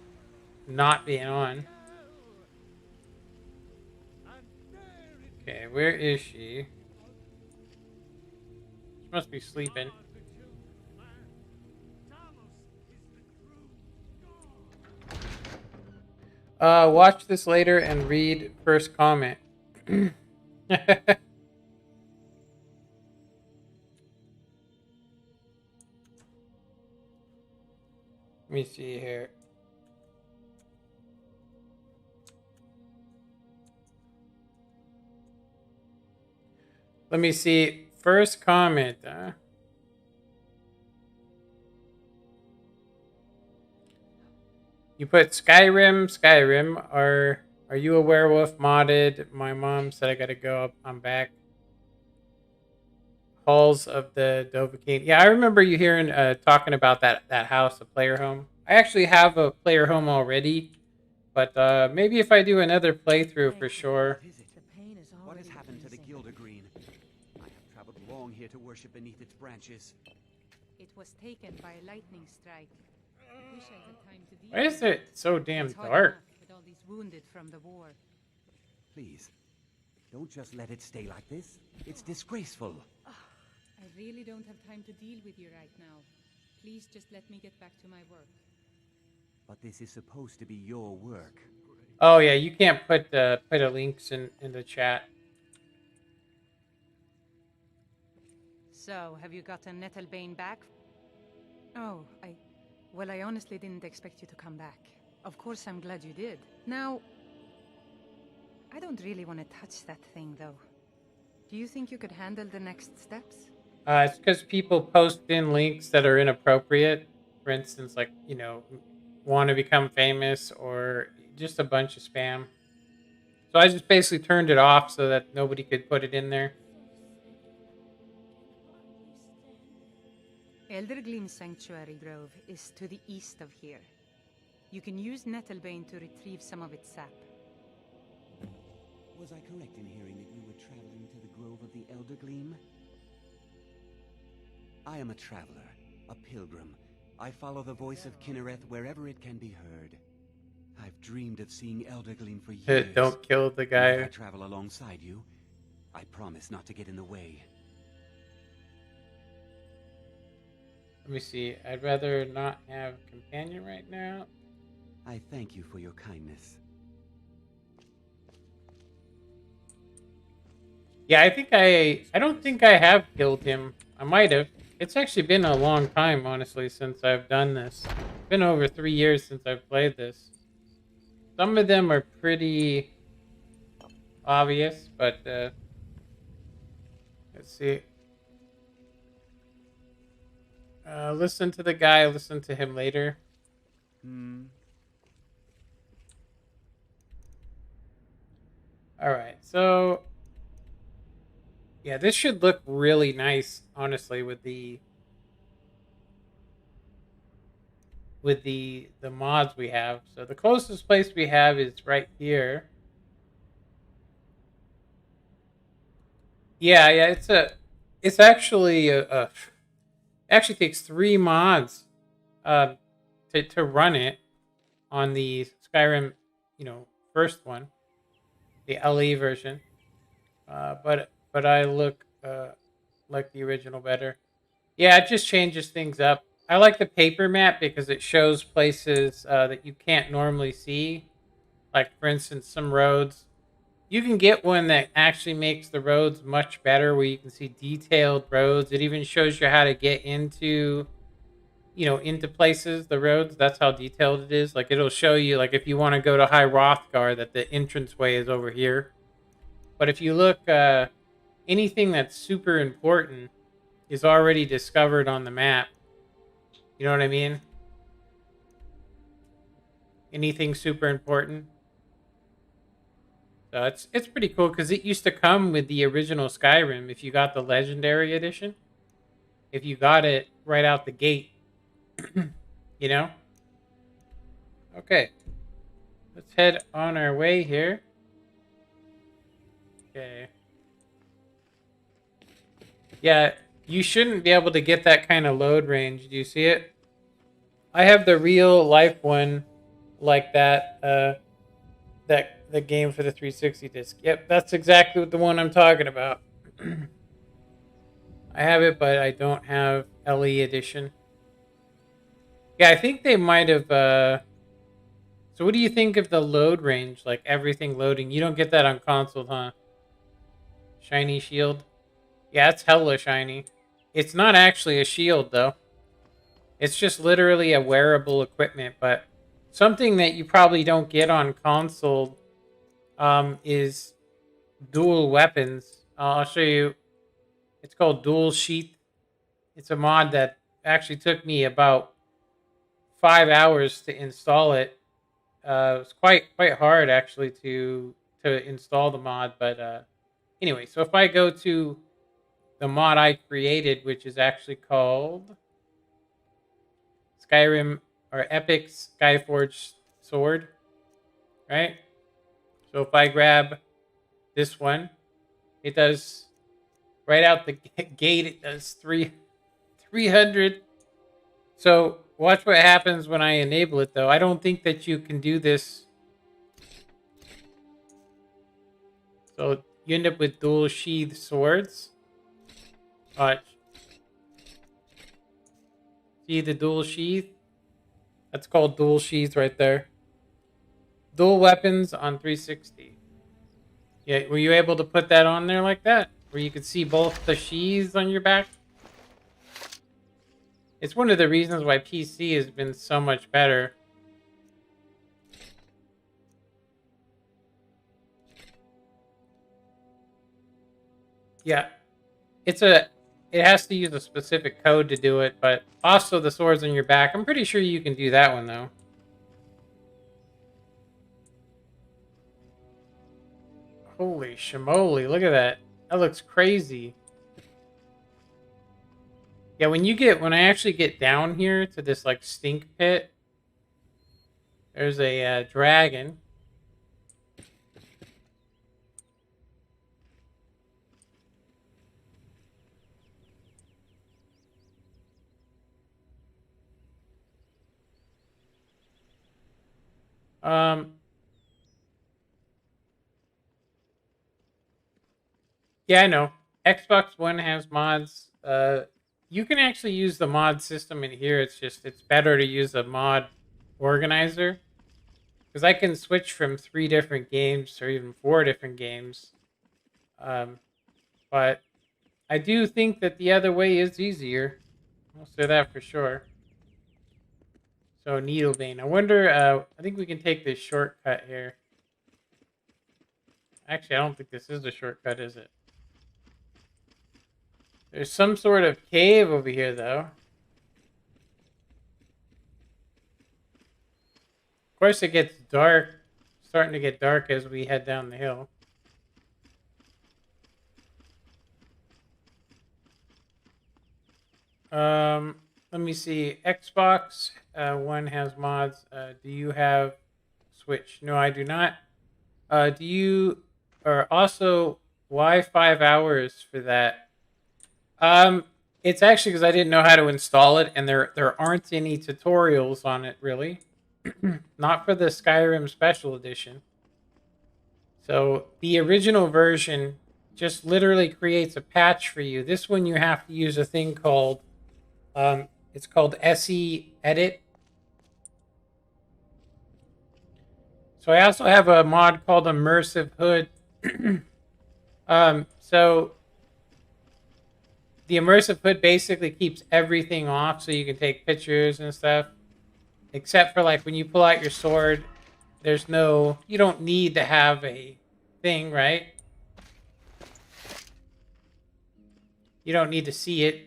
Speaker 1: not being on. Okay, where is she? She must be sleeping. Watch this later and read first comment. Let me see here. Let me see. First comment, huh? You put Skyrim. Are you a werewolf modded? My mom said I gotta go up. I'm back. Halls of the Dovahkiin. Yeah, I remember you hearing talking about that house, a player home. I actually have a player home already, but maybe if I do another playthrough for sure.
Speaker 19: What has happened to the Gilder Green? I have traveled long here to worship beneath its branches.
Speaker 8: It was taken by a lightning strike. I wish I had time to deal
Speaker 1: Why is it so damn
Speaker 8: It's hard
Speaker 1: dark?
Speaker 8: enough with all these wounded from the war.
Speaker 19: Please, don't just let it stay like this. It's disgraceful.
Speaker 8: I really don't have time to deal with you right now. Please just let me get back to my work.
Speaker 19: But this is supposed to be your work.
Speaker 1: Oh yeah, you can't put a links in the chat.
Speaker 3: So, have you gotten Nettlebane back? Oh, well, I honestly didn't expect you to come back. Of course, I'm glad you did. Now, I don't really want to touch that thing, though. Do you think you could handle the next steps?
Speaker 1: It's because people post in links that are inappropriate. For instance, like, you know, want to become famous or just a bunch of spam. So I just basically turned it off so that nobody could put it in there.
Speaker 3: Eldergleam Sanctuary Grove is to the east of here. You can use Nettlebane to retrieve some of its sap.
Speaker 19: Was I correct in hearing that you were traveling to the Grove of the Eldergleam? I am a traveler, a pilgrim. I follow the voice of Kinnereth wherever it can be heard. I've dreamed of seeing Eldergleam for years.
Speaker 1: Don't kill the guy.
Speaker 19: If I travel alongside you, I promise not to get in the way.
Speaker 1: Let me see. I'd rather not have a companion right now.
Speaker 19: I thank you for your kindness.
Speaker 1: Yeah, I don't think I have killed him. I might have. It's actually been a long time, honestly, since I've done this. It's been over 3 years since I've played this. Some of them are pretty obvious, but let's see. Listen to the guy, listen to him later. Alright, so yeah, this should look really nice, honestly, with the mods we have. So the closest place we have is right here. Yeah, it's actually actually takes 3 mods to run it on the Skyrim, first one. the LE version. But I look like the original better. Yeah, it just changes things up. I like the paper map because it shows places that you can't normally see. Like, for instance, some roads. You can get one that actually makes the roads much better, where you can see detailed roads. It even shows you how to get into, into places, the roads. That's how detailed it is. Like, it'll show you, like, if you want to go to High Rothgar, that the entranceway is over here. But if you look, anything that's super important is already discovered on the map. You know what I mean? Anything super important. So it's pretty cool because it used to come with the original Skyrim if you got the Legendary Edition. If you got it right out the gate. You know? Okay. Let's head on our way here. Okay. Yeah, you shouldn't be able to get that kind of load range. Do you see it? I have the real life one like that. The game for the 360 disc. Yep, that's exactly the one I'm talking about. I have it, but I don't have LE edition. Yeah, I think they might have. So what do you think of the load range? Like everything loading. You don't get that on console, huh? Shiny shield. Yeah, it's hella shiny. It's not actually a shield, though. It's just literally a wearable equipment, but something that you probably don't get on console is dual weapons. I'll show you. It's called Dual Sheath. It's a mod that actually took me about 5 hours to install it. It was quite hard actually to install the mod, but anyway. So if I go to the mod I created, which is actually called Skyrim or IVIICHAELxx Skyforge Sword, right? So if I grab this one, it does right out the gate. It does 300. So watch what happens when I enable it, though. I don't think that you can do this. So you end up with dual sheath swords. Watch. See the dual sheath? That's called dual sheath right there. Dual weapons on 360. Yeah, were you able to put that on there like that? Where you could see both the sheaths on your back? It's one of the reasons why PC has been so much better. Yeah. It has to use a specific code to do it, but also the swords on your back. I'm pretty sure you can do that one, though. Holy shimoly, look at that. That looks crazy. Yeah, when I actually get down here to this, like, stink pit, there's a dragon. Yeah, I know. Xbox One has mods. You can actually use the mod system in here. It's better to use a mod organizer. Because I can switch from 3 different games or even 4 different games. But I do think that the other way is easier. I'll say that for sure. So needle vein. I wonder, I think we can take this shortcut here. Actually, I don't think this is a shortcut, is it? There's some sort of cave over here, though. Of course, it gets dark. Starting to get dark as we head down the hill. Let me see. Xbox One has mods. Do you have Switch? No, I do not. Do you... Or also, why 5 hours for that? It's actually because I didn't know how to install it, and there aren't any tutorials on it, really. Not for the Skyrim Special Edition. So the original version just literally creates a patch for you. This one you have to use a thing called, it's called SE Edit. So I also have a mod called Immersive Hood. So the Immersive Hood basically keeps everything off so you can take pictures and stuff. Except for like when you pull out your sword, there's no, you don't need to have a thing, right? You don't need to see it.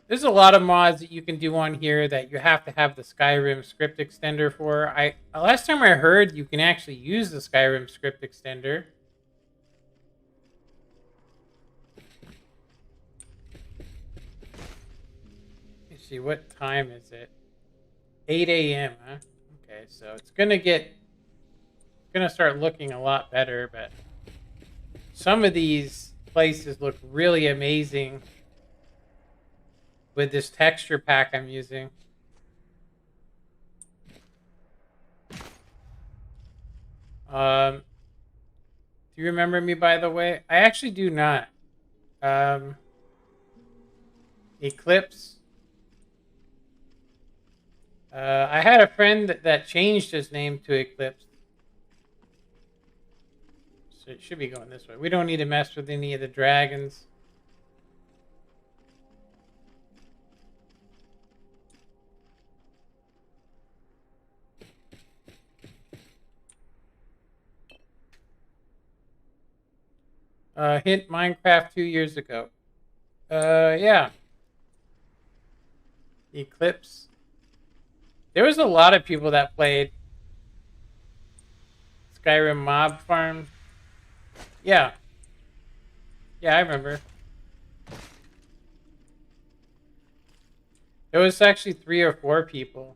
Speaker 1: There's a lot of mods that you can do on here that you have to have the Skyrim script extender for. Last time I heard you can actually use the Skyrim script extender. Let's see, what time is it? 8 a.m., huh? Okay, so it's gonna start looking a lot better, but some of these places look really amazing with this texture pack I'm using. Do you remember me, by the way? I actually do not. Eclipse. I had a friend that changed his name to Eclipse. So it should be going this way. We don't need to mess with any of the dragons. Hint Minecraft 2 years ago. Yeah. Eclipse. There was a lot of people that played Skyrim Mob Farm. Yeah. Yeah, I remember. There was actually 3 or 4 people.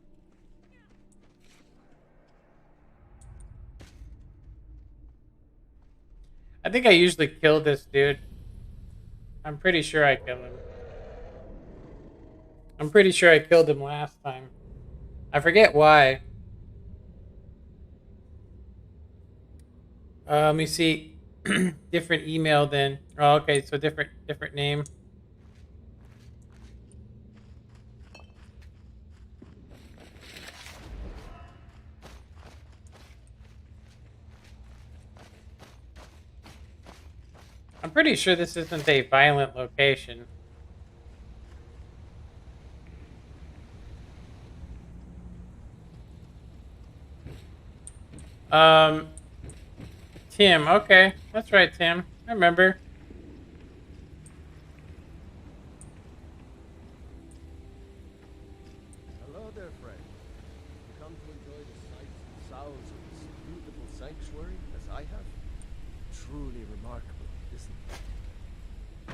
Speaker 1: I think I usually kill this dude. I'm pretty sure I killed him. I'm pretty sure I killed him last time. I forget why. Let me see. Different email then. Oh, okay, so different name. I'm pretty sure this isn't a violent location. Tim, okay. That's right, Tim. I remember.
Speaker 2: Hello there, friend. Come to enjoy the sights and sounds of this beautiful sanctuary as I have? Truly remarkable, isn't it?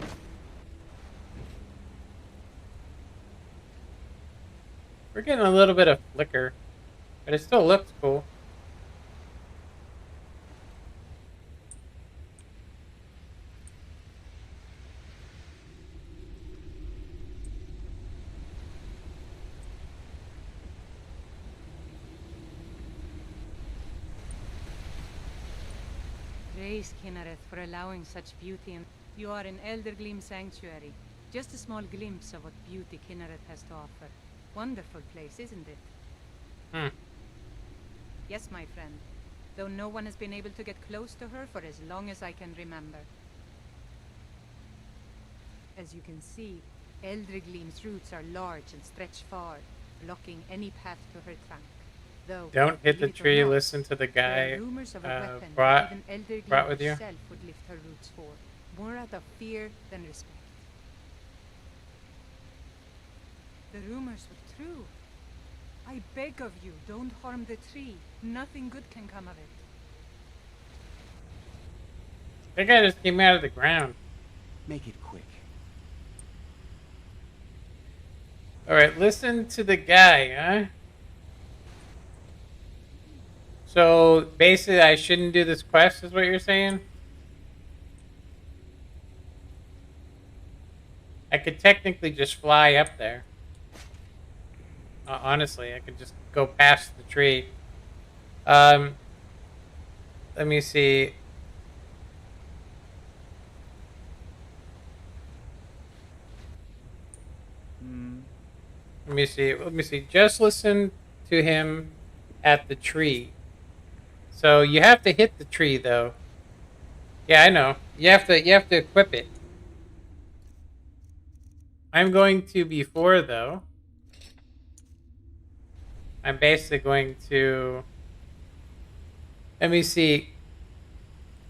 Speaker 1: We're getting a little bit of flicker, but it still looks cool.
Speaker 3: Praise Kinnereth for allowing such beauty, and you are in Eldergleam Sanctuary. Just a small glimpse of what beauty Kinnereth has to offer. Wonderful place, isn't it? Yes, my friend. Though no one has been able to get close to her for as long as I can remember. As you can see, Eldergleam's roots are large and stretch far, blocking any path to her trunk. Though,
Speaker 1: don't hit the tree,
Speaker 3: not,
Speaker 1: listen to the guy
Speaker 3: brought
Speaker 1: with you.
Speaker 3: Would lift her roots for, more out of fear than respect. The rumors were true. I beg of you, don't harm the tree. Nothing good can come of it.
Speaker 1: That guy just came out of the ground.
Speaker 19: Make it quick.
Speaker 1: Alright, listen to the guy, huh? So, basically, I shouldn't do this quest, is what you're saying? I could technically just fly up there. Honestly, I could just go past the tree. Let me see. Let me see. Let me see. Just listen to him at the tree. So you have to hit the tree, though. Yeah, I know. You have to equip it. I'm going to before though. I'm basically going to. Let me see.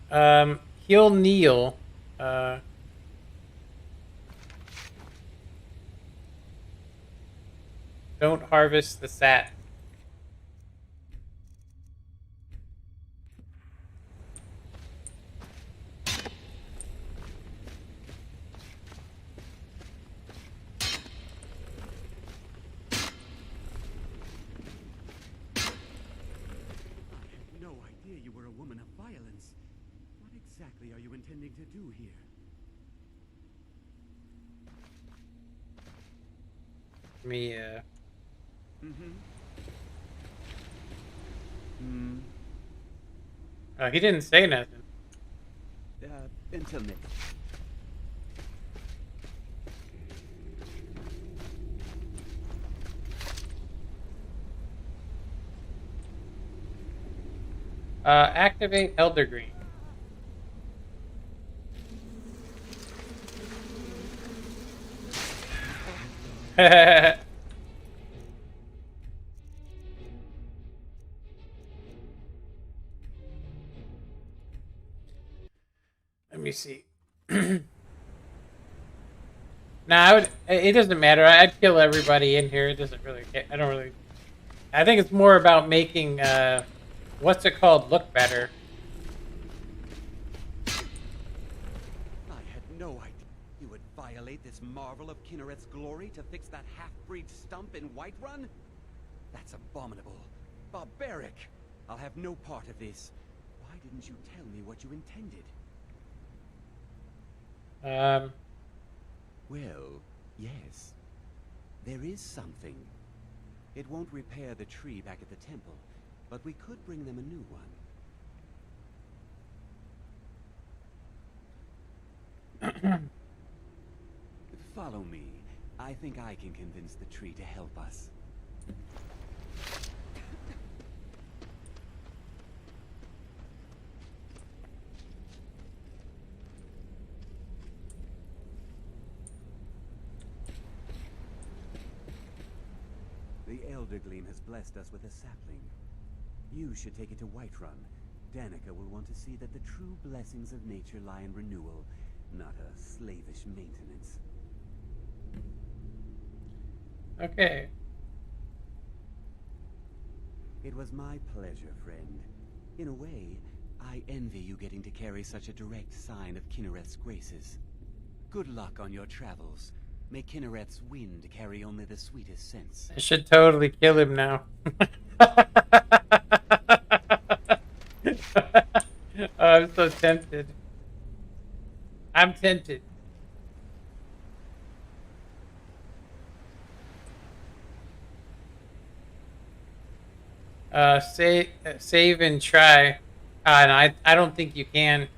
Speaker 1: He'll kneel. Don't harvest the sat.
Speaker 19: No idea you were a woman of violence. What exactly are you intending to do here?
Speaker 1: Me, Oh, he didn't say nothing.
Speaker 19: Until next.
Speaker 1: Activate Elder Green. Let me see. Nah, I would. It doesn't matter. I'd kill everybody in here. It doesn't really. I don't really. I think it's more about making what's it called look better.
Speaker 19: I had no idea you would violate this marvel of Kinnereth's glory to fix that half-breed stump in Whiterun. That's abominable, barbaric. I'll have no part of this. Why didn't you tell me what you intended? Well, yes. There is something. It won't repair the tree back at the temple, but we could bring them a new one. Follow me. I think I can convince the tree to help us. The Elder Gleam has blessed us with a sapling. You should take it to Whiterun. Danica will want to see that the true blessings of nature lie in renewal, not a slavish maintenance.
Speaker 1: Okay.
Speaker 19: It was my pleasure, friend. In a way, I envy you getting to carry such a direct sign of Kinnereth's graces. Good luck on your travels. May Kinnereth's wind carry only the sweetest scents.
Speaker 1: I should totally kill him now. I'm so tempted. I'm tempted. Save and try. And I don't think you can.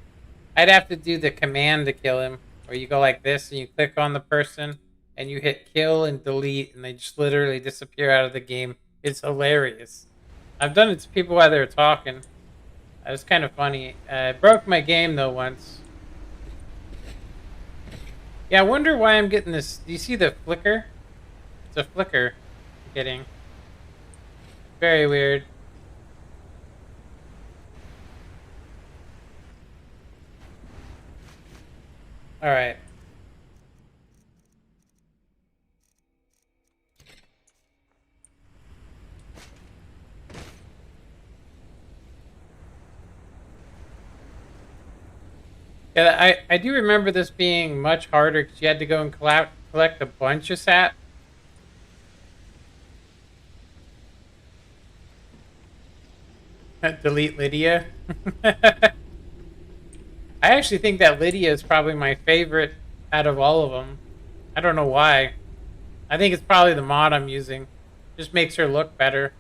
Speaker 1: I'd have to do the command to kill him. Where you go like this and you click on the person and you hit kill and delete and they just literally disappear out of the game. It's hilarious. I've done it to people while they were talking. It was kind of funny. It broke my game though once. Yeah, I wonder why I'm getting this. Do you see the flicker? It's a flicker I'm getting. Very weird. All right. Yeah, I do remember this being much harder because you had to go and collect a bunch of sap. Delete Lydia. I actually think that Lydia is probably my favorite out of all of them. I don't know why. I think it's probably the mod I'm using. Just makes her look better.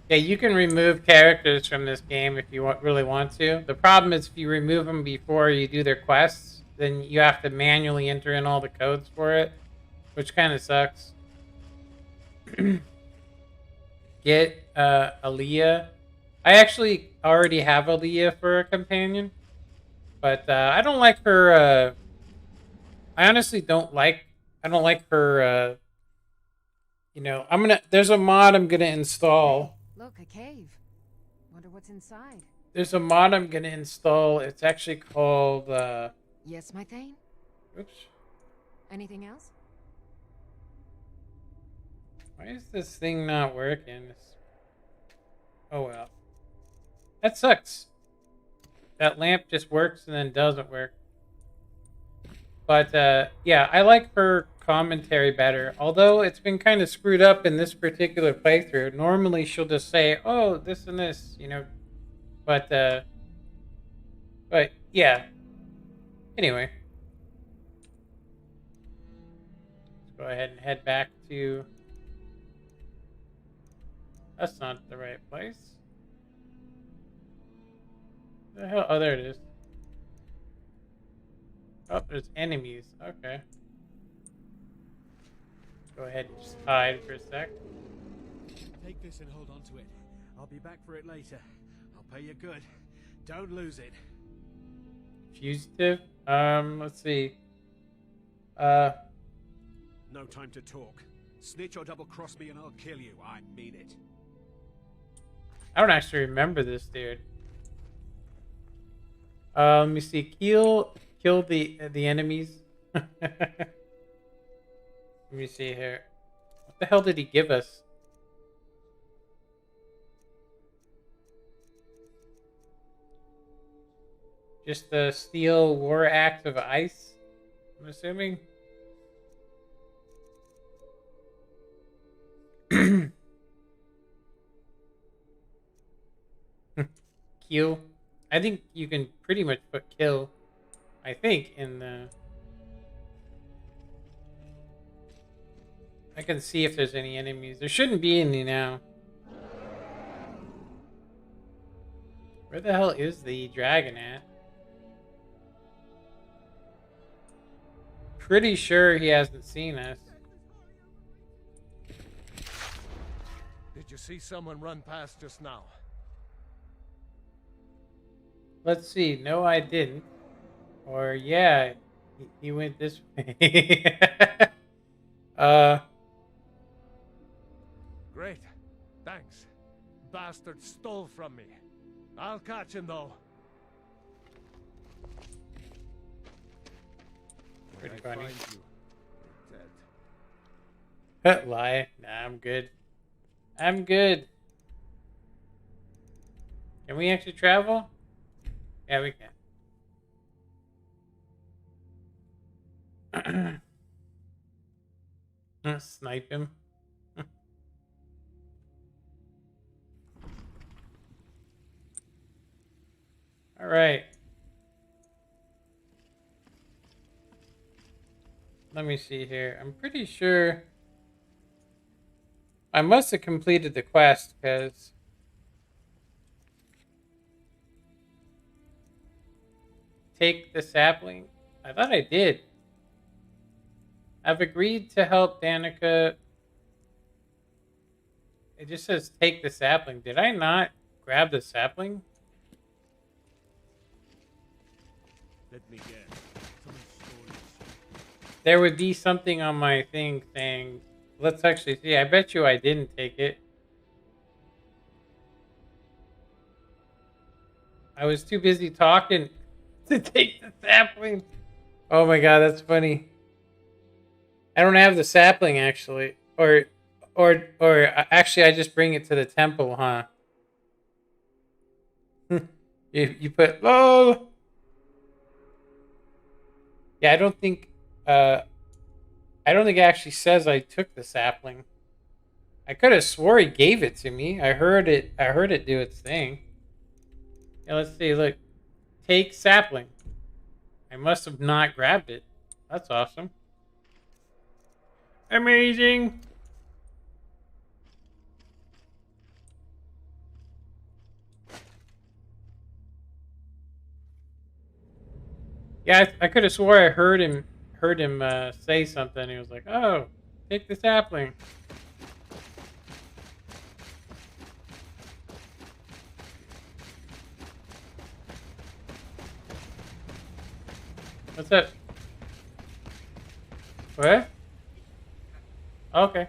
Speaker 1: Yeah, you can remove characters from this game if you really want to. The problem is if you remove them before you do their quests, then you have to manually enter in all the codes for it, which kind of sucks. Get Aaliyah. I actually already have Aaliyah for a companion, but I don't like her. I honestly don't like. I don't like her. You know, There's a mod I'm gonna install.
Speaker 14: Look, a cave. Wonder what's inside.
Speaker 1: There's a mod I'm gonna install. It's actually called.
Speaker 14: Yes, my thane?
Speaker 1: Oops.
Speaker 14: Anything else?
Speaker 1: Why is this thing not working? Oh well. That sucks. That lamp just works and then doesn't work. But yeah, I like her commentary better. Although it's been kind of screwed up in this particular playthrough. Normally she'll just say, "Oh, this and this," you know. But yeah. Anyway, let's go ahead and head back to. That's not the right place. What the hell? Oh, there it is. Oh, there's enemies. Okay. Go ahead and just hide for a sec.
Speaker 16: Take this and hold on to it. I'll be back for it later. I'll pay you good. Don't lose it.
Speaker 1: Fugitive? Let's see.
Speaker 16: No time to talk. Snitch or double cross me and I'll kill you. I mean it.
Speaker 1: I don't actually remember this dude. Let me see. Kill the enemies. Let me see here. What the hell did he give us? Just the steel war axe of ice, I'm assuming. Kill. I think you can pretty much put kill, I think, in the... I can see if there's any enemies. There shouldn't be any now. Where the hell is the dragon at? Pretty sure he hasn't seen us.
Speaker 2: Did you see someone run past just now?
Speaker 1: Let's see. No, I didn't. Or, yeah, he went this way.
Speaker 2: Great. Thanks. Bastard stole from me. I'll catch him, though.
Speaker 1: Pretty
Speaker 2: When I
Speaker 1: funny.
Speaker 2: find you, you're dead.
Speaker 1: Lie. Nah, I'm good. I'm good. Can we actually travel? Yeah, we can. Snipe him. All right. Let me see here. I'm pretty sure I must have completed the quest because take the sapling. I thought I did. I've agreed to help Danica. It just says take the sapling. Did I not grab the sapling?
Speaker 5: Let me guess. Someone stole this.
Speaker 1: There would be something on my thing saying, let's actually see. I bet you I didn't take it. I was too busy talking to take the sapling. Oh my god, that's funny. I don't have the sapling actually. Or actually I just bring it to the temple, huh? you put lol. Yeah, I don't think it actually says I took the sapling. I could have swore he gave it to me. I heard it do its thing. Yeah, let's see, look. Take sapling. I must have not grabbed it. That's awesome. Amazing. Yeah, I could have swore I heard him say something. He was like, "Oh, take the sapling." What's that? What? Okay.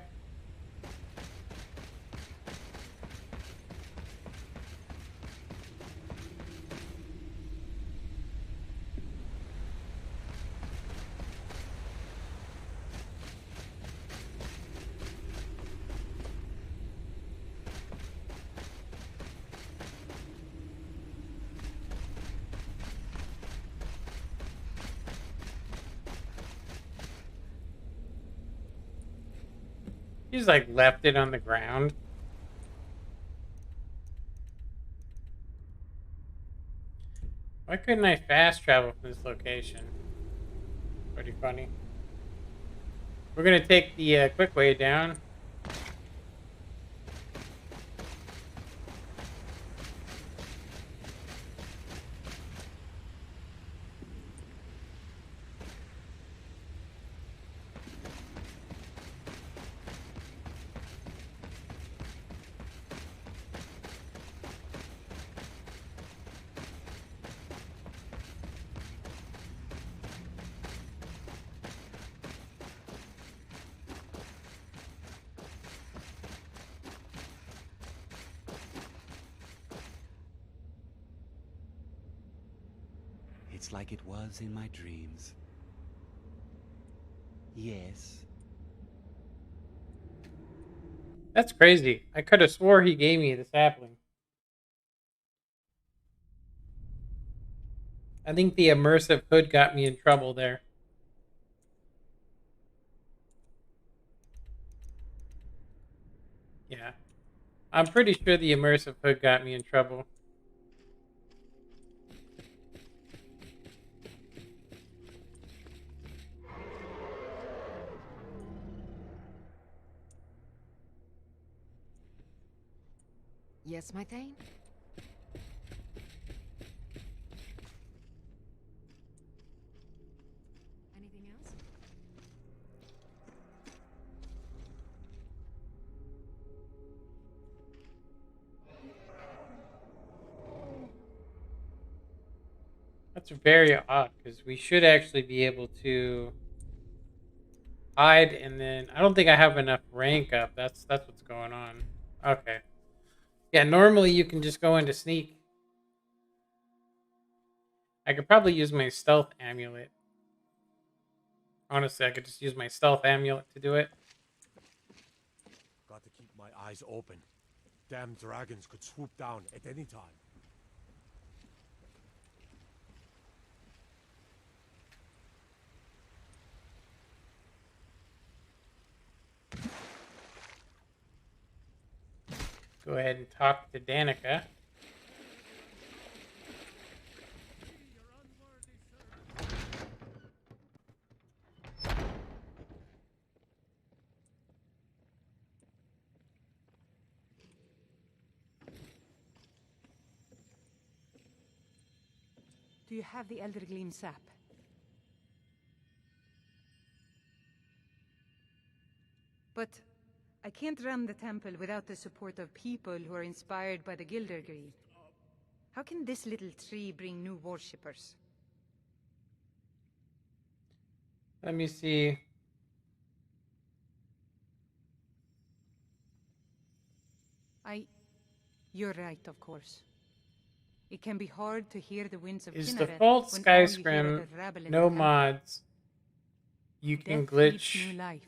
Speaker 1: He's like left it on the ground. Why couldn't I fast travel from this location? Pretty funny. We're gonna take the quick way down.
Speaker 19: It's like it was in my dreams. Yes.
Speaker 1: That's crazy. I could have swore he gave me the sapling. I think the immersive hood got me in trouble there. Yeah. I'm pretty sure the immersive hood got me in trouble.
Speaker 14: Yes, my thane? Anything else?
Speaker 1: That's very odd, because we should actually be able to hide, and then I don't think I have enough rank up. That's what's going on. Okay. Yeah, normally you can just go into sneak. I could probably use my stealth amulet. Honestly, I could just use my stealth amulet to do it.
Speaker 5: Got to keep my eyes open. Damn dragons could swoop down at any time.
Speaker 1: Go ahead and talk to Danica.
Speaker 3: Do you have the Elder Gleam sap? But I can't run the temple without the support of people who are inspired by the Gildergree. How can this little tree bring new worshippers?
Speaker 1: Let me see.
Speaker 3: You're right, of course. It can be hard to hear the winds of
Speaker 1: Is
Speaker 3: Kinneret
Speaker 1: default
Speaker 3: when all you hear are
Speaker 1: Skyrim
Speaker 3: the rabble in
Speaker 1: no
Speaker 3: the temple.
Speaker 1: mods? You can
Speaker 3: Death breathes
Speaker 1: glitch
Speaker 3: new life.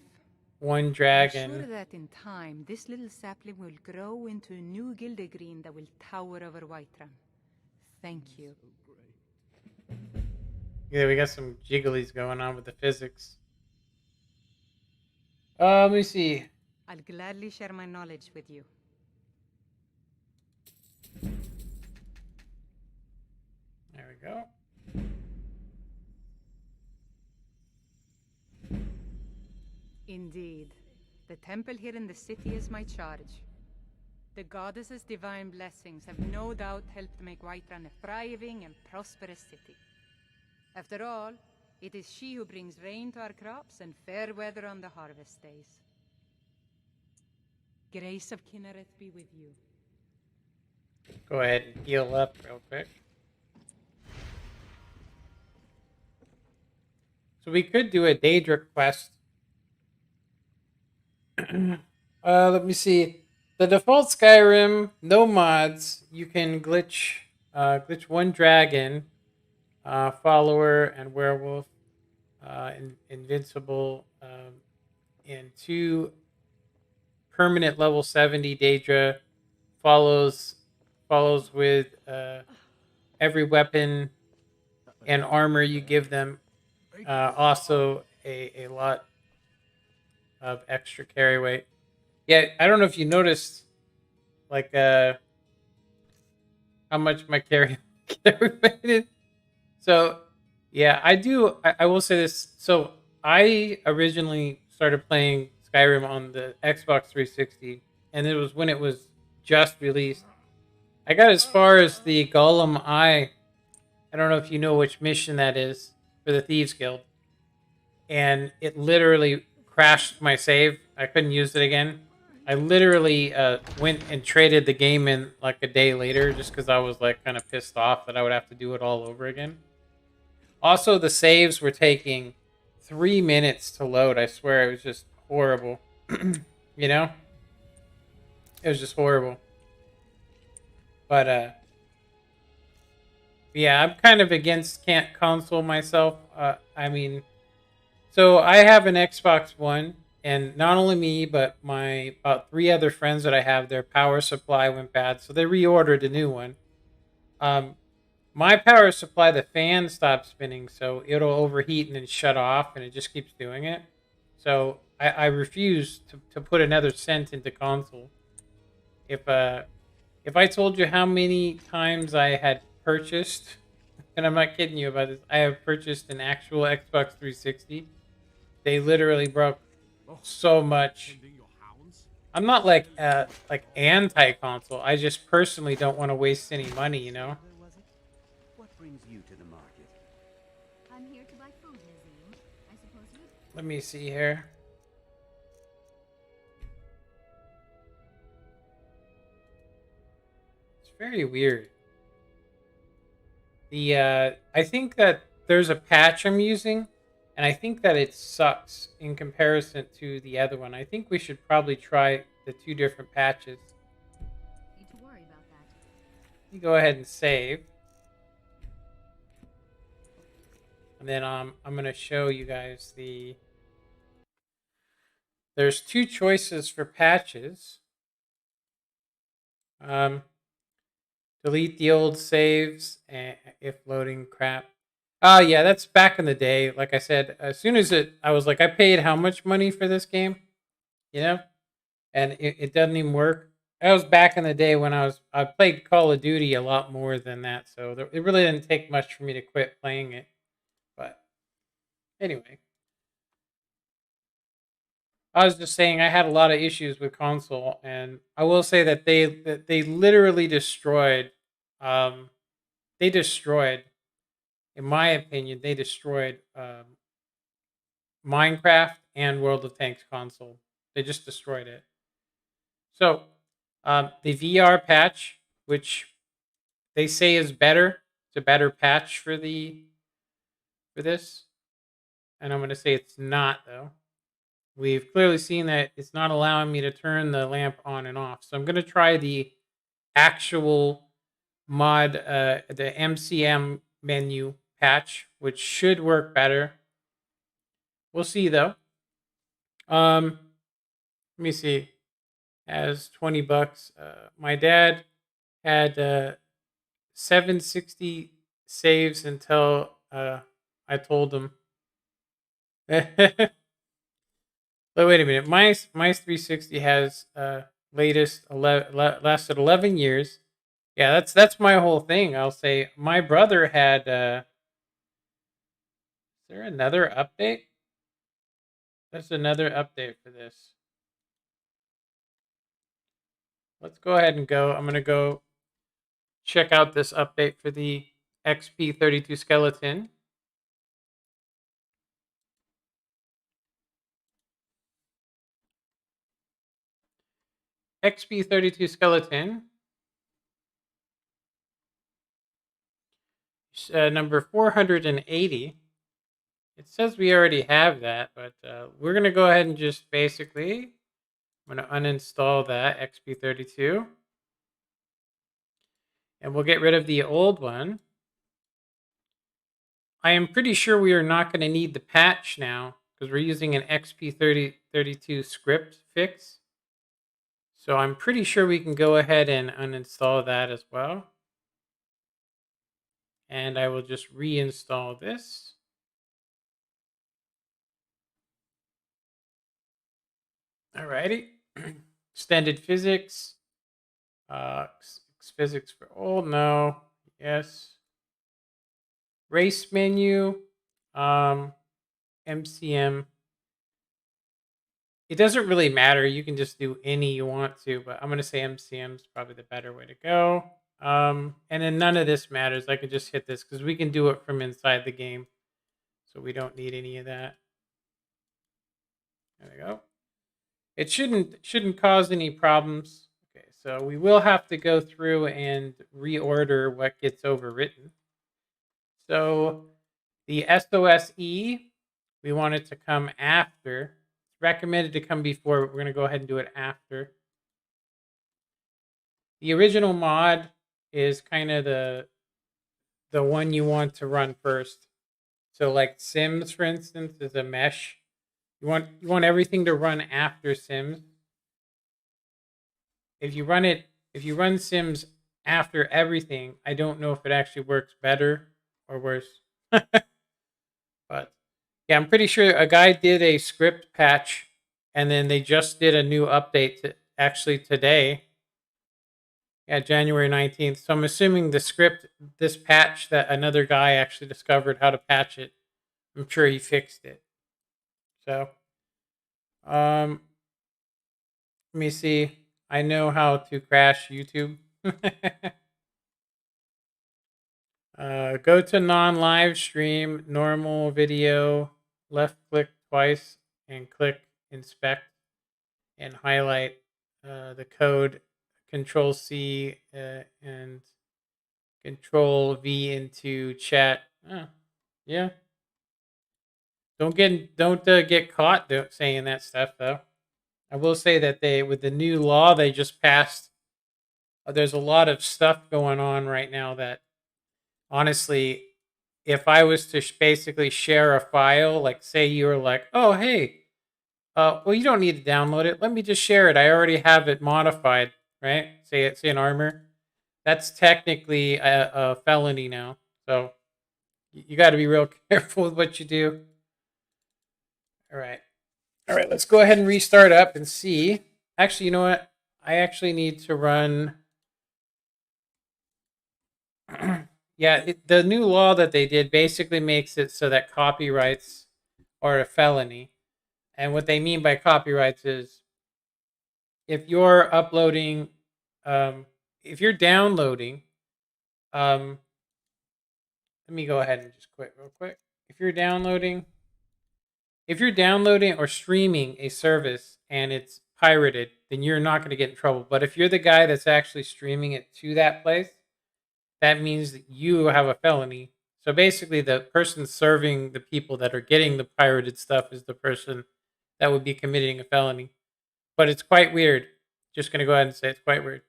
Speaker 1: one
Speaker 3: I'm
Speaker 1: dragon.
Speaker 3: sure that in time, this little sapling will grow into a new Gildergreen that will tower over Whiterun. Thank you.
Speaker 1: Yeah, we got some jigglies going on with the physics. Let me see.
Speaker 3: I'll gladly share my knowledge with you.
Speaker 1: There we go.
Speaker 3: Indeed. The temple here in the city is my charge. The goddess's divine blessings have no doubt helped make Whiterun a thriving and prosperous city. After all, it is she who brings rain to our crops and fair weather on the harvest days. Grace of Kinnereth be with you.
Speaker 1: Go ahead and heal up real quick. So we could do a Daedric quest. Let me see. The default Skyrim, no mods. You can glitch one dragon, follower, and werewolf, invincible, and 2 permanent level 70 Daedra follows with every weapon and armor you give them. Also a lot of extra carry weight. Yeah, I don't know if you noticed, like, how much my carry weight is. So, yeah, I will say this. So, I originally started playing Skyrim on the Xbox 360, and it was when it was just released. I got as far as the Golem Eye. I don't know if you know which mission that is for the Thieves Guild. And it literally crashed my save. I couldn't use it again. I literally went and traded the game in like a day later just because I was like kind of pissed off that I would have to do it all over again. Also, the saves were taking 3 minutes to load. I swear, it was just horrible. You know? It was just horrible. But, yeah, I'm kind of against console myself. I mean, so I have an Xbox One, and not only me, but my about 3 other friends that I have, their power supply went bad, so they reordered a new one. My power supply, the fan stopped spinning, so it'll overheat and then shut off, and it just keeps doing it. So I refuse to put another cent into console. If I told you how many times I had purchased, and I'm not kidding you about this, I have purchased an actual Xbox 360. They literally broke so much. I'm not like anti-console. I just personally don't want to waste any money, you know?
Speaker 19: What brings you to the market?
Speaker 15: I'm here to buy food, Nazim. I suppose you...
Speaker 1: Let me see here. It's very weird. I think that there's a patch I'm using, and I think that it sucks in comparison to the other one. I think we should probably try the 2 different patches.
Speaker 15: Need to worry about that.
Speaker 1: You go ahead and save. And then I'm going to show you guys there's 2 choices for patches. Delete the old saves if loading crap. Oh, yeah, that's back in the day. Like I said, as soon as I was like, I paid how much money for this game? You know? And it doesn't even work. That was back in the day when I played Call of Duty a lot more than that. So it really didn't take much for me to quit playing it. But anyway. I was just saying I had a lot of issues with console, and I will say that they literally destroyed, in my opinion, they destroyed Minecraft and World of Tanks console. They just destroyed it. So the VR patch, which they say is better, it's a better patch for this, and I'm going to say it's not though. We've clearly seen that it's not allowing me to turn the lamp on and off. So I'm going to try the actual mod, the MCM menu patch, which should work better. We'll see though. Let me see. As $20. My dad had 760 saves until I told him. But wait a minute, my 360 has lasted 11 years. Yeah, that's my whole thing. I'll say my brother had. Is there another update? There's another update for this. Let's go ahead and go. I'm gonna go check out this update for the XP32 skeleton. XP32 skeleton. Number 480. It says we already have that, but we're going to go ahead and just basically, I'm going to uninstall that XP32. And we'll get rid of the old one. I am pretty sure we are not going to need the patch now because we're using an XP32 script fix. So I'm pretty sure we can go ahead and uninstall that as well. And I will just reinstall this. Alrighty. Extended physics. Physics for old, no. Yes. Race menu. MCM. It doesn't really matter. You can just do any you want to, but I'm going to say MCM is probably the better way to go. And then none of this matters. I can just hit this because we can do it from inside the game. So we don't need any of that. There we go. It shouldn't cause any problems. Okay, so we will have to go through and reorder what gets overwritten. So the SOSE, we want it to come after. It's recommended to come before, but we're going to go ahead and do it after. The original mod is kind of the one you want to run first. So like Sims, for instance, is a mesh. You want everything to run after Sims. If you run Sims after everything, I don't know if it actually works better or worse. But yeah, I'm pretty sure a guy did a script patch and then they just did a new update actually today. Yeah, January 19th. So I'm assuming the script, this patch that another guy actually discovered how to patch it. I'm sure he fixed it. So, let me see. I know how to crash YouTube. Go to non-live stream, normal video, left click twice, and click inspect, and highlight the code. Control C and Control V into chat. Yeah. Don't get caught saying that stuff though. I will say that with the new law they just passed, there's a lot of stuff going on right now that honestly, if I was to basically share a file, like say you were like, oh hey, well you don't need to download it. Let me just share it. I already have it modified, right? Say an armor. That's technically a felony now. So you got to be real careful with what you do. All right. Let's go ahead and restart up and see. Actually, you know what? I actually need to run. Yeah, the new law that they did basically makes it so that copyrights are a felony. And what they mean by copyrights is if you're uploading, if you're downloading, let me go ahead and just quit real quick. If you're downloading or streaming a service and it's pirated, then you're not going to get in trouble. But if you're the guy that's actually streaming it to that place, that means that you have a felony. So basically, the person serving the people that are getting the pirated stuff is the person that would be committing a felony. But it's quite weird. Just going to go ahead and say it's quite weird.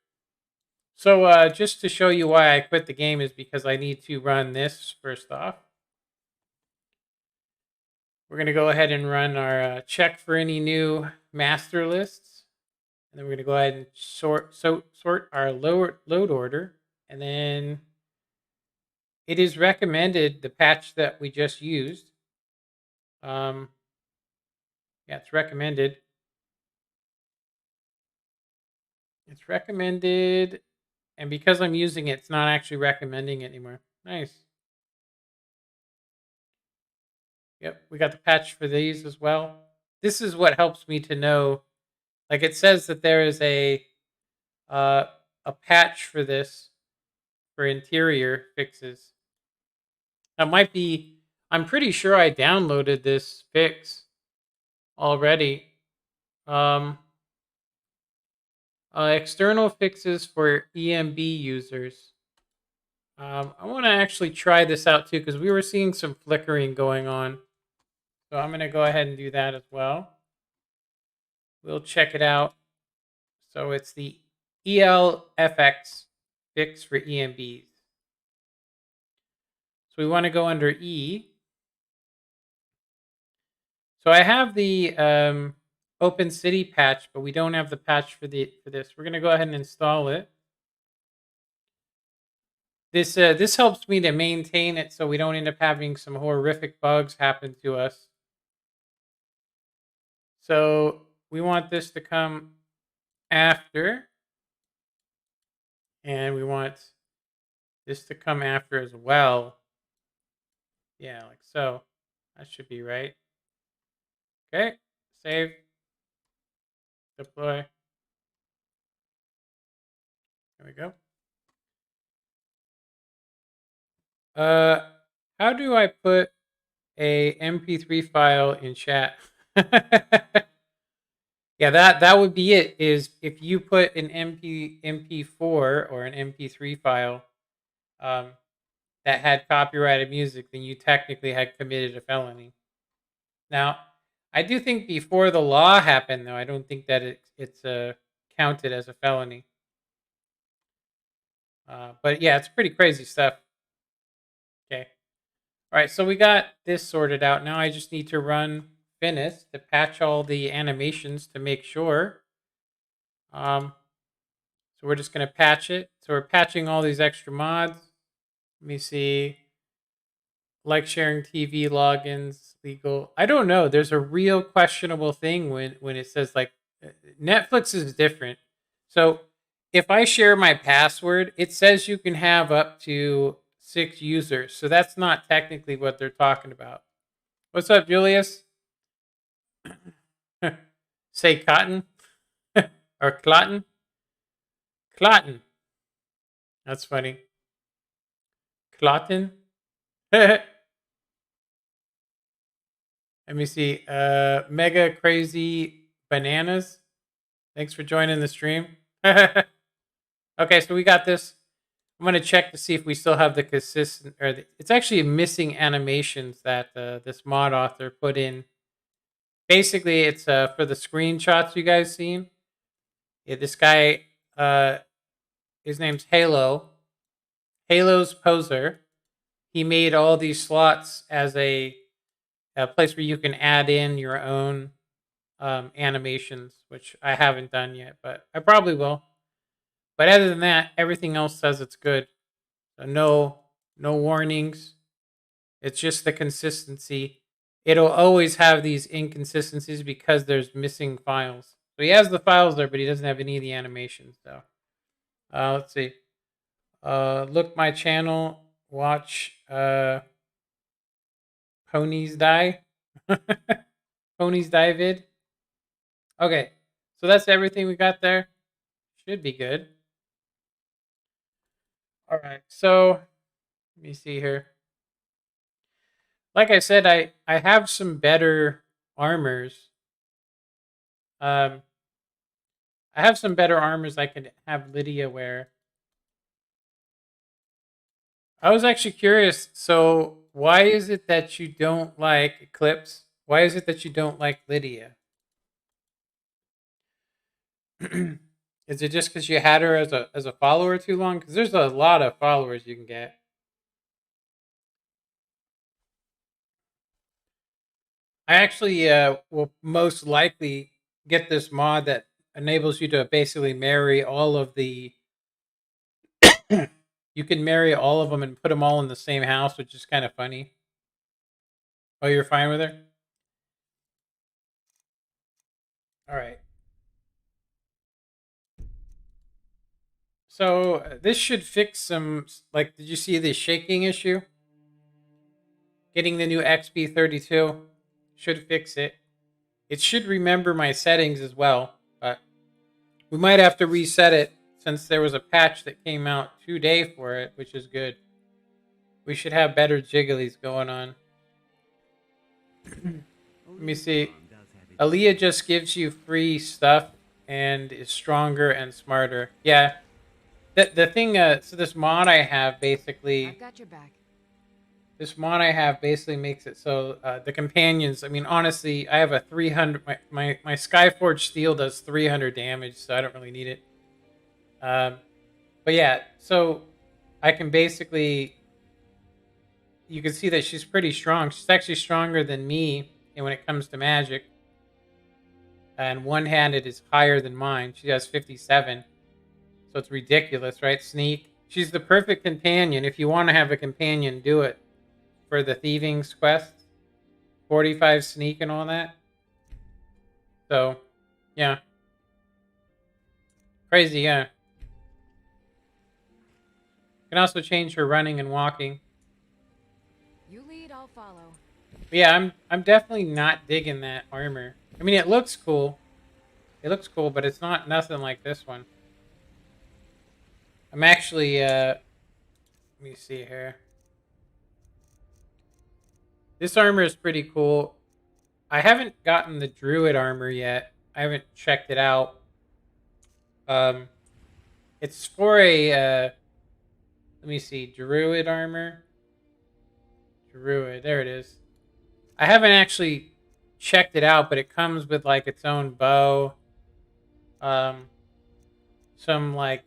Speaker 1: So just to show you why I quit the game is because I need to run this first off. We're going to go ahead and run our check for any new master lists. And then we're going to go ahead and sort our load order. And then it is recommended, the patch that we just used. Yeah, it's recommended. It's recommended. And because I'm using it, it's not actually recommending it anymore. Nice. Yep, we got the patch for these as well. This is what helps me to know. Like it says that there is a patch for this for interior fixes. That might be. I'm pretty sure I downloaded this fix already. External fixes for EMB users. I want to actually try this out too because we were seeing some flickering going on. So I'm going to go ahead and do that as well. We'll check it out. So it's the IVIICHAELxx fix for EMBs. So we want to go under E. So I have the Open City patch, but we don't have the patch for this. We're going to go ahead and install it. This helps me to maintain it so we don't end up having some horrific bugs happen to us. So we want this to come after. And we want this to come after as well. Yeah, like so. That should be right. Okay, save. Deploy. There we go. How do I put a MP3 file in chat? Yeah, that would be it. Is if you put an MP4 or an MP3 file that had copyrighted music, then you technically had committed a felony. Now, I do think before the law happened, though, I don't think that it's counted as a felony. But yeah, it's pretty crazy stuff. Okay. All right, so we got this sorted out. Now I just need to run Finis to patch all the animations to make sure. So we're just going to patch it. So we're patching all these extra mods. Let me see. Like sharing TV logins, legal. I don't know. There's a real questionable thing when it says like Netflix is different. So if I share my password, it says you can have up to 6 users. So that's not technically what they're talking about. What's up, Julius? Say cotton or clotton? Clotton. That's funny. Clotton. Let me see. Mega crazy bananas. Thanks for joining the stream. Okay, so we got this. I'm going to check to see if we still have the consistent, it's actually missing animations that this mod author put in. Basically, it's for the screenshots you guys seen. Yeah, this guy, his name's Halo. Halo's Poser. He made all these slots as a place where you can add in your own animations, which I haven't done yet, but I probably will. But other than that, everything else says it's good. So no warnings. It's just the consistency. It'll always have these inconsistencies because there's missing files. So he has the files there, but he doesn't have any of the animations. So let's see. Look my channel. Watch Ponies Die. Ponies Die vid. Okay. So that's everything we got there. Should be good. All right. So let me see here. Like I said, I have some better armors. I have some better armors I could have Lydia wear. I was actually curious. So why is it that you don't like Eclipse? Why is it that you don't like Lydia? Is it just because you had her as a follower too long? Because there's a lot of followers you can get. I actually will most likely get this mod that enables you to basically marry all of the. You can marry all of them and put them all in the same house, which is kind of funny. Oh, you're fine with her? All right. So this should fix some, like, did you see the shaking issue? Getting the new XP32 should fix it. It should remember my settings as well, but we might have to reset it since there was a patch that came out today for it, which is good. We should have better jigglies going on. Let me see. Aaliyah just gives you free stuff. and is stronger and smarter. Yeah. The thing, so this mod I have basically...
Speaker 14: I've got your back.
Speaker 1: This mod I have basically makes it so the companions, I mean, honestly, I have a 300, my Skyforged steel does 300 damage, so I don't really need it. But yeah, so I can basically, you can see that she's pretty strong. She's actually stronger than me, and when it comes to magic. And one-handed is higher than mine. She has 57. So it's ridiculous, right? Sneak. She's the perfect companion. If you want to have a companion, do it. For the thieving's quest. 45 sneak and all that. So, yeah. Crazy, yeah. You can also change her running and walking.
Speaker 14: You lead, I'll follow.
Speaker 1: But yeah, I'm definitely not digging that armor. I mean, it looks cool. It looks cool, but it's not nothing like this one. I'm actually, let me see here. This armor is pretty cool. I haven't gotten the druid armor yet. I haven't checked it out. It's for a, let me see, druid armor. Druid, there it is. I haven't actually checked it out, but it comes with like its own bow. Some like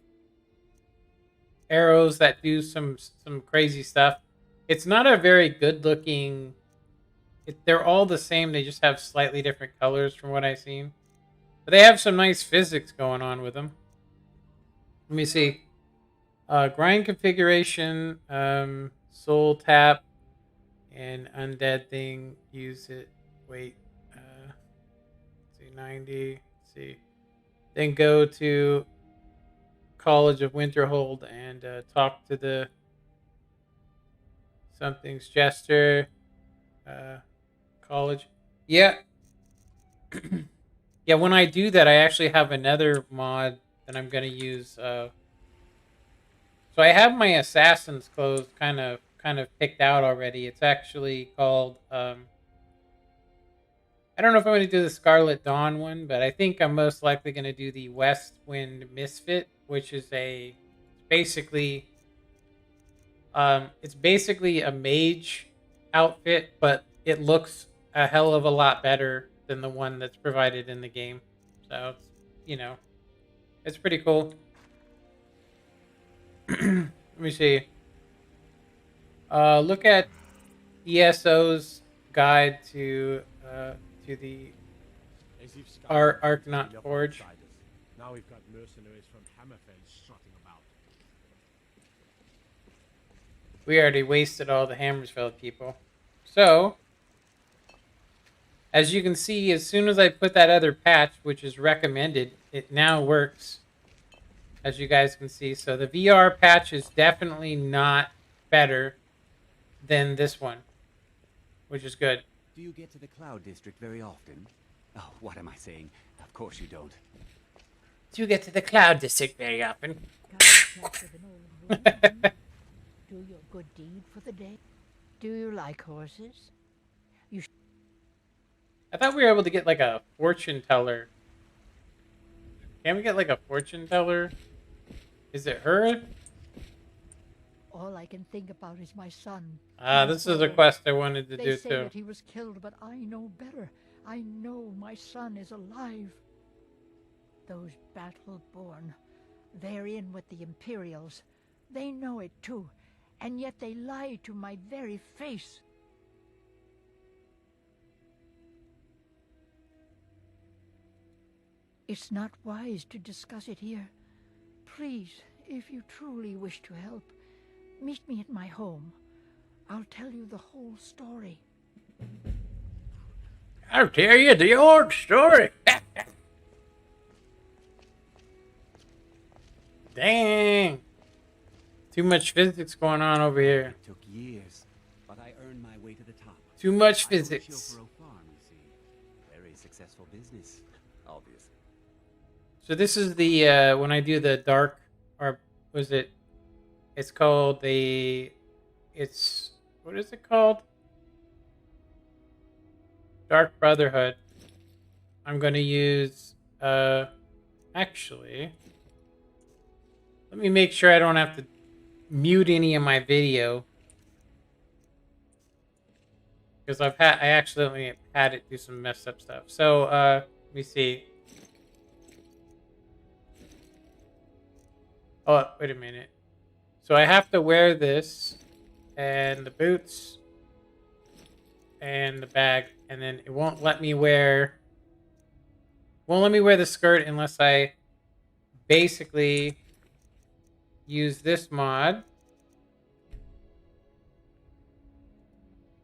Speaker 1: arrows that do some crazy stuff. It's not a very good looking. They're all the same. They just have slightly different colors from what I've seen. But they have some nice physics going on with them. Let me see. Grind configuration, soul tap, and undead thing. Use it. Wait. Let's see, 90. Let's see. Then go to College of Winterhold and talk to the something's jester. College. Yeah. Yeah, when I do that, I actually have another mod that I'm going to use. So I have my assassin's clothes kind of picked out already. It's actually called... I don't know if I'm going to do the Scarlet Dawn one, but I think I'm most likely going to do the West Wind Misfit, which is basically a mage outfit, but it looks a hell of a lot better than the one that's provided in the game. So, it's pretty cool. Let me see. Look at ESO's guide to the Arcanaut Forge.
Speaker 5: Now we've got mercenaries from Hammerfell strutting about.
Speaker 1: We already wasted all the Hammersfeld people. So, as you can see, as soon as I put that other patch, which is recommended, it now works. As you guys can see. So the VR patch is definitely not better than this one, which is good.
Speaker 19: Do you get to the Cloud District very often? Oh, what am I saying? Of course you don't.
Speaker 1: Do you get to the Cloud District very often?
Speaker 20: Do your good deed for the day. Do you like horses?
Speaker 1: I thought we were able to get like a fortune teller. Can we get like a fortune teller? Is it her?
Speaker 20: All I can think about is my son.
Speaker 1: This is a quest I wanted to do
Speaker 20: They say
Speaker 1: too.
Speaker 20: that he was killed, but I know better. I know my son is alive. Those battle-born, they're in with the Imperials. They know it too, and yet they lie to my very face. It's not wise to discuss it here. Please, if you truly wish to help, meet me at my home. I'll tell you the whole story.
Speaker 1: I'll tell you the old story. Dang. Too much physics going on over here.
Speaker 19: It took years, but I earned my way to the top.
Speaker 1: Too much
Speaker 19: I owned
Speaker 1: physics.
Speaker 19: Chauffeur Farm, you see. Very successful business, obviously.
Speaker 1: So this is the when I do the dark, or was it? It's called the. It's what is it called? Dark Brotherhood. I'm going to use Actually, let me make sure I don't have to mute any of my video. Because I accidentally had it do some messed up stuff. So, let me see. Oh, wait a minute. So I have to wear this, and the boots, and the bag, and then it won't let me wear the skirt unless I basically use this mod.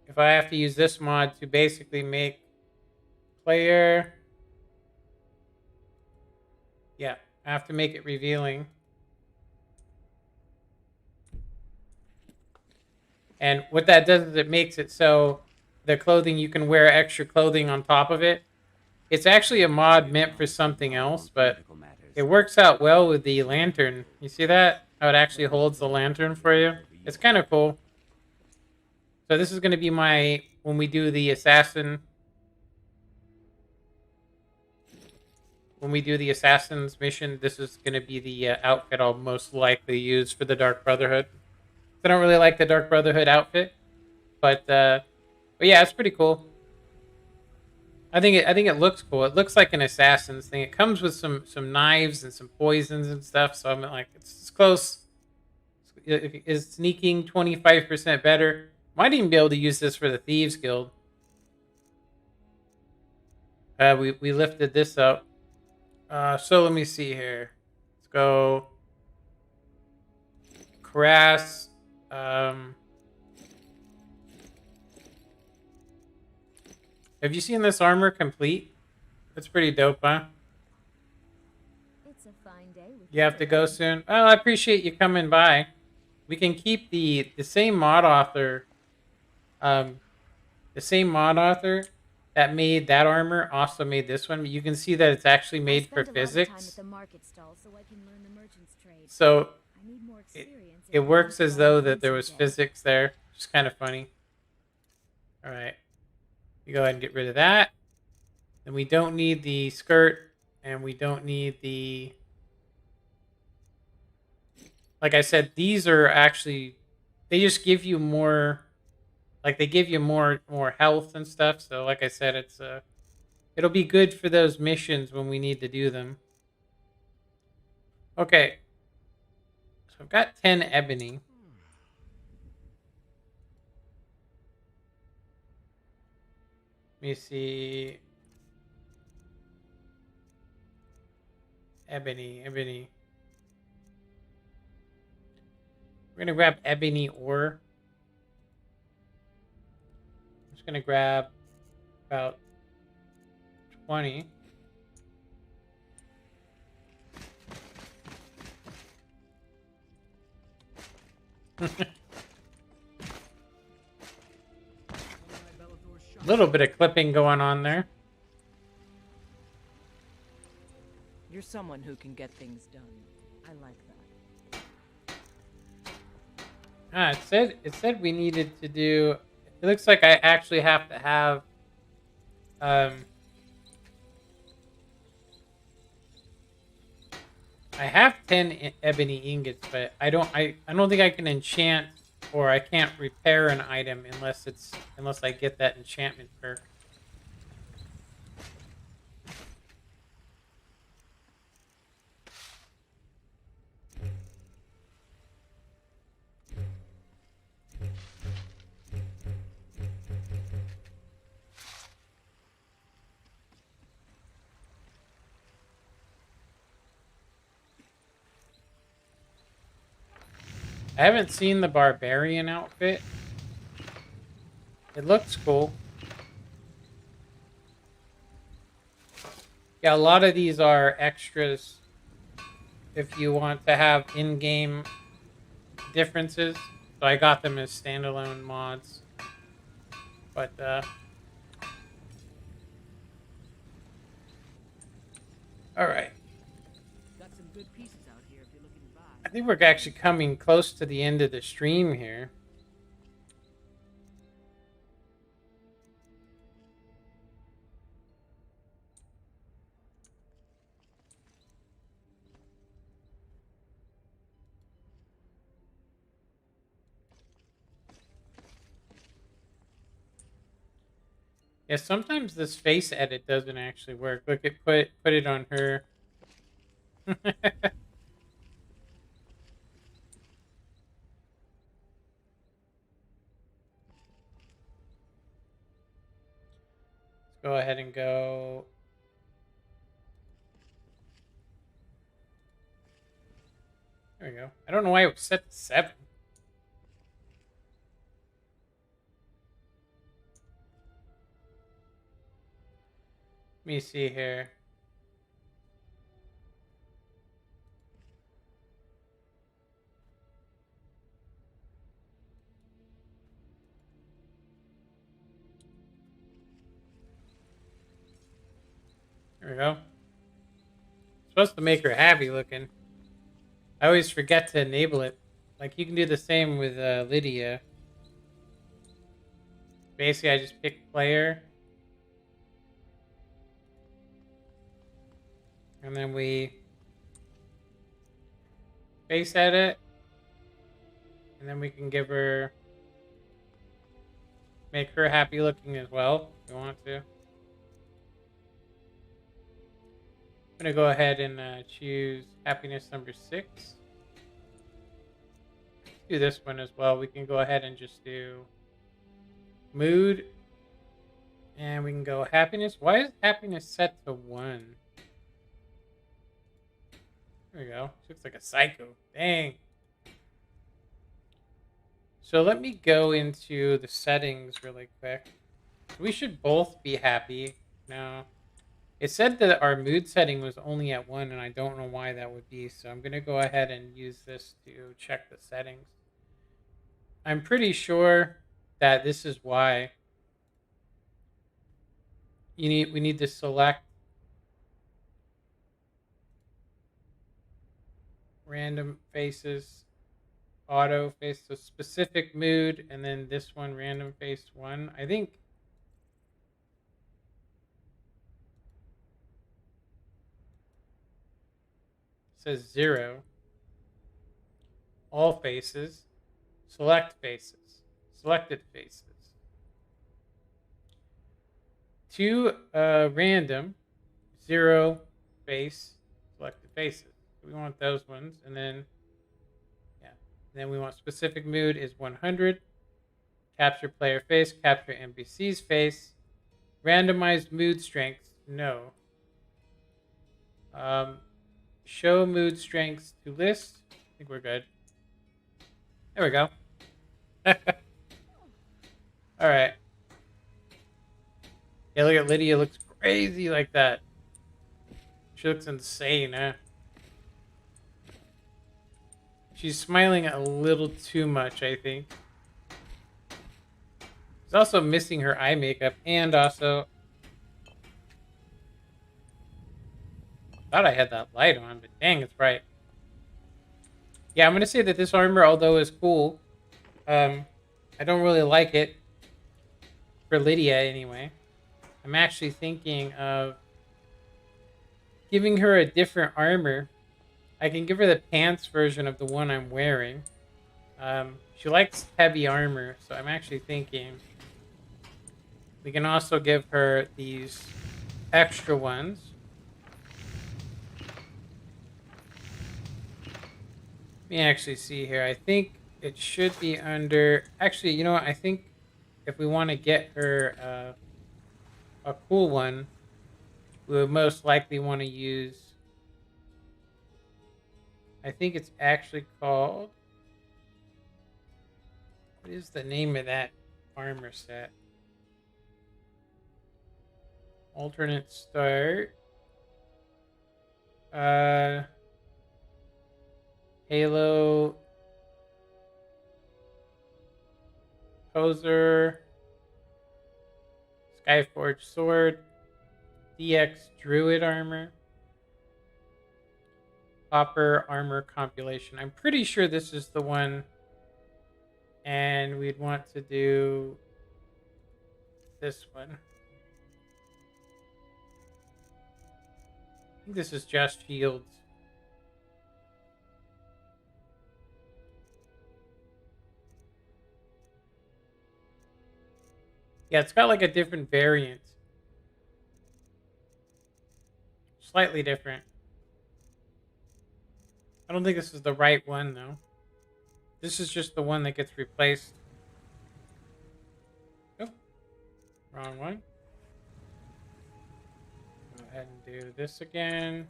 Speaker 1: If I have to use this mod to basically make player, yeah, I have to make it revealing. And what that does is it makes it so the clothing, you can wear extra clothing on top of it. It's actually a mod meant for something else, but it works out well with the lantern. You see that? How it actually holds the lantern for you? It's kind of cool. So this is going to be my, when we do the assassin, when we do the assassin's mission, this is going to be the outfit I'll most likely use for the Dark Brotherhood. I don't really like the Dark Brotherhood outfit, but yeah, it's pretty cool. I think it looks cool. It looks like an assassin's thing. It comes with some knives and some poisons and stuff. So I'm like, it's close. Is sneaking 25% better? Might even be able to use this for the Thieves Guild. We lifted this up. So let me see here. Let's go. Crass. Have you seen this armor complete? It's pretty dope, huh?
Speaker 15: It's a fine day with
Speaker 1: You have to go soon. Well, I appreciate you coming by. We can keep the same mod author. The same mod author that made that armor also made this one. You can see that it's actually made for physics. So it works as though that there was physics there. It's kind of funny. All right. You go ahead and get rid of that. And we don't need the skirt, and we don't need the... Like I said, these are actually... They just give you more... Like, they give you more health and stuff. So, like I said, it's it'll be good for those missions when we need to do them. Okay. So I've got 10 ebony. Let me see. Ebony. We're going to grab ebony ore. I'm just going to grab about 20. A little bit of clipping going on there.
Speaker 10: You're someone who can get things done. I like that.
Speaker 1: It said we needed to do... It looks like I actually have to have... I have 10 ebony ingots, but I don't think I can enchant, or I can't repair an item unless I get that enchantment perk. I haven't seen the barbarian outfit. It looks cool. Yeah, a lot of these are extras if you want to have in-game differences. So I got them as standalone mods. But, alright. I think we're actually coming close to the end of the stream here. Yeah, sometimes this face edit doesn't actually work. Look, it put it on her. Go ahead and go. There we go. I don't know why it was set to 7. Let me see here. There we go. Supposed to make her happy looking. I always forget to enable it. Like, you can do the same with Lydia. Basically, I just pick player. And then we face edit. And then we can give her... make her happy looking as well, if you want to. I'm going to go ahead and choose happiness number 6. Do this one as well. We can go ahead and just do mood. And we can go happiness. Why is happiness set to 1? There we go. She looks like a psycho. Dang. So let me go into the settings really quick. We should both be happy. No. It said that our mood setting was only at 1, and I don't know why that would be. So I'm going to go ahead and use this to check the settings. I'm pretty sure that this is why. We need to select random faces, auto face, so specific mood, and then this one, random face 1. I think it says 0. All faces, select faces, selected faces. 2 random, 0 face, selected faces. We want those ones, and then then we want specific mood is 100. Capture player face, capture NPC's face. Randomized mood strengths, no. Show mood strengths to list. I think we're good. There we go. All right. Yeah, look at Lydia. Looks crazy like that. She looks insane, huh? She's smiling a little too much, I think. She's also missing her eye makeup, and also... thought I had that light on, but dang, it's bright. Yeah, I'm going to say that this armor, although is cool, I don't really like it. For Lydia, anyway. I'm actually thinking of giving her a different armor. I can give her the pants version of the one I'm wearing. She likes heavy armor, so I'm actually thinking we can also give her these extra ones. Let me actually see here. I think it should be under... actually, you know what? I think if we want to get her a cool one, we would most likely want to use... I think it's actually called... what is the name of that armor set? Alternate start. Halo. Poser. Skyforge sword. DX Druid armor. Copper armor compilation. I'm pretty sure this is the one. And we'd want to do this one. I think this is just shields. Yeah, it's got like a different variant. Slightly different. I don't think this is the right one, though. This is just the one that gets replaced. Oh, wrong one. Go ahead and do this again.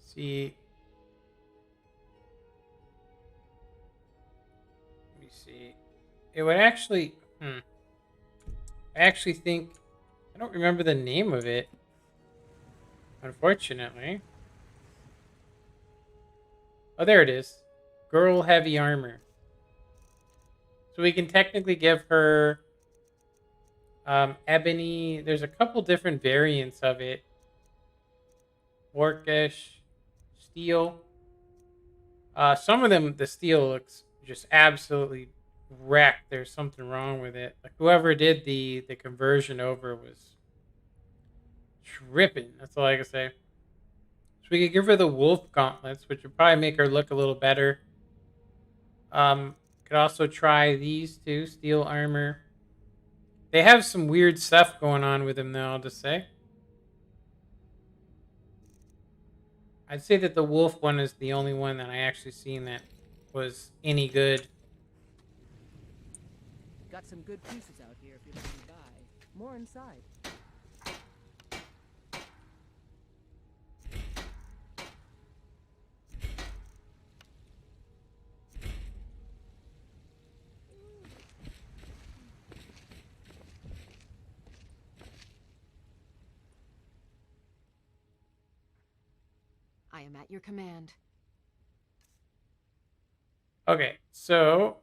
Speaker 1: See. Let me see. It would actually... I actually think... I don't remember the name of it. Unfortunately. Oh, there it is. Girl Heavy Armor. So we can technically give her ebony. There's a couple different variants of it. Orcish, steel. Some of them, the steel looks just absolutely wrecked. There's something wrong with it. Like whoever did the conversion over was tripping. That's all I can say. So we could give her the wolf gauntlets, which would probably make her look a little better. Could also try these two, steel armor. They have some weird stuff going on with them, though, I'll just say. I'd say that the wolf one is the only one that I actually seen that was any good.
Speaker 10: Got some good pieces out here if you're looking to buy. More inside.
Speaker 14: I am at your command.
Speaker 1: Okay, so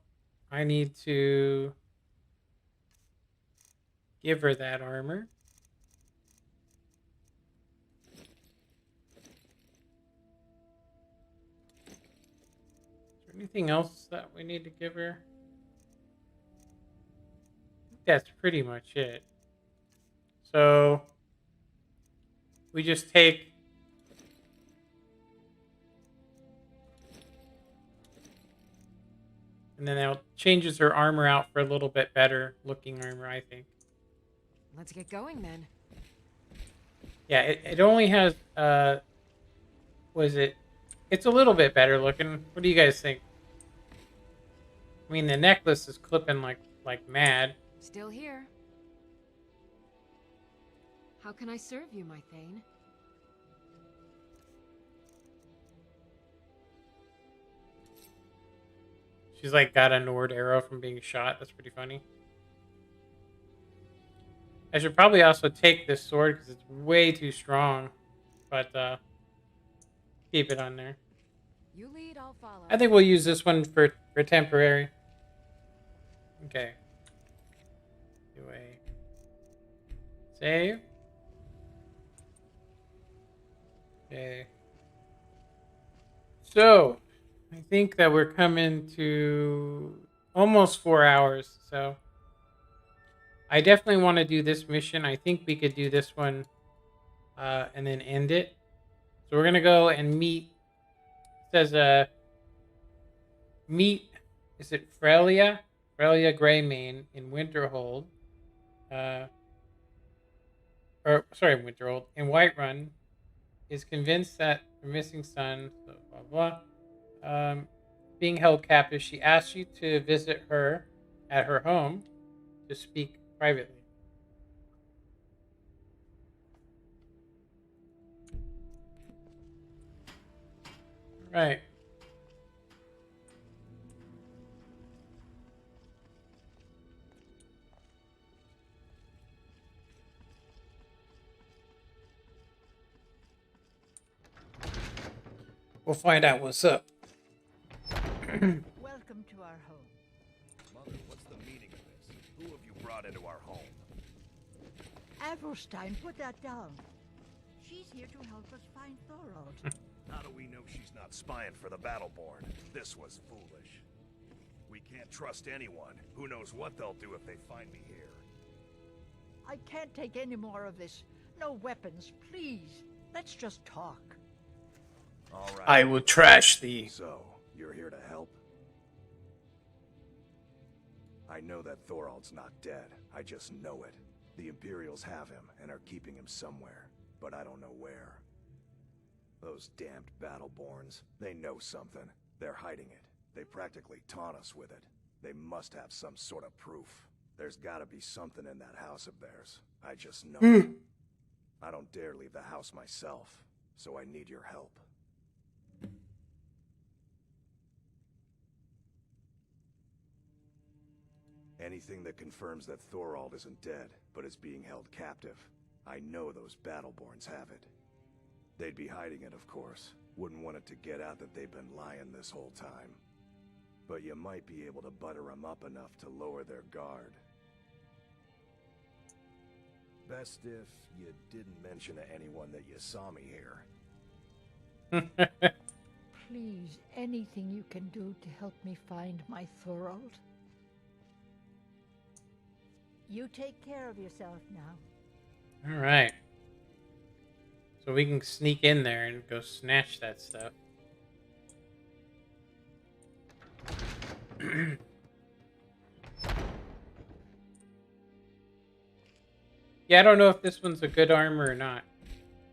Speaker 1: I need to give her that armor. Is there anything else that we need to give her? That's pretty much it. So we just take and then that changes her armor out for a little bit better looking armor, I think.
Speaker 14: Let's get going then.
Speaker 1: Yeah, it only has it's a little bit better looking. What do you guys think? I mean, the necklace is clipping like mad.
Speaker 14: Still here. How can I serve you, my Thane?
Speaker 1: She's like got a Nord arrow from being shot. That's pretty funny. I should probably also take this sword because it's way too strong. But keep it on there.
Speaker 14: You lead, I'll follow.
Speaker 1: I think we'll use this one for temporary. Okay. Do a save. Okay. So I think that we're coming to almost 4 hours, so I definitely want to do this mission. I think we could do this one and then end it. So we're gonna go and meet. It says meet. Is it Frelia Greymane in Winterhold? Or sorry, Winterhold in Whiterun is convinced that her missing son, blah blah. Being held captive, she asks you to visit her at her home to speak privately. Right. We'll find out what's up.
Speaker 20: Welcome to our home.
Speaker 4: Mother, what's the meaning of this? Who have you brought into our home?
Speaker 20: Avrelstein, put that down. She's here to help us find Thorold.
Speaker 4: How do we know she's not spying for the Battleborn? This was foolish. We can't trust anyone. Who knows what they'll do if they find me here.
Speaker 20: I can't take any more of this. No weapons, please. Let's just talk.
Speaker 4: All right.
Speaker 1: I will trash thee.
Speaker 4: So, you're here to help? I know that Thorald's not dead. I just know it. The Imperials have him and are keeping him somewhere, but I don't know where. Those damned Battleborns, they know something. They're hiding it. They practically taunt us with it. They must have some sort of proof. There's gotta be something in that house of theirs. I just know it. I don't dare leave the house myself, so I need your help. Anything that confirms that Thorald isn't dead, but is being held captive. I know those Battleborns have it. They'd be hiding it, of course. Wouldn't want it to get out that they've been lying this whole time. But you might be able to butter them up enough to lower their guard. Best if you didn't mention to anyone that you saw me here.
Speaker 20: Please, anything you can do to help me find my Thorald? You take care of yourself now.
Speaker 1: All right. So we can sneak in there and go snatch that stuff. Yeah, I don't know if this one's a good armor or not,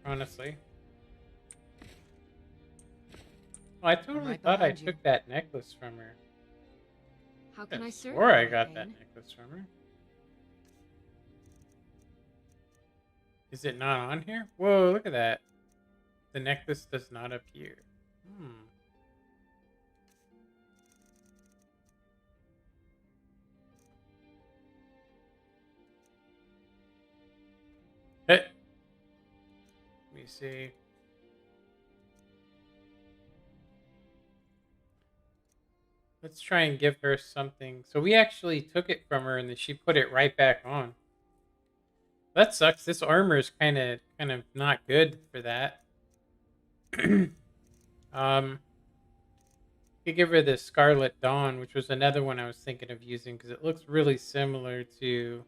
Speaker 1: honestly. Oh, I totally thought I took that necklace from her.
Speaker 14: How can I serve
Speaker 1: Or I
Speaker 14: you,
Speaker 1: got that
Speaker 14: Bane?
Speaker 1: necklace from her. Is it not on here? Whoa, look at that. The necklace does not appear. Hey. Let me see. Let's try and give her something. So we actually took it from her and then she put it right back on. That sucks. This armor is kind of not good for that. Could give her the Scarlet Dawn, which was another one I was thinking of using because it looks really similar to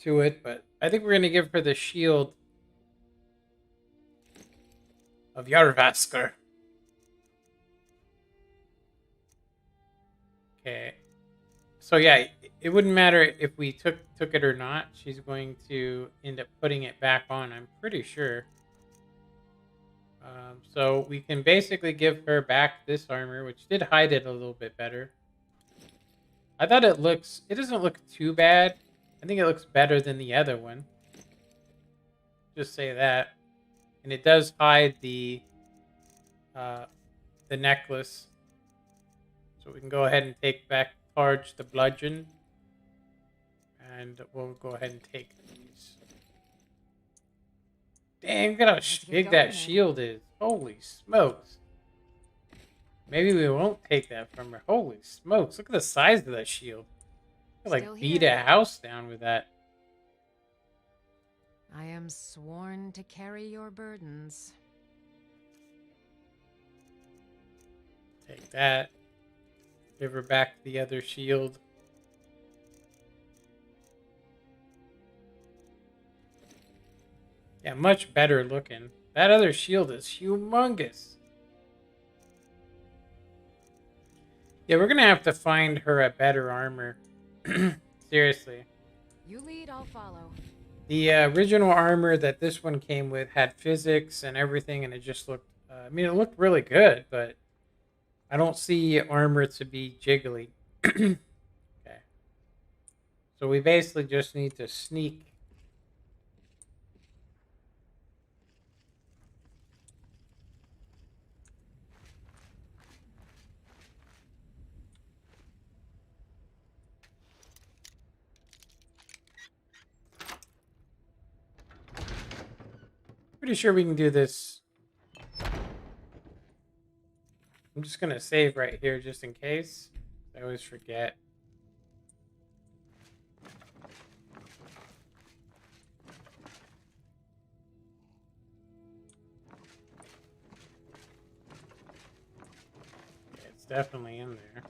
Speaker 1: it, but I think we're gonna give her the shield of Yarvaskr. Okay. So yeah, it wouldn't matter if we took it or not. She's going to end up putting it back on, I'm pretty sure. So we can basically give her back this armor, which did hide it a little bit better. I thought it doesn't look too bad. I think it looks better than the other one. Just say that. And it does hide the necklace. So we can go ahead and take back Targe the bludgeon. And we'll go ahead and take these. Dang, look at how big that shield is. Holy smokes. Maybe we won't take that from her. Holy smokes. Look at the size of that shield. I could, like, beat a house down with that.
Speaker 14: I am sworn to carry your burdens.
Speaker 1: Take that. Give her back the other shield. Yeah, much better looking. That other shield is humongous. Yeah, we're gonna have to find her a better armor. Seriously.
Speaker 14: You lead, I'll follow.
Speaker 1: The original armor that this one came with had physics and everything, and it just looked... I mean, it looked really good, but I don't see armor to be jiggly. Okay. So we basically just need to sneak... Pretty sure we can do this. I'm just gonna save right here just in case. I always forget. Yeah, it's definitely in there.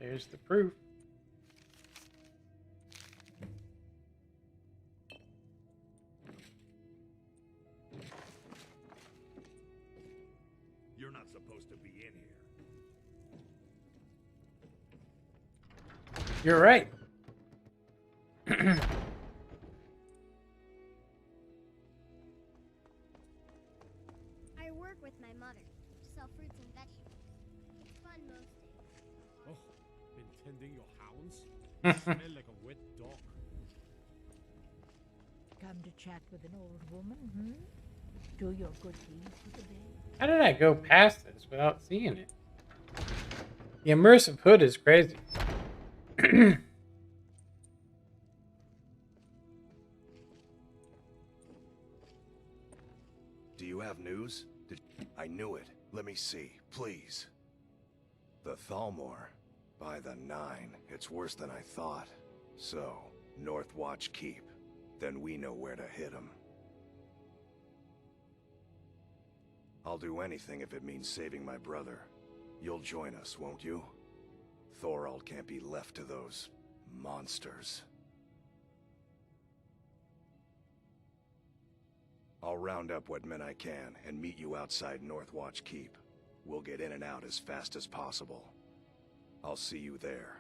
Speaker 1: There's the proof.
Speaker 4: You're not supposed to be in here.
Speaker 1: You're right.
Speaker 12: I work with my mother. Sell fruits and vegetables. It's fun most days.
Speaker 5: Oh, been tending your hounds? You smell like a wet dog.
Speaker 20: Come to chat with an old woman, hmm? Do your good deeds for the day.
Speaker 1: How did I go past this without seeing it? The immersive hood is crazy.
Speaker 4: Do you have news? I knew it. Let me see, please. The Thalmor. By the 9. It's worse than I thought. So, North Watch Keep. Then we know where to hit him. I'll do anything if it means saving my brother. You'll join us, won't you? Thorald can't be left to those monsters. I'll round up what men I can and meet you outside North Watch Keep. We'll get in and out as fast as possible. I'll see you there.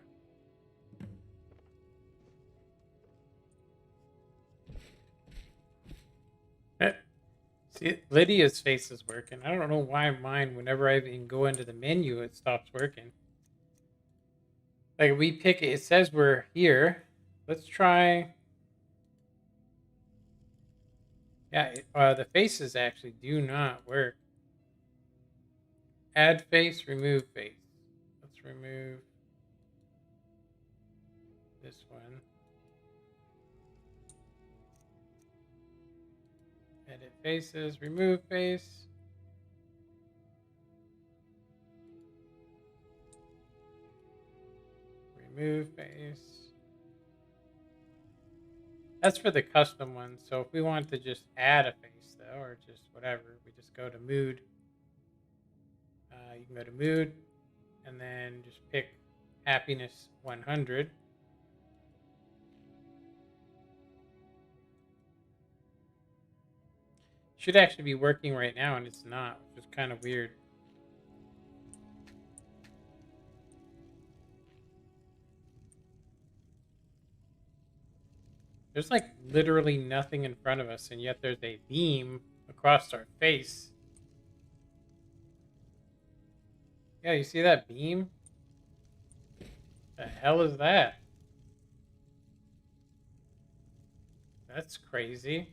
Speaker 1: See, Lydia's face is working. I don't know why mine, whenever I even go into the menu, it stops working. Like, we pick it, it says we're here. Let's try. Yeah, the faces actually do not work. Add face, remove face. Let's remove this one. Edit faces, remove face. Remove face. That's for the custom one. So if we want to just add a face though, or just whatever, we just go to mood. You can go to mood and then just pick happiness 100. Should actually be working right now and it's not, which is kind of weird. There's like literally nothing in front of us and yet there's a beam across our face. Yeah, you see that beam? The hell is that? That's crazy.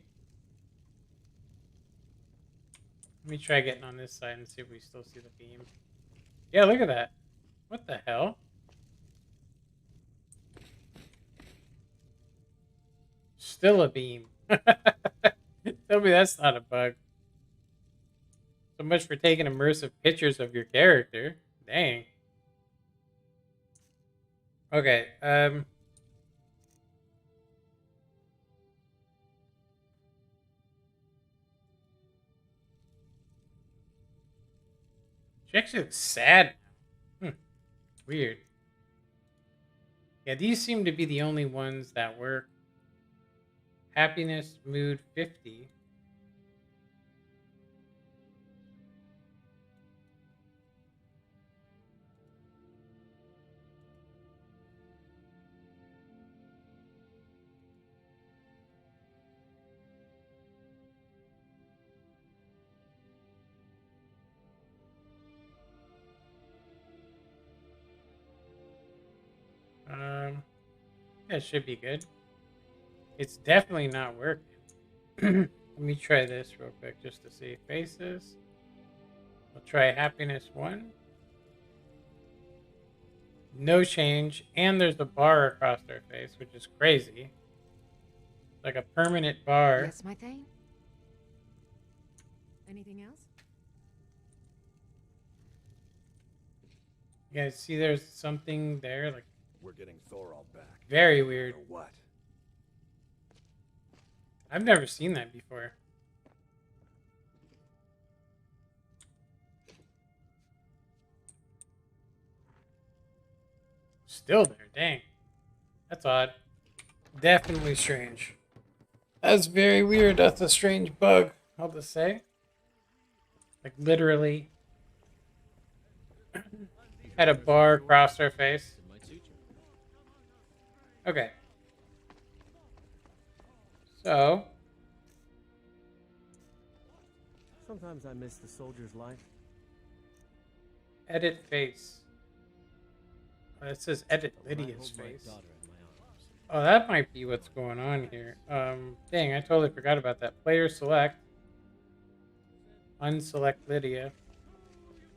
Speaker 1: Let me try getting on this side and see if we still see the beam. Yeah, look at that. What the hell? Still a beam. Tell me that's not a bug. So much for taking immersive pictures of your character. Dang. Okay, she actually looks sad now. Weird. Yeah, these seem to be the only ones that work. Happiness, mood 50. Yeah, it should be good. It's definitely not working. Let me try this real quick just to see faces. We'll try happiness 1. No change, and there's a bar across our face, which is crazy. Like a permanent bar.
Speaker 14: Yes, my thing. Anything else?
Speaker 1: You guys see there's something there? Like,
Speaker 4: we're getting Thorald back.
Speaker 1: Very weird.
Speaker 4: Or what?
Speaker 1: I've never seen that before. still there. Dang. That's odd. Definitely strange. That's very weird. That's a strange bug, I'll just say. Like, literally had a bar across her face. Okay. So.
Speaker 17: Sometimes I miss the soldier's life.
Speaker 1: Edit face. It says edit Lydia's face. Oh, that might be what's going on here. Dang, I totally forgot about that. Player select. Unselect Lydia.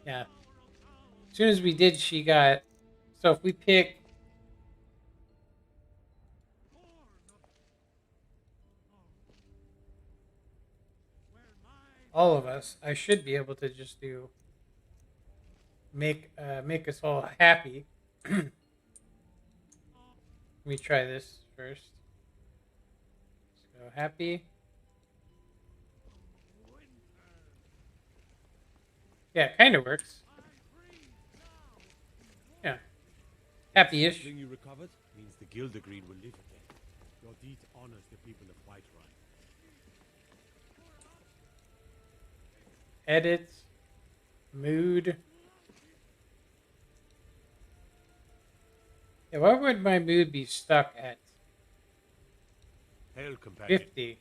Speaker 1: Yeah. As soon as we did, she got... So if we pick... all of us, I should be able to just do... Make us all happy. Let me try this first. So happy. Yeah, it kind of works. Yeah. Happy-ish.
Speaker 5: You recovered means the Gildergreen will live again. Your deed honors the people of Whiterun.
Speaker 1: Edit. Mood. Yeah, what would my mood be stuck at?
Speaker 5: Hail, companion.
Speaker 1: 50.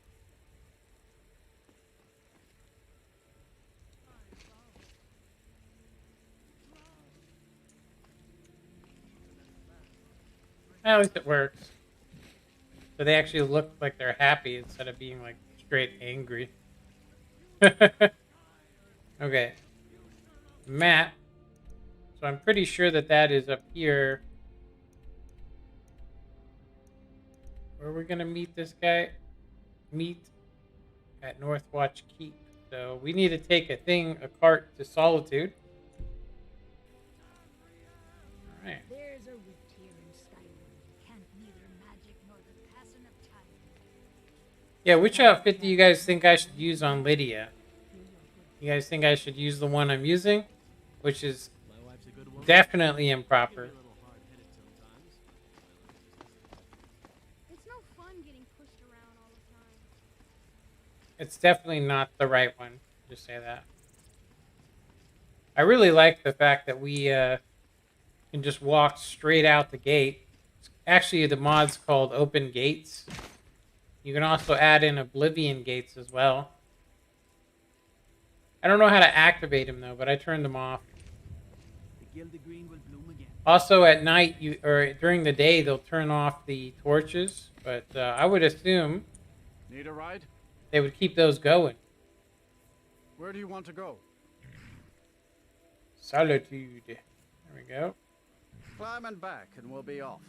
Speaker 1: At least it works. So they actually look like they're happy instead of being like straight angry. Okay. Map. So I'm pretty sure that that is up here. Where we're gonna meet this guy? Meet at Northwatch Keep. So we need to take a cart to Solitude. Alright.
Speaker 20: There's a rift here in Skyrim. Can't neither magic nor the passing of time.
Speaker 1: Yeah, which outfit do you guys think I should use on Lydia? You guys think I should use the one I'm using? Which is definitely improper.
Speaker 12: It's no fun getting pushed around all the time.
Speaker 1: It's definitely not the right one. Just say that. I really like the fact that we can just walk straight out the gate. Actually, the mod's called Open Gates. You can also add in Oblivion Gates as well. I don't know how to activate them though, but I turned them off. Also, at night, or during the day, they'll turn off the torches. But I would assume
Speaker 16: Need a ride?
Speaker 1: they would keep those going.
Speaker 16: Where do you want to go?
Speaker 1: Solitude. There we go.
Speaker 16: Climb and back, and we'll be off.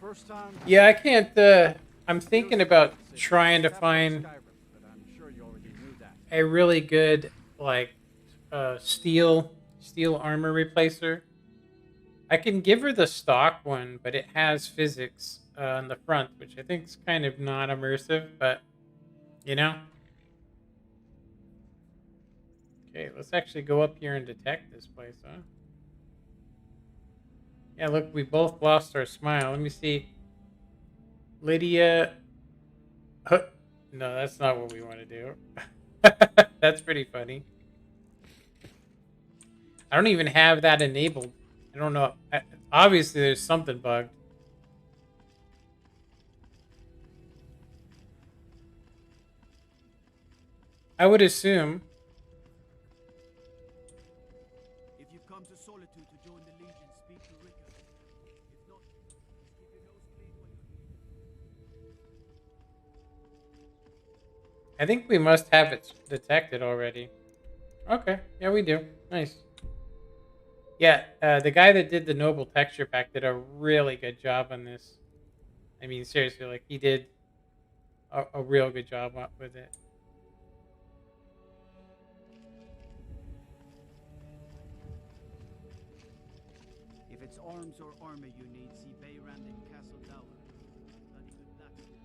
Speaker 16: First time.
Speaker 1: Yeah, I can't. I'm thinking about trying to find a really good like steel armor replacer. I can give her the stock one, but it has physics on the front, which I think is kind of not immersive, but you know. Okay, let's actually go up here and detect this place, huh? Yeah, look, we both lost our smile. Let me see. Lydia. No, that's not what we want to do. That's pretty funny. I don't even have that enabled. I don't know. Obviously, there's something bugged. I would assume.
Speaker 9: If you've come to Solitude to join the Legion, speak to Ricker. If not, just keep your nose clean while you're here.
Speaker 1: I think we must have it detected already. Okay, yeah, we do. Nice. Yeah, the guy that did the Noble Texture Pack did a really good job on this. I mean, seriously, like, he did a real good job with it.
Speaker 9: If it's arms or armor you need, see Bayrand in Castle Dower. Bloody good blacksmith.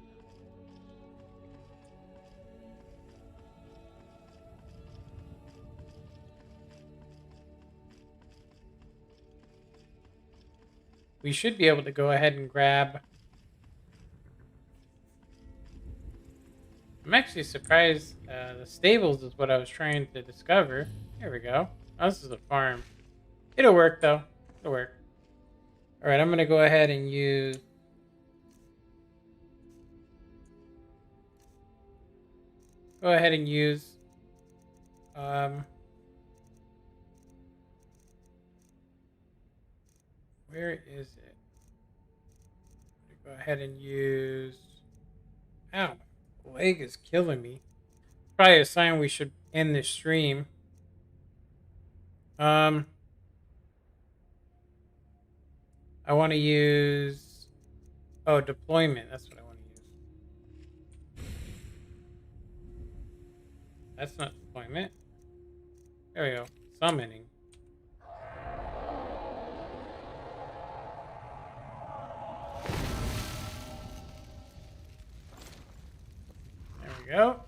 Speaker 1: we should be able to go ahead and grab. I'm actually surprised. The stables is what I was trying to discover. There we go. Oh, this is a farm. It'll work though. It'll work. All right, I'm gonna go ahead and use. Go ahead and use. Where is it? Go ahead and use. Ow, my leg is killing me. Probably a sign we should end this stream. I want to use. Oh, deployment. That's what I want to use. That's not deployment. There we go. Summoning. There we go.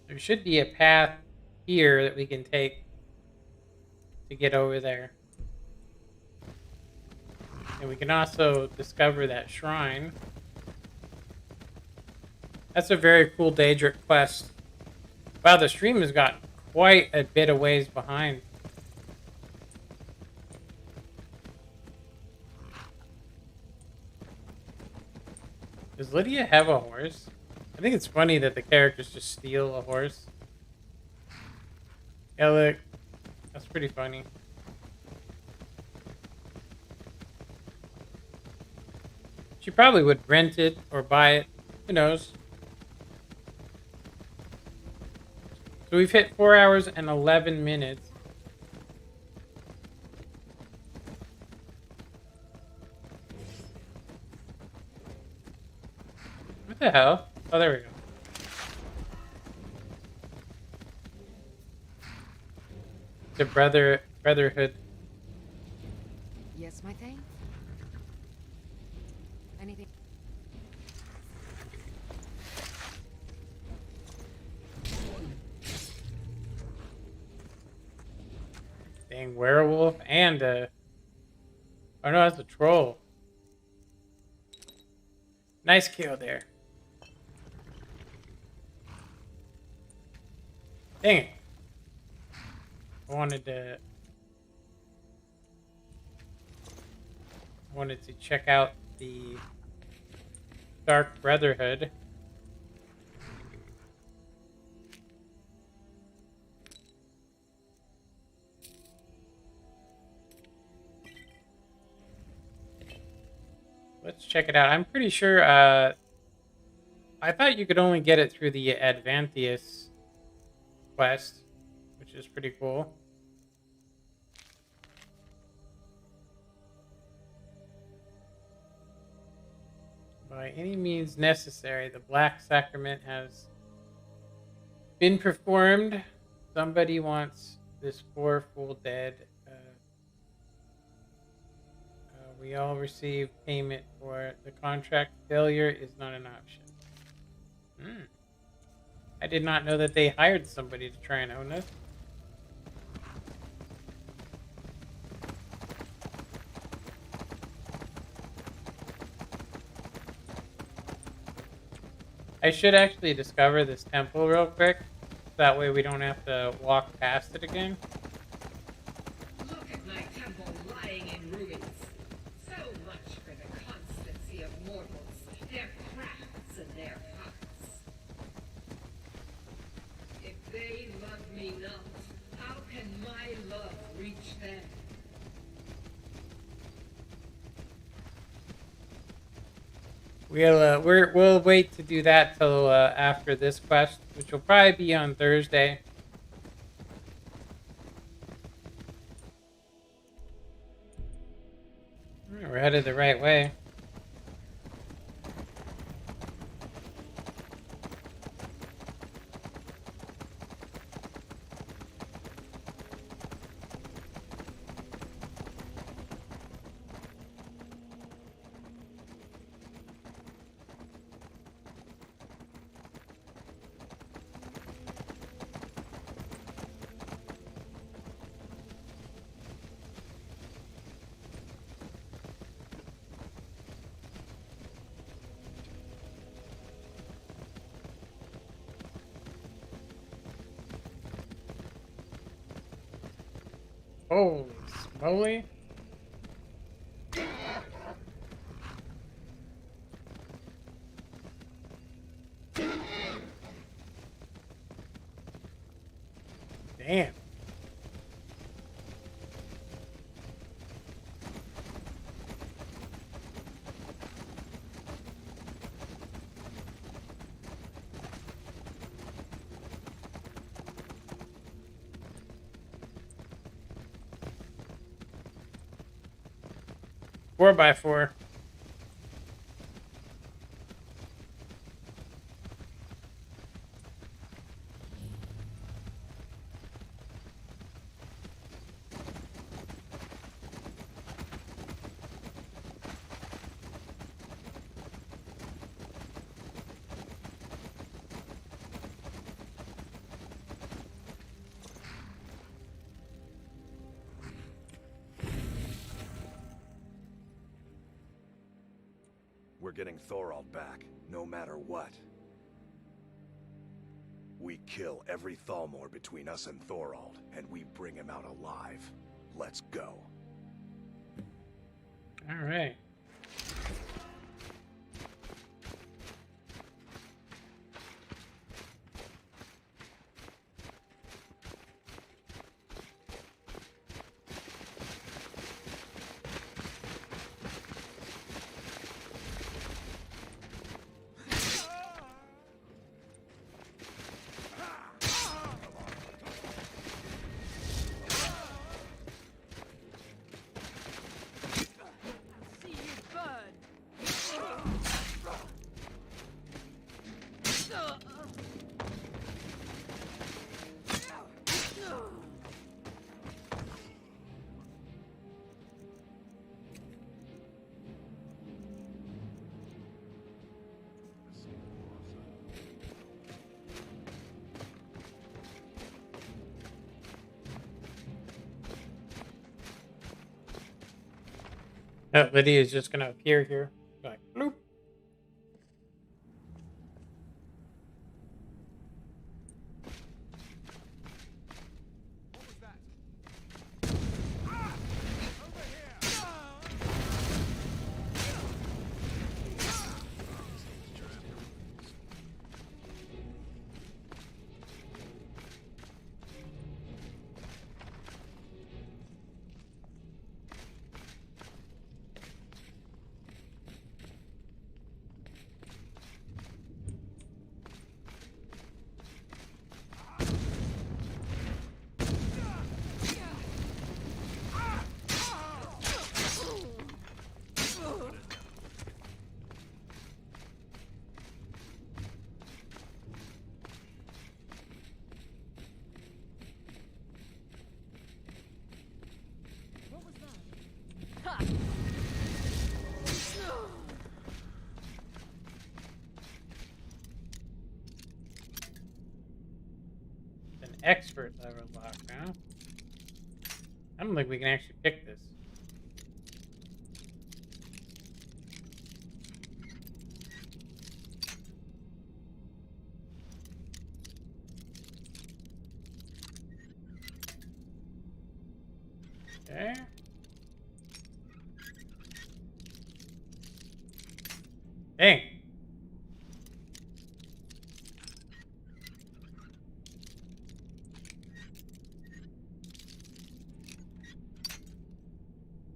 Speaker 1: There should be a path here that we can take to get over there. And we can also discover that shrine. That's a very cool Daedric quest. Wow, the stream has got quite a bit of ways behind. Does Lydia have a horse? I think it's funny that the characters just steal a horse. Yeah, look. That's pretty funny. She probably would rent it or buy it. Who knows? So we've hit 4 hours and 11 minutes. What the hell? Oh, there we go. The brotherhood.
Speaker 14: Yes, my thing? Anything?
Speaker 1: Dang, werewolf and a... Oh no, that's a troll. Nice kill there. Dang it. I wanted to check out the Dark Brotherhood. Let's check it out. I'm pretty sure I thought you could only get it through the Advantius quest, which is pretty cool. By any means necessary, the Black Sacrament has been performed. Somebody wants this 4 full dead. We all receive payment for it. The contract failure is not an option. I did not know that they hired somebody to try and own this. I should actually discover this temple real quick. That way we don't have to walk past it again.
Speaker 13: Look at my temple lying in ruins. So much for the constancy of mortals, their crafts and their hearts. If they love me not, how can my love reach them?
Speaker 1: We'll wait to do that till after this quest, which will probably be on Thursday. We're headed the right way. Holy smoly. Damn. Four by four.
Speaker 4: We're getting Thorald back, no matter what. We kill every Thalmor between us and Thorald, and we bring him out alive. Let's go.
Speaker 1: All right. That Lydia is just gonna appear here, like bloop. An expert level lock, huh? I don't think we can actually pick this. Okay. Dang.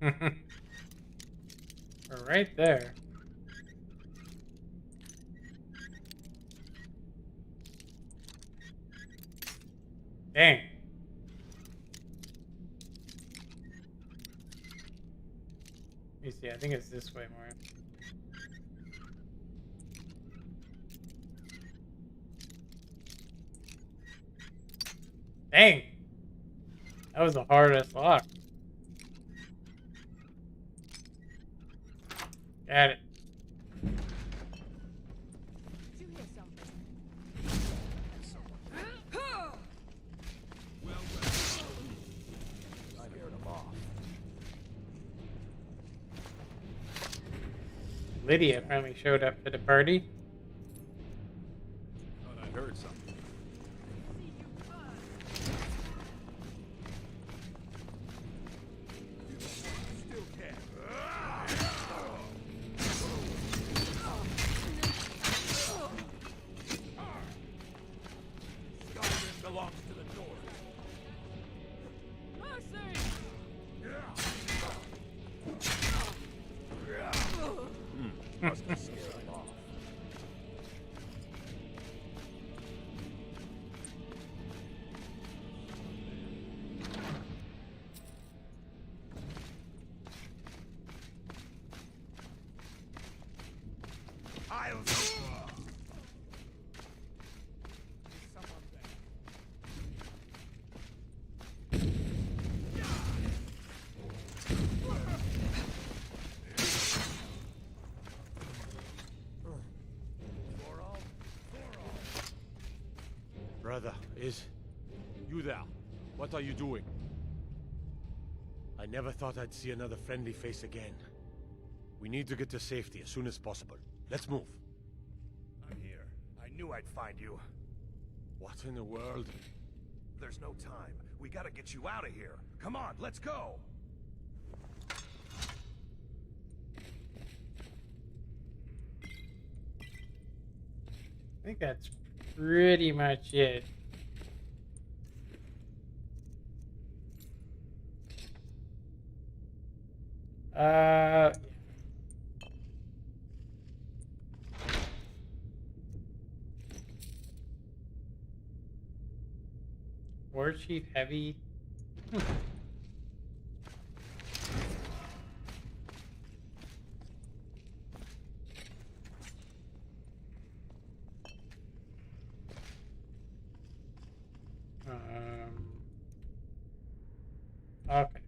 Speaker 1: We're right there. Dang. Let me see, I think it's this way more. Dang! That was the hardest lock. Got it. Lydia finally showed up to the party.
Speaker 2: Thought I heard something. Must have scared him off.
Speaker 5: Brother, is you there? What are you doing? I never thought I'd see another friendly face again. We need to get to safety as soon as possible. Let's move.
Speaker 4: I'm here. I knew I'd find you.
Speaker 5: What in the world?
Speaker 4: There's no time. We gotta get you out of here. Come on, let's go!
Speaker 1: I think that's pretty much it. War Chief Heavy. Okay.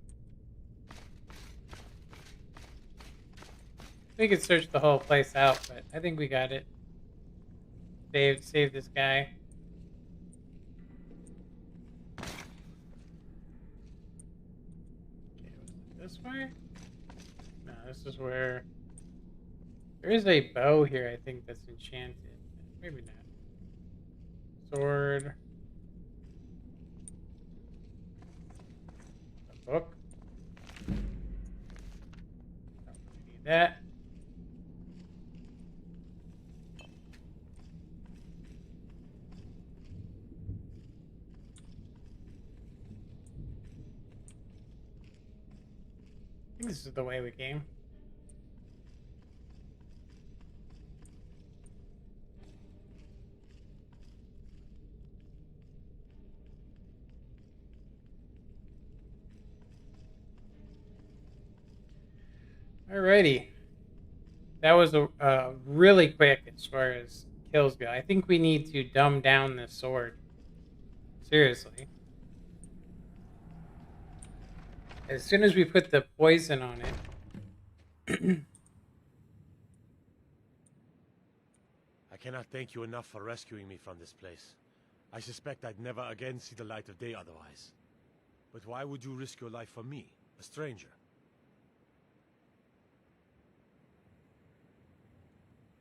Speaker 1: We could search the whole place out, but I think we got it. Save this guy. Okay, was it this way? No, this is where... There is a bow here, I think, that's enchanted. Maybe not. Sword. A book. Don't need that. I think this is the way we came. Alrighty. That was a really quick as far as kills go. I think we need to dumb down this sword. Seriously. As soon as we put the poison on it.
Speaker 5: I cannot thank you enough for rescuing me from this place. I suspect I'd never again see the light of day otherwise. But why would you risk your life for me, a stranger?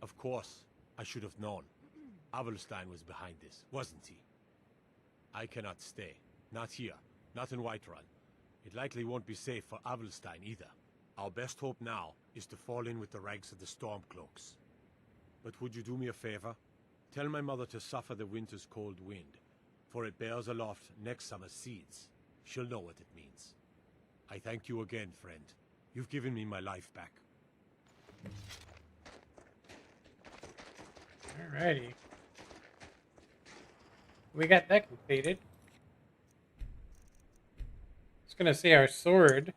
Speaker 5: Of course, I should have known. Avelstein was behind this, wasn't he? I cannot stay. Not here. Not in Whiterun. It likely won't be safe for Avelstein either. Our best hope now is to fall in with the ranks of the Stormcloaks. But would you do me a favor? Tell my mother to suffer the winter's cold wind, for it bears aloft next summer's seeds. She'll know what it means. I thank you again, friend. You've given me my life back.
Speaker 1: Alrighty. We got that completed. It's gonna say our sword,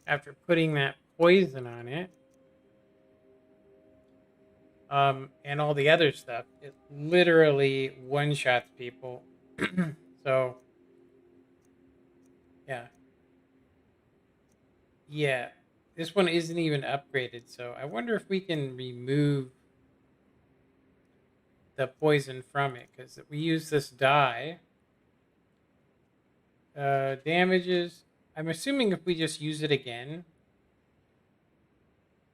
Speaker 1: after putting that poison on it, and all the other stuff, it literally one-shots people. So, yeah. Yeah, this one isn't even upgraded, so I wonder if we can remove the poison from it, because we use this dye. Damages, I'm assuming if we just use it again,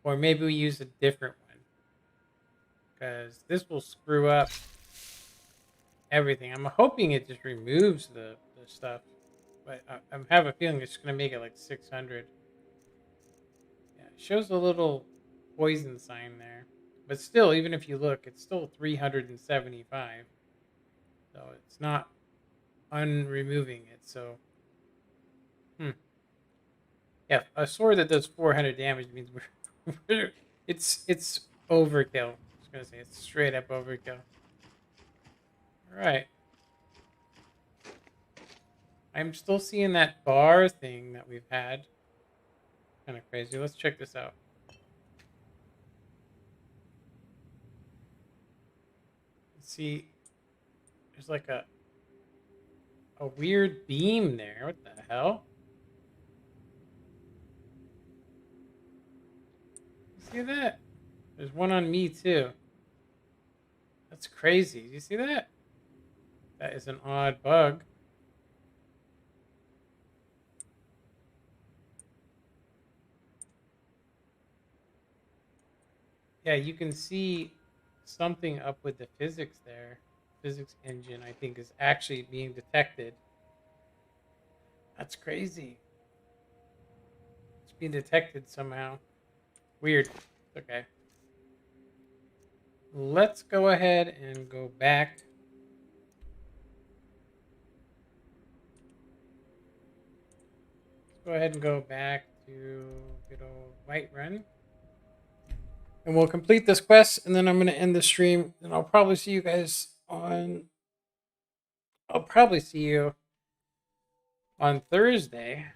Speaker 1: or maybe we use a different one, because this will screw up everything. I'm hoping it just removes the stuff, but I have a feeling it's going to make it like 600. Yeah, it shows a little poison sign there. But still, even if you look, it's still 375. So it's not unremoving it. So, yeah, a sword that does 400 damage means we're It's overkill. I was gonna say it's straight up overkill. All right. I'm still seeing that bar thing that we've had. Kind of crazy. Let's check this out. See, there's like a weird beam there. What the hell? See that? There's one on me too. That's crazy. You see that? That is an odd bug. Yeah, you can see something up with the physics there. Physics engine, I think, is actually being detected. That's crazy. It's being detected somehow. Weird. Okay. Let's go ahead and go back. Let's go ahead and go back to good old Whiterun. And we'll complete this quest, and then I'm going to end the stream, and I'll probably see you guys on... I'll probably see you on Thursday.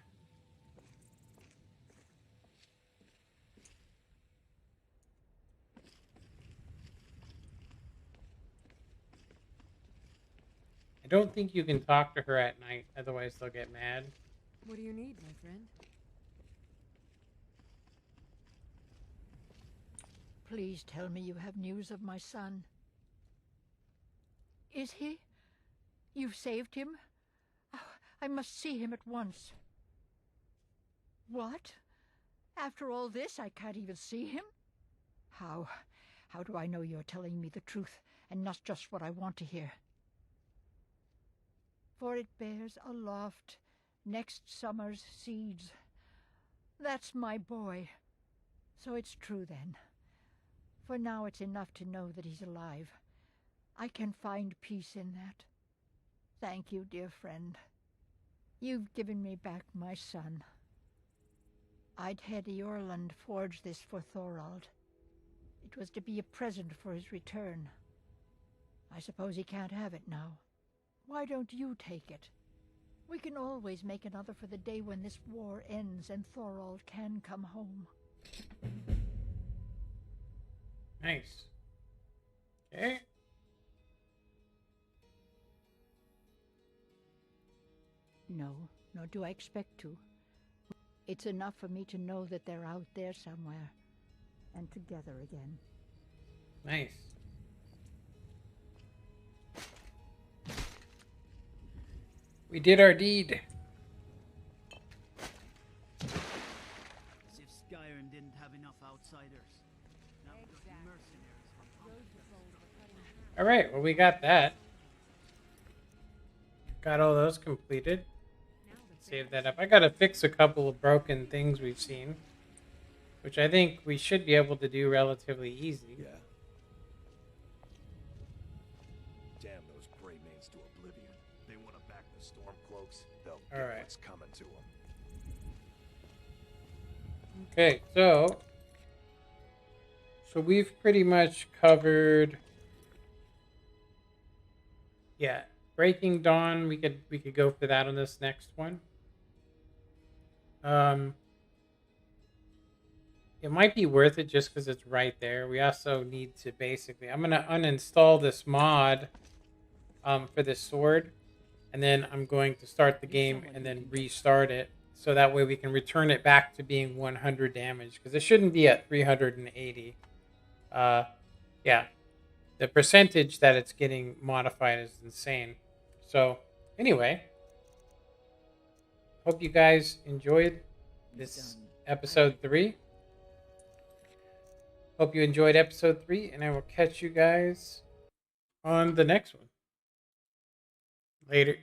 Speaker 1: I don't think you can talk to her at night, otherwise they'll get mad.
Speaker 14: What do you need, my friend?
Speaker 20: Please tell me you have news of my son. Is he? You've saved him? Oh, I must see him at once. What? After all this, I can't even see him? How do I know you're telling me the truth and not just what I want to hear? For it bears aloft next summer's seeds. That's my boy. So it's true then. For now it's enough to know that he's alive. I can find peace in that. Thank you, dear friend. You've given me back my son. I'd had Eorland forge this for Thorald. It was to be a present for his return. I suppose he can't have it now. Why don't you take it? We can always make another for the day when this war ends and Thorald can come home.
Speaker 1: Nice. Okay.
Speaker 20: No, nor do I expect to. It's enough for me to know that they're out there somewhere, and together again.
Speaker 1: Nice. We did our deed.
Speaker 9: As if Skyrim didn't have enough outsiders. Now we've got mercenaries.
Speaker 1: All right, well, we got that. Got all those completed. Save that up. I gotta fix a couple of broken things we've seen, which I think we should be able to do relatively easy.
Speaker 4: Yeah. Damn those Grey Mains to oblivion. They want to back the Stormcloaks. They'll get what's coming to them.
Speaker 1: Okay, so we've pretty much covered. Yeah, Breaking Dawn. We could go for that on this next one. It might be worth it just because it's right there. We also need to basically... I'm going to uninstall this mod for this sword. And then I'm going to start the game and then restart it. So that way we can return it back to being 100 damage. Because it shouldn't be at 380. Yeah. The percentage that it's getting modified is insane. So, anyway. Hope you guys enjoyed this episode 3. Hope you enjoyed episode 3, and I will catch you guys on the next one. Later.